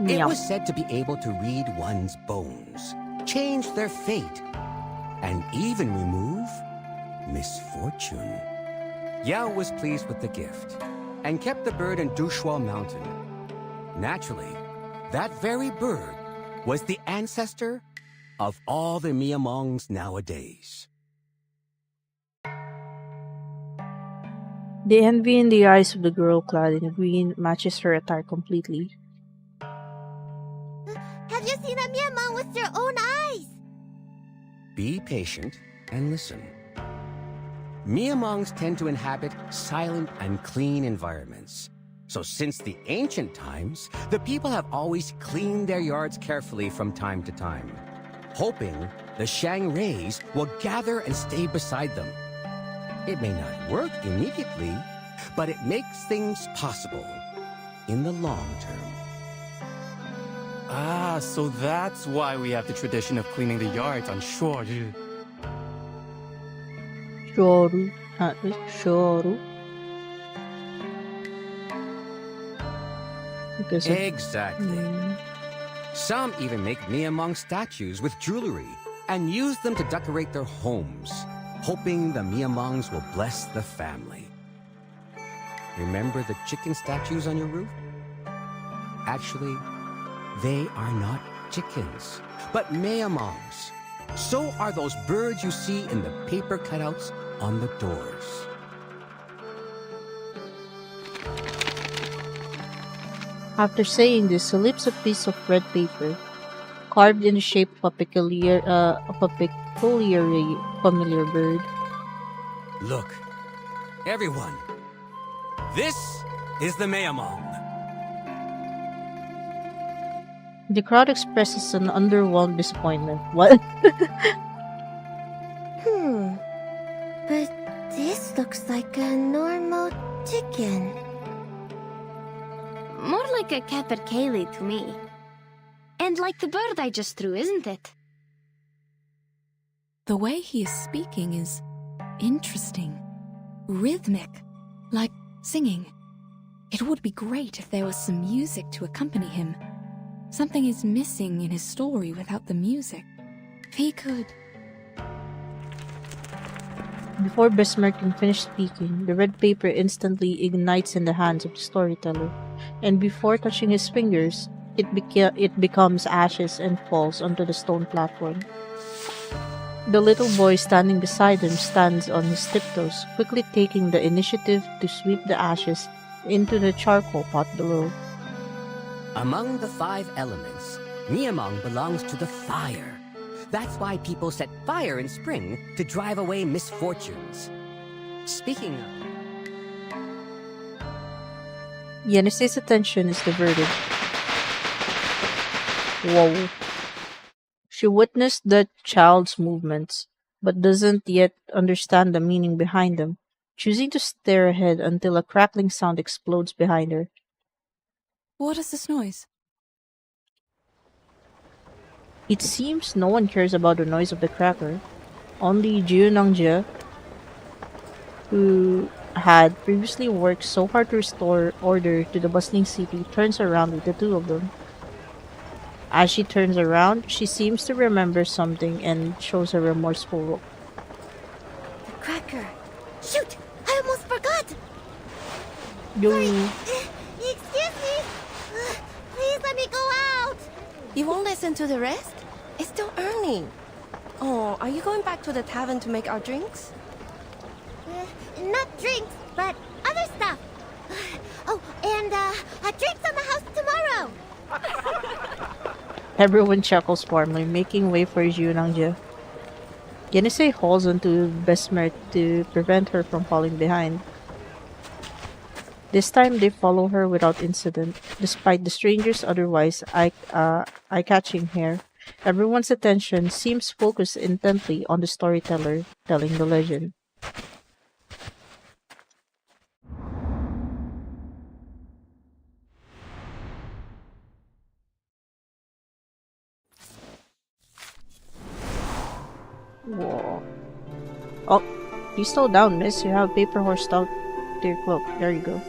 It Meow. was said to be able to read one's bones, change their fate, and even remove misfortune. Yao was pleased with the gift and kept the bird in Dushuo Mountain. Naturally, that very bird was the ancestor of all the Miamongs nowadays. The envy in the eyes of the girl clad in green matches her attire completely. Have you seen a Myanmar with your own eyes? Be patient and listen. Miamongs tend to inhabit silent and clean environments. So since the ancient times, the people have always cleaned their yards carefully from time to time, hoping the Shang Reis will gather and stay beside them. It may not work immediately, but it makes things possible in the long term. Ah, so that's why we have the tradition of cleaning the yards on Shuori. Shuoru. Shuoru. Exactly. Some even make Miamong statues with jewelry and use them to decorate their homes, hoping the Miamongs will bless the family. Remember the chicken statues on your roof? Actually, they are not chickens, but Miamongs. So are those birds you see in the paper cutouts on the doors. After saying this, he lifts a piece of red paper, carved in the shape of a peculiarly familiar bird. Look, everyone, this is the Miamong. The crowd expresses an underwhelmed disappointment. What? But this looks like a normal chicken. More like a capercaillie to me. And like the bird I just threw, isn't it? The way he is speaking is interesting, rhythmic, like singing. It would be great if there was some music to accompany him. Something is missing in his story without the music. If he could... Before Besmer can finish speaking, the red paper instantly ignites in the hands of the storyteller, and before touching his fingers, it becomes ashes and falls onto the stone platform. The little boy standing beside him stands on his tiptoes, quickly taking the initiative to sweep the ashes into the charcoal pot below. Among the 5 elements, Niamong belongs to the fire. That's why people set fire in spring to drive away misfortunes. Speaking of... Yenisei's attention is diverted. Whoa. She witnessed the child's movements, but doesn't yet understand the meaning behind them, choosing to stare ahead until a crackling sound explodes behind her. What is this noise? It seems no one cares about the noise of the cracker. Only Jiunangjie, who had previously worked so hard to restore order to the bustling city, turns around with the two of them. As she turns around, she seems to remember something and shows a remorseful look. The cracker. Shoot! I almost forgot! Yo. Excuse me! Please let me go out! You won't listen to the rest? It's still early. Oh, are you going back to the tavern to make our drinks? Not drinks, but other stuff. Oh, and drinks on the house tomorrow! Everyone chuckles warmly, making way for Jiunangjie. Yenisei holds onto Besmer to prevent her from falling behind. This time they follow her without incident, despite the stranger's otherwise eye-catching hair. Everyone's attention seems focused intently on the storyteller telling the legend. Whoa. Oh, you slow down, miss. You have a paper horse stuck to your cloak. There you go.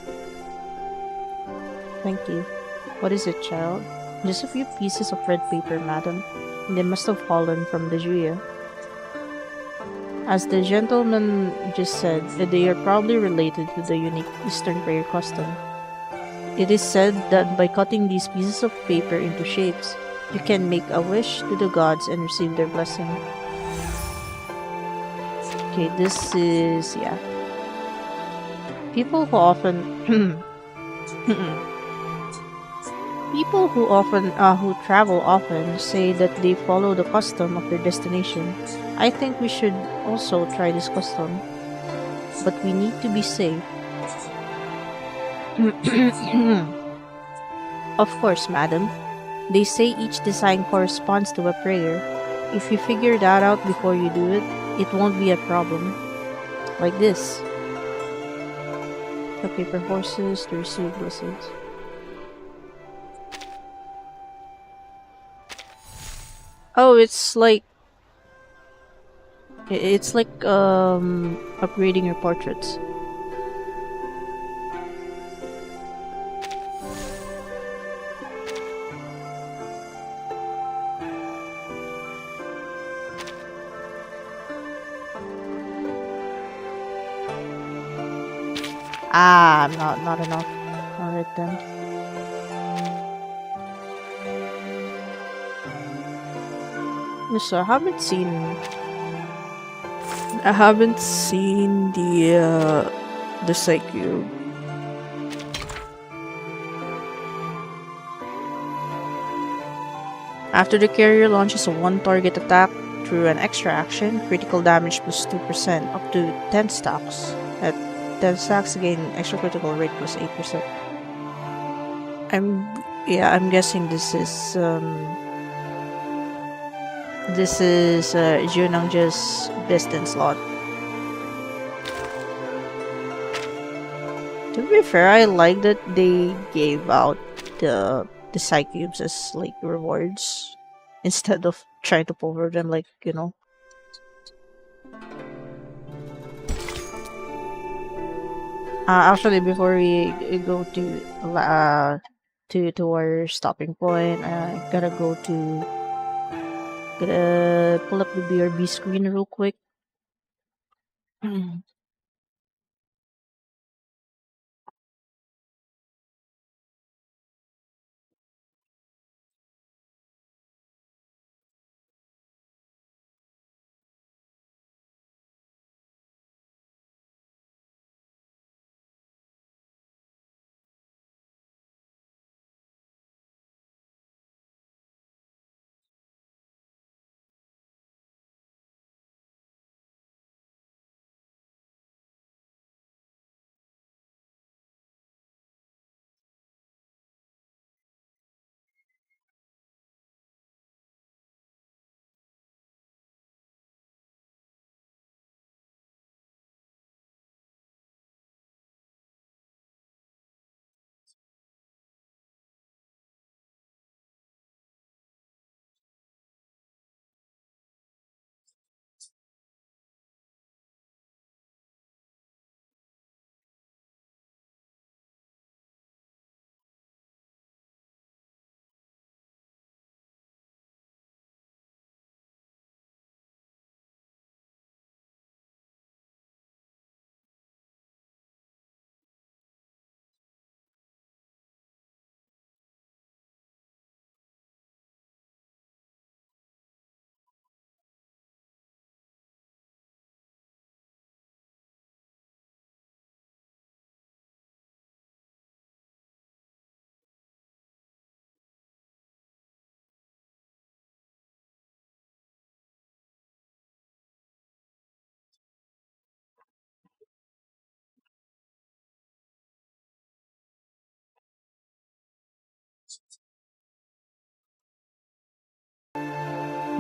Thank you. What is it, child? Just a few pieces of red paper, madam. They must have fallen from the Juya. As the gentleman just said, they are probably related to the unique Eastern prayer custom. It is said that by cutting these pieces of paper into shapes, you can make a wish to the gods and receive their blessing. Okay, this is... yeah. People who travel often say that they follow the custom of their destination. I think we should also try this custom, but we need to be safe. Of course, madam. They say each design corresponds to a prayer. If you figure that out before you do it, it won't be a problem. Like this. The paper horses to receive blessings. Oh, it's like upgrading your portraits. Ah, not enough. Alright then. So I haven't seen the Psyche. After the carrier launches a one target attack through an extra action, critical damage plus 2%, up to 10 stacks. At 10 stacks again, extra critical rate plus 8%. I'm guessing this is Junangjie's distance slot. To be fair, I like that they gave out the Psyche cubes as like rewards instead of trying to pull them, like, you know. Actually, before we go to our stopping point, I gotta pull up the BRB screen real quick.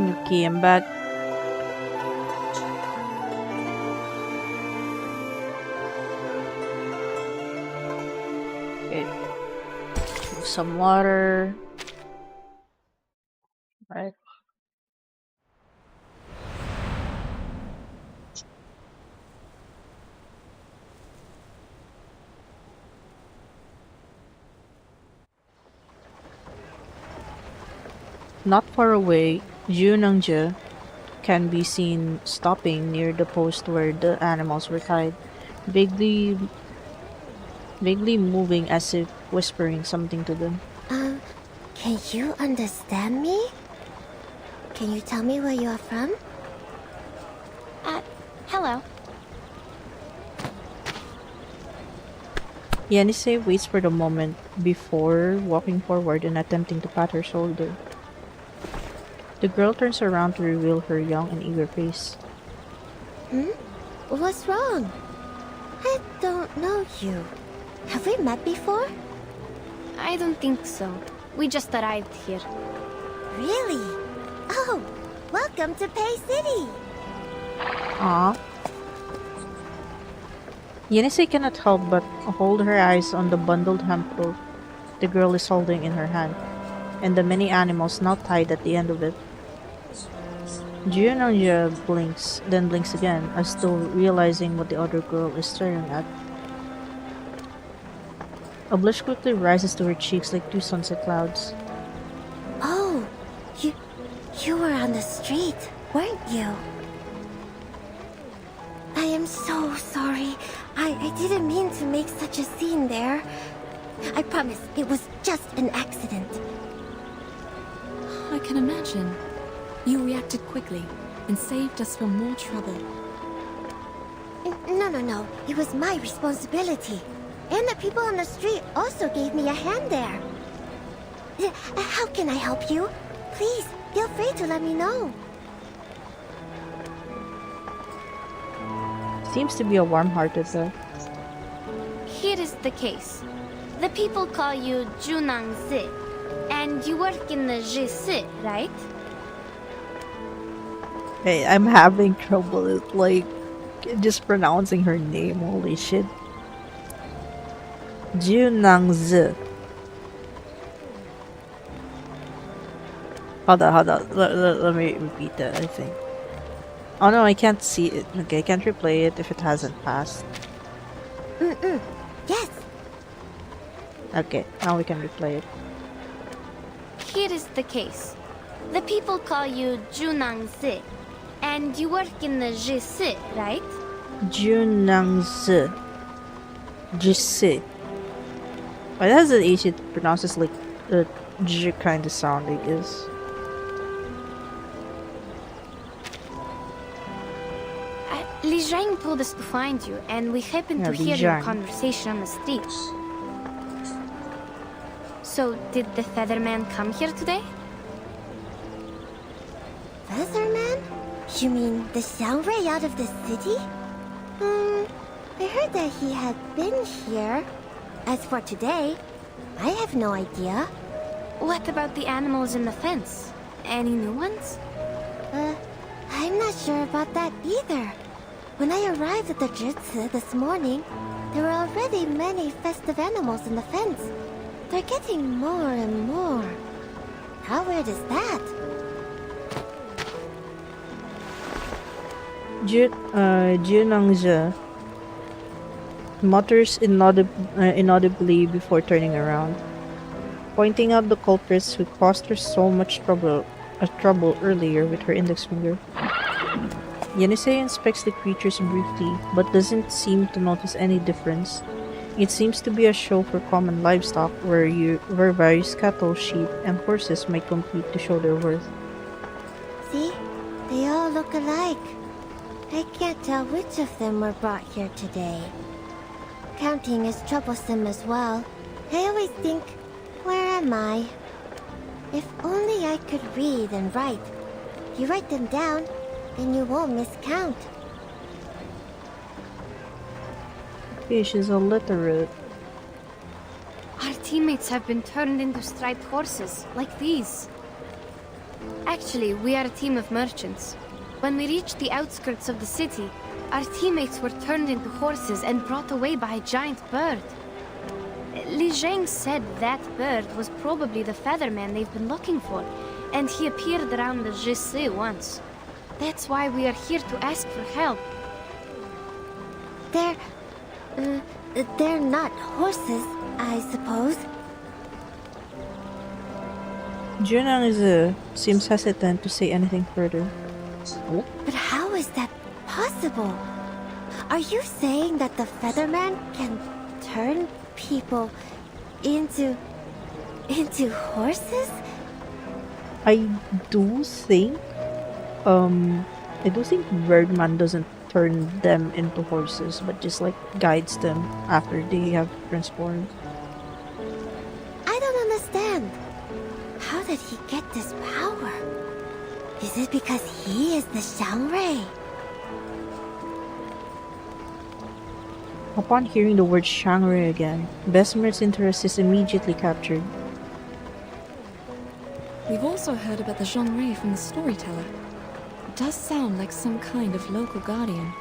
Okay, I'm back. Okay. Some water. Right. Not far away, Junangja can be seen stopping near the post where the animals were tied, vaguely moving as if whispering something to them. Can you understand me? Can you tell me where you are from? Hello. Yenisei waits for the moment before walking forward and attempting to pat her shoulder. The girl turns around to reveal her young and eager face. What's wrong? I don't know you. Have we met before? I don't think so. We just arrived here. Really? Oh, welcome to Pei City! Ah. Yenisei cannot help but hold her eyes on the bundled hemp the girl is holding in her hand, and the many animals now tied at the end of it. Junonya blinks, then blinks again, as though realizing what the other girl is staring at. A blush quickly rises to her cheeks like two sunset clouds. Oh, you were on the street, weren't you? I am so sorry. I didn't mean to make such a scene there. I promise it was just an accident. I can imagine. You reacted quickly and saved us from more trouble. No. It was my responsibility. And the people on the street also gave me a hand there. How can I help you? Please, feel free to let me know. Seems to be a warm-hearted though. Here is the case. The people call you Junang Zi, and you work in the Jisi, right? Hey, I'm having trouble with, like, just pronouncing her name. Holy shit. Junangzi. Hold on. Let me repeat that, I think. Oh no, I can't see it. Okay, I can't replay it if it hasn't passed. Yes. Okay, now we can replay it. Here is the case. The people call you Junang Zi, and you work in the Jisi, right? Junangzi. Jisi. Why does it easy to pronounce this like a J kind of sound, I guess? Li Zhang told us to find you, and we happened to hear your conversation on the street. So, did the Featherman come here today? Featherman? You mean the Xiangwei out of the city? I heard that he had been here. As for today, I have no idea. What about the animals in the fence? Any new ones? I'm not sure about that either. When I arrived at the Jutsu this morning, there were already many festive animals in the fence. They're getting more and more. How weird is that? Junangja mutters inaudibly before turning around, pointing out the culprits who caused her so much trouble earlier with her index finger. Yenisei inspects the creatures briefly, but doesn't seem to notice any difference. It seems to be a show for common livestock where various cattle, sheep, and horses might compete to show their worth. See? They all look alike. I can't tell which of them were brought here today. Counting is troublesome as well. I always think, where am I? If only I could read and write. If you write them down, then you won't miscount. Okay, she's illiterate. Our teammates have been turned into striped horses, like these. Actually, we are a team of merchants. When we reached the outskirts of the city, our teammates were turned into horses and brought away by a giant bird. Li Zheng said that bird was probably the featherman they've been looking for, and he appeared around the Jesse once. That's why we are here to ask for help. They're not horses, I suppose. Junang seems hesitant to say anything further. But how is that possible? Are you saying that the Featherman can turn people into horses? I do think Birdman doesn't turn them into horses, but just like guides them after they have transformed. I don't understand. How did he get this power? Is it because he is the Xiangrui? Upon hearing the word Xiangrui again, Besmer's interest is immediately captured. We've also heard about the Zhongrui from the storyteller. It does sound like some kind of local guardian.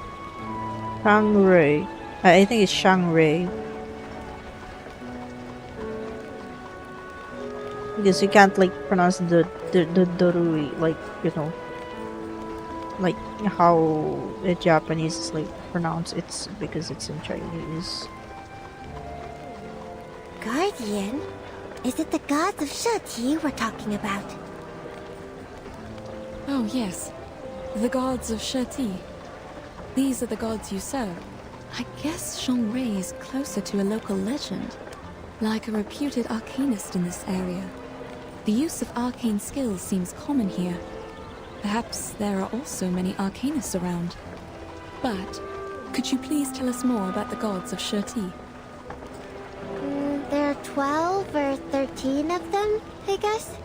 Xiangrui. I think it's Xiangrui. Because you can't like pronounce the Rui, like, you know, like how the Japanese is like pronounced. It's because it's in Chinese. Guardian? Is it the gods of Sheti we're talking about? Oh yes, the gods of Sheti. These are the gods you serve. I guess Zhongrui is closer to a local legend, like a reputed arcanist in this area. The use of arcane skills seems common here. Perhaps there are also many arcanists around. But could you please tell us more about the gods of Sheti? There are 12 or 13 of them, I guess.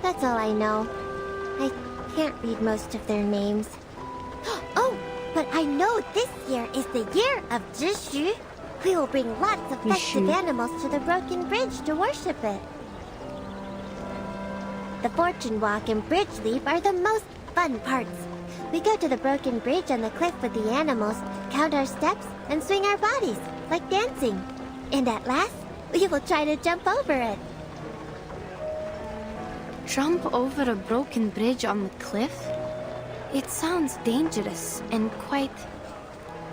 That's all I know. I can't read most of their names. Oh, but I know this year is the year of Zhishu. We will bring lots of festive animals to the Broken Bridge to worship it. The Fortune Walk and Bridge Leap are the most fun parts. We go to the Broken Bridge on the cliff with the animals, count our steps, and swing our bodies, like dancing. And at last, we will try to jump over it. Jump over a broken bridge on the cliff? It sounds dangerous and quite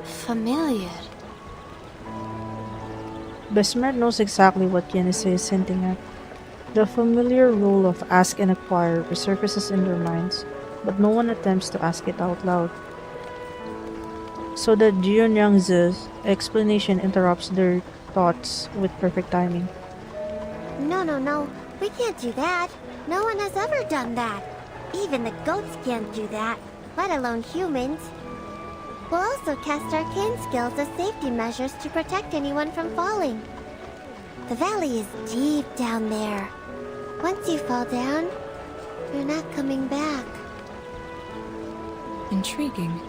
familiar. Besmer knows exactly what Yenise is hinting at. The familiar rule of ask and acquire resurfaces in their minds, but no one attempts to ask it out loud. So that Jiunyang's explanation interrupts their thoughts with perfect timing. No. We can't do that. No one has ever done that. Even the goats can't do that, let alone humans. We'll also cast arcane skills as safety measures to protect anyone from falling. The valley is deep down there. Once you fall down, you're not coming back. Intriguing.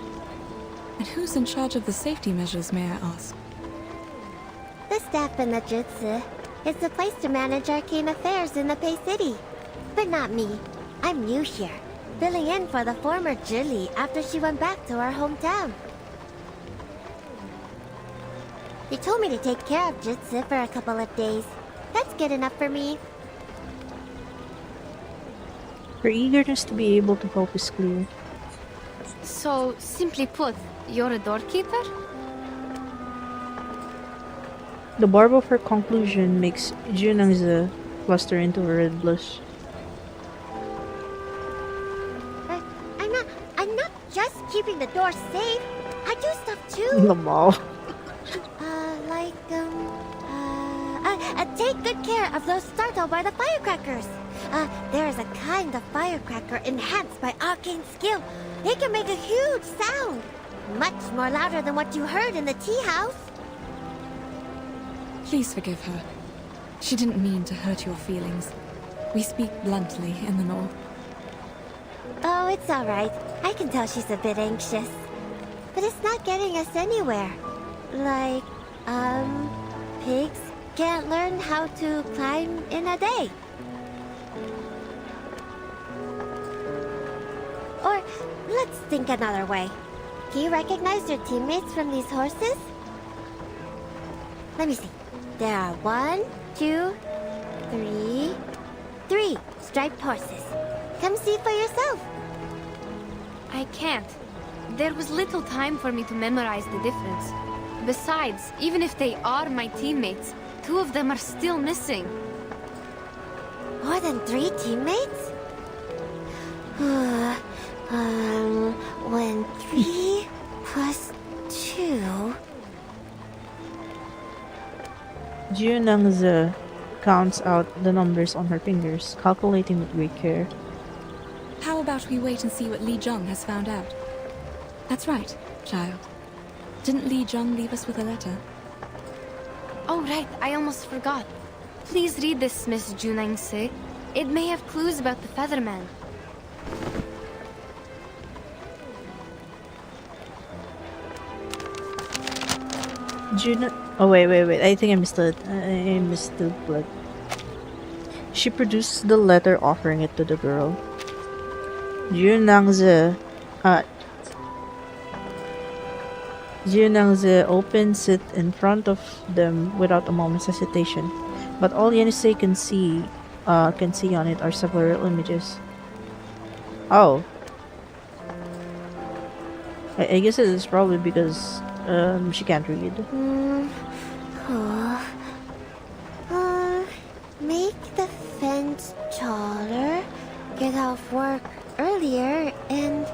And who's in charge of the safety measures, may I ask? The staff in the Jutsu. It's the place to manage arcane affairs in the Pei City. But not me. I'm new here, filling in for the former Julie after she went back to our hometown. They told me to take care of Jutsu for a couple of days. That's good enough for me. Her eagerness to be able to help is clear. So, simply put, you're a doorkeeper? The barb of her conclusion makes Junang's fluster into a red blush. I'm not just keeping the door safe. I do stuff too. Lamaw. Take good care of those startled by the firecrackers. There is a kind of firecracker enhanced by arcane skill. It can make a huge sound. Much more louder than what you heard in the tea house. Please forgive her. She didn't mean to hurt your feelings. We speak bluntly in the north. Oh, it's alright. I can tell she's a bit anxious. But it's not getting us anywhere. Like, pigs can't learn how to climb in a day. Or let's think another way. Do you recognize your teammates from these horses? Let me see. There are 1, 2, 3... 3 striped horses. Come see for yourself. I can't. There was little time for me to memorize the difference. Besides, even if they are my teammates, 2 of them are still missing. More than 3 teammates? When 3 plus 2... Junangzi counts out the numbers on her fingers, calculating with great care. How about we wait and see what Li Zhong has found out? That's right, child. Didn't Li Zhong leave us with a letter? Oh, right, I almost forgot. Please read this, Miss Junangzi. It may have clues about the Featherman. Oh, wait. I think I mistook. I mistook blood. She produced the letter, offering it to the girl. Junangzi opens it in front of them without a moment's hesitation. But all Yenisei can see on it are several images. Oh. I guess it is probably because she can't read. Make the fence taller, get off work earlier, and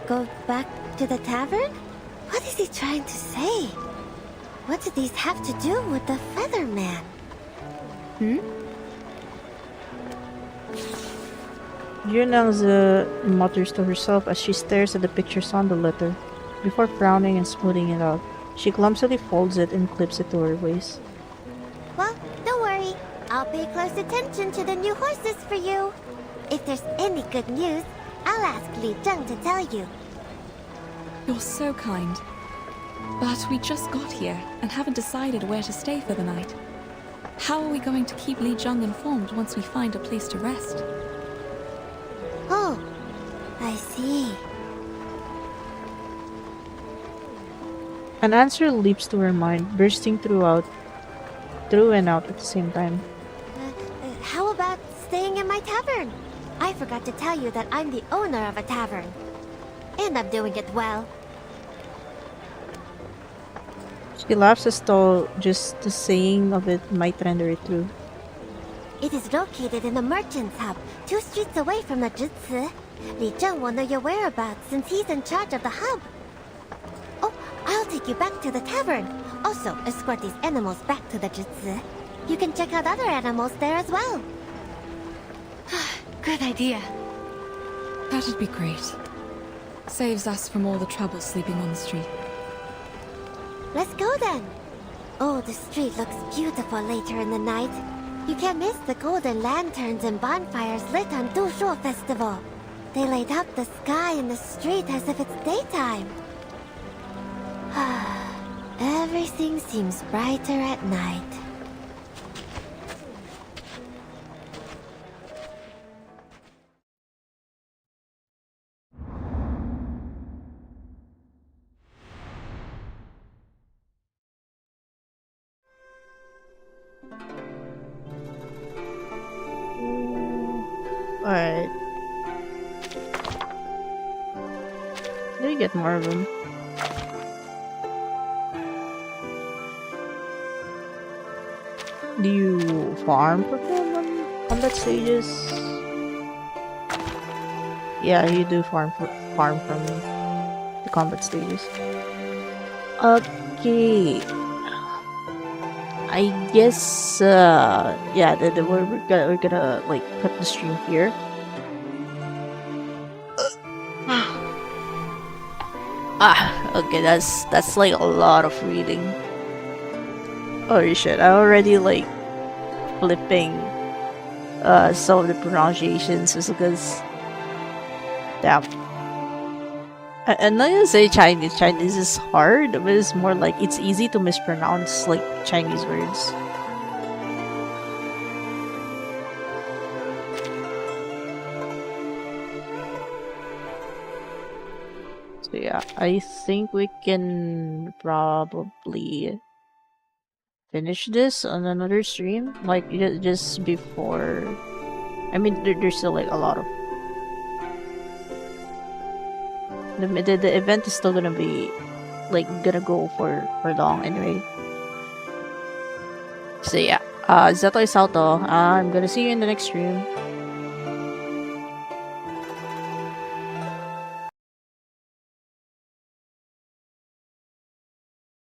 go back to the tavern? What is he trying to say? What do these have to do with the Featherman? Junangzi mutters to herself as she stares at the pictures on the letter. Before frowning and smoothing it out, she clumsily folds it and clips it to her waist. Well, don't worry. I'll pay close attention to the new horses for you. If there's any good news, I'll ask Li Zheng to tell you. You're so kind. But we just got here and haven't decided where to stay for the night. How are we going to keep Li Zheng informed once we find a place to rest? Oh, I see. An answer leaps to her mind, bursting through and out at the same time. How about staying in my tavern? I forgot to tell you that I'm the owner of a tavern. And I'm doing it well. She laughs as though just the saying of it might render it true. It is located in the merchant's hub, 2 streets away from the Zhici. Li Zheng will know your whereabouts since he's in charge of the hub. Oh, I'll take you back to the tavern. Also, escort these animals back to the Zhici. You can check out other animals there as well. Good idea. That'd be great. Saves us from all the trouble sleeping on the street. Let's go then. Oh, the street looks beautiful later in the night. You can't miss the golden lanterns and bonfires lit on Dushuo Festival. They light up the sky and the street as if it's daytime. Everything seems brighter at night. Alright. Do you get more of them? Do you farm for them on combat stages? Yeah, you do farm from the combat stages. Okay. I guess yeah, we're gonna like cut the stream here. Okay, that's like a lot of reading. Oh shit, I already like flipping some of the pronunciations just because damn. I'm not gonna say Chinese. Chinese is hard, but it's more like it's easy to mispronounce like Chinese words. So yeah, I think we can probably finish this on another stream, like just before. I mean, there's still like a lot of the event is still gonna be like gonna go for long anyway. So yeah, Zetto is out though. I'm gonna see you in the next stream.